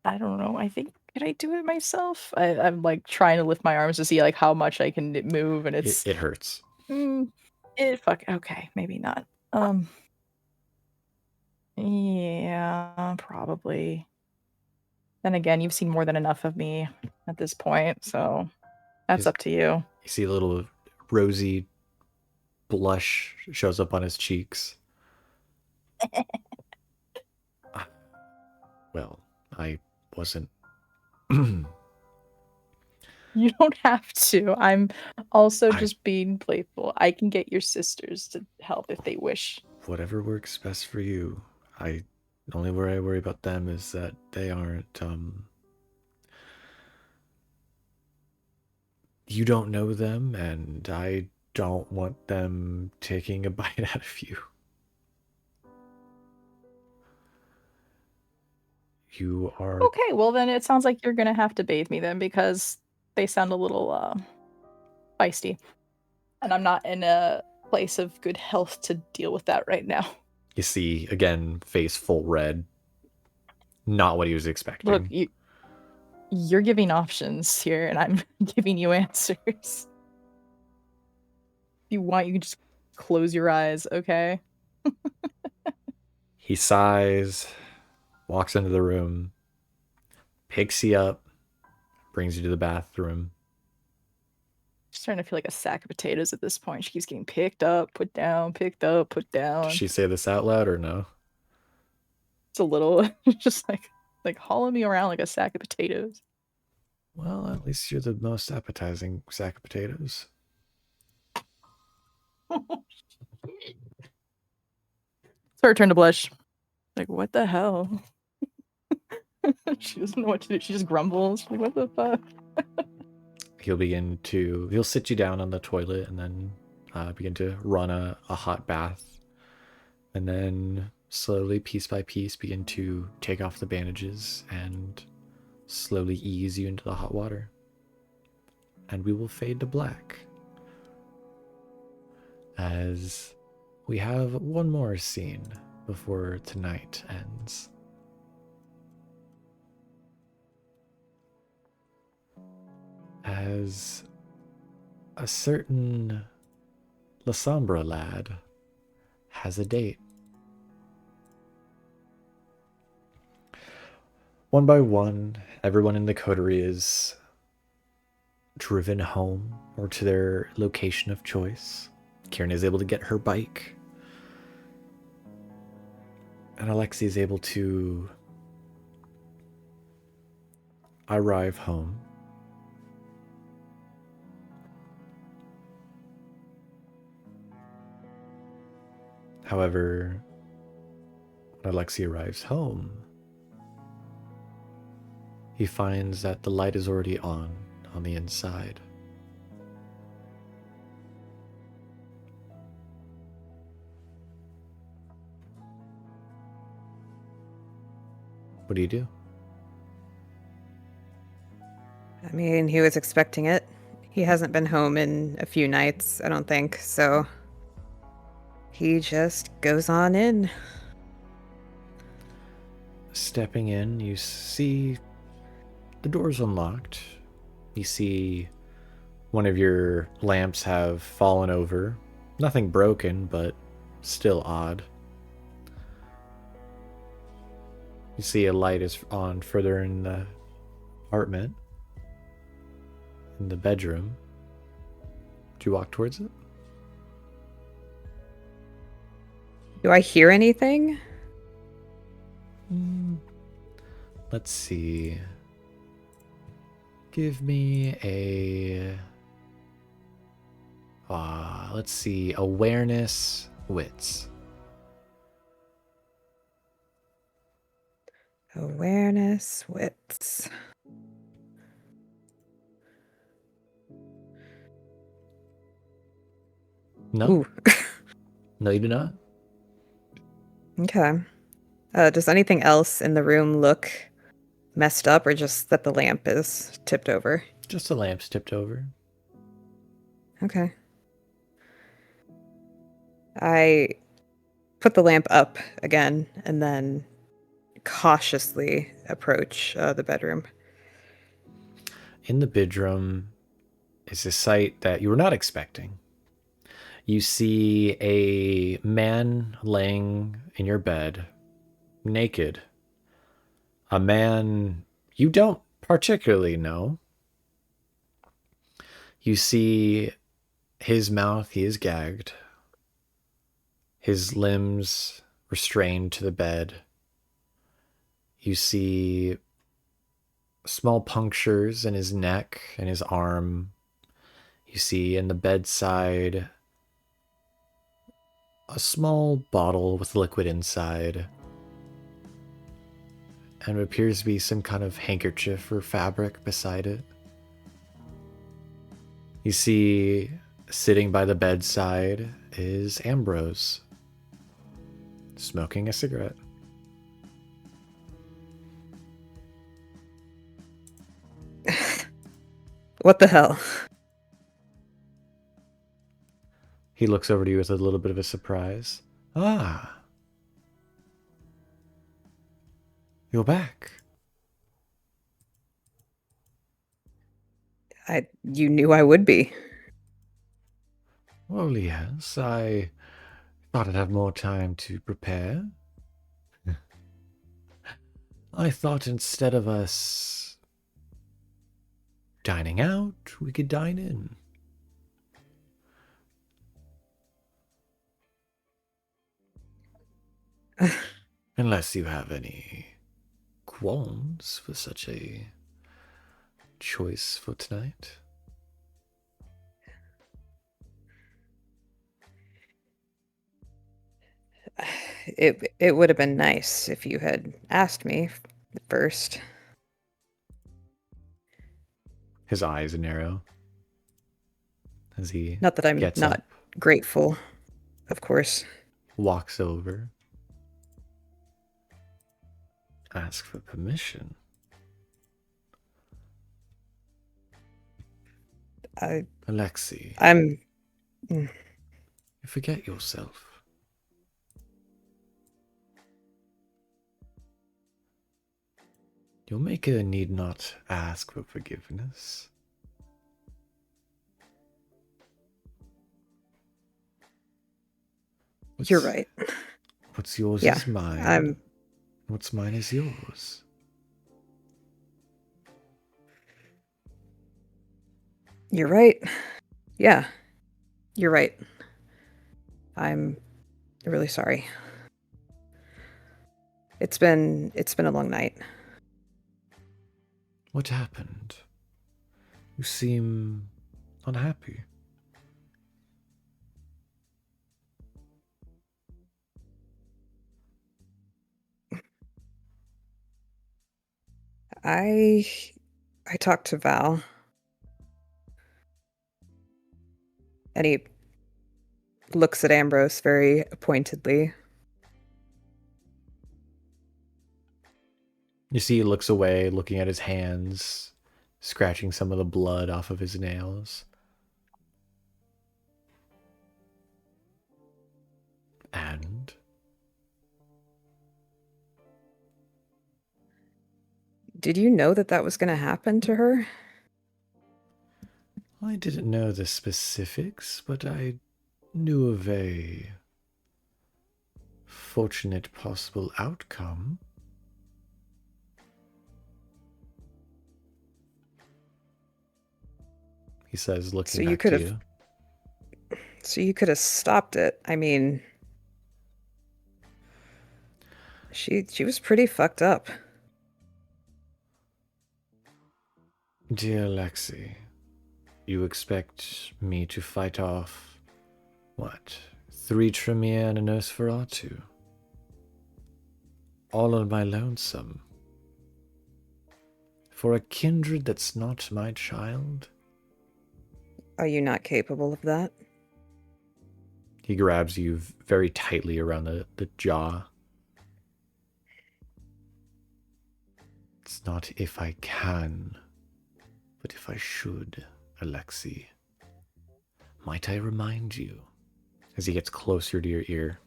I don't know. I think, could I do it myself? I'm like trying to lift my arms to see like how much I can move, and it's... It hurts. Fuck, okay, maybe not. Yeah, probably. Then again, you've seen more than enough of me at this point, so that's up to you. You see a little rosy blush shows up on his cheeks. Well, I wasn't... You don't have to. I'm also just being playful. I can get your sisters to help if they wish. Whatever works best for you. The only way I worry about them is that they aren't, you don't know them, and I don't want them taking a bite out of you. You are... Okay, well then it sounds like you're gonna have to bathe me then, because they sound a little, feisty. And I'm not in a place of good health to deal with that right now. You see, again, face full red. Not what he was expecting. Look, you're giving options here, and I'm giving you answers. If you want, you can just close your eyes, okay? He sighs, walks into the room, picks you up, brings you to the bathroom. She's starting to feel like a sack of potatoes at this point. She keeps getting picked up, put down, picked up, put down. Did she say this out loud or no? It's a little, just like hauling me around like a sack of potatoes. Well, at least you're the most appetizing sack of potatoes. It's her turn to blush. Like, what the hell? She doesn't know what to do. She just grumbles. Like, what the fuck? He'll sit you down on the toilet and then begin to run a hot bath. And then slowly, piece by piece, begin to take off the bandages and slowly ease you into the hot water. And we will fade to black as we have one more scene before tonight ends. As a certain La Sombra lad has a date. One by one, everyone in the Coterie is driven home or to their location of choice. Kieran is able to get her bike. And Alexi is able to arrive home. However, when Alexi arrives home, he finds that the light is already on the inside. What do you do? I mean, he was expecting it. He hasn't been home in a few nights, I don't think, so he just goes on in. Stepping in, you see the door's unlocked. You see one of your lamps have fallen over. Nothing broken, but still odd. You see a light is on further in the apartment, in the bedroom. Do you walk towards it? Do I hear anything? Let's see. Give me a... let's see. Awareness, wits. Awareness, wits. No? Ooh. No, you do not? Okay. Does anything else in the room look messed up, or just that the lamp is tipped over? Just the lamp's tipped over. Okay. I put the lamp up again and then cautiously approach the bedroom. In the bedroom is a sight that you were not expecting. You see a man laying in your bed, naked. A man you don't particularly know. You see his mouth, he is gagged. His limbs restrained to the bed. You see small punctures in his neck and his arm. You see in the bedside a small bottle with liquid inside. And it appears to be some kind of handkerchief or fabric beside it. You see, sitting by the bedside is Ambrose, smoking a cigarette. What the hell? He looks over to you with a little bit of a surprise. Ah. You're back. You knew I would be. Well, yes, I thought I'd have more time to prepare. I thought instead of us dining out, we could dine in. Unless you have any qualms for such a choice for tonight. It would have been nice if you had asked me first. His eyes narrow as he Not that I'm gets not up, grateful, of course. walks over, asks for permission. Alexei, You forget yourself. Your maker need not ask for forgiveness. You're right. What's yours Yeah, is mine. What's mine is yours. You're right. Yeah, you're right. I'm really sorry. It's been a long night. What happened? You seem unhappy. I talked to Val, and he looks at Ambrose very pointedly. You see he looks away, looking at his hands, scratching some of the blood off of his nails. And did you know that that was going to happen to her? I didn't know the specifics, but I knew of a fortunate possible outcome. He says, looking back to you. So you could have stopped it. I mean, she was pretty fucked up. Dear Lexi, you expect me to fight off, what, 3 Tremere and a Nosferatu? All on my lonesome? For a kindred that's not my child? Are you not capable of that? He grabs you very tightly around the jaw. It's not if I can, but if I should, Alexei. Might I remind you, as he gets closer to your ear,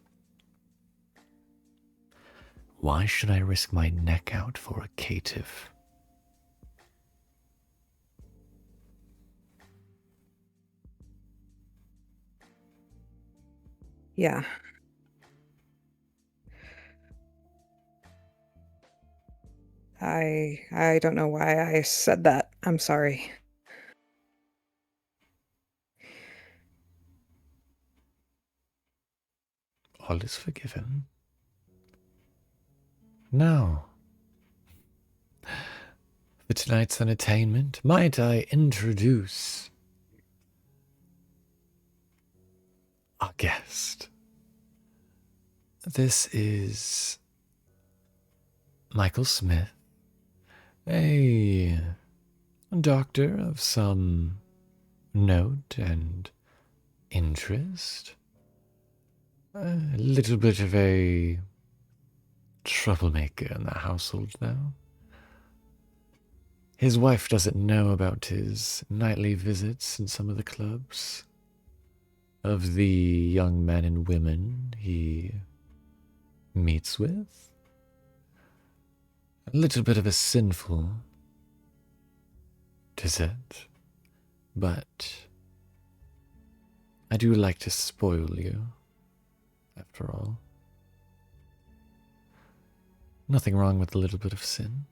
why should I risk my neck out for a caitiff? Yeah. I don't know why I said that. I'm sorry. All is forgiven. Now, for tonight's entertainment, might I introduce our guest? This is Michael Smith, a doctor of some note and interest. A little bit of a troublemaker in the household now. His wife doesn't know about his nightly visits in some of the clubs. Of the young men and women he meets with. A little bit of a sinful dessert, but I do like to spoil you, after all. Nothing wrong with a little bit of sin.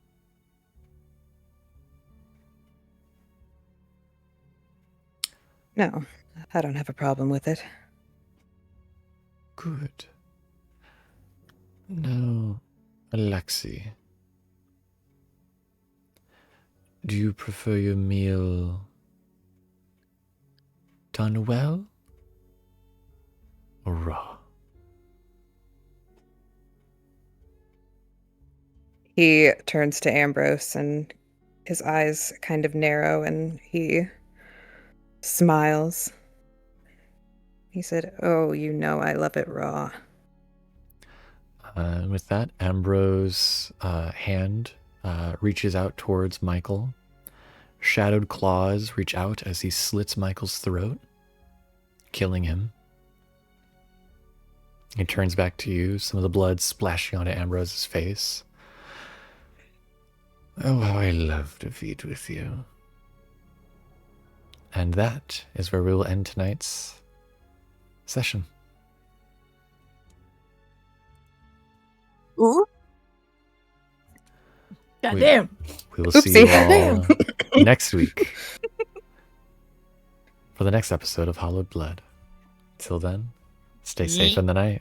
No, I don't have a problem with it. Good. Now, Alexei, do you prefer your meal done well or raw? He turns to Ambrose and his eyes kind of narrow and he smiles. He said, "Oh, you know I love it raw." With that, Ambrose's hand reaches out towards Michael. Shadowed claws reach out as he slits Michael's throat, killing him. He turns back to you, some of the blood splashing onto Ambrose's face. Oh, how I love to feed with you. And that is where we will end tonight's session. Ooh. Goddamn. We will see you all next week for the next episode of Hallowed Blood. Till then, stay safe in the night.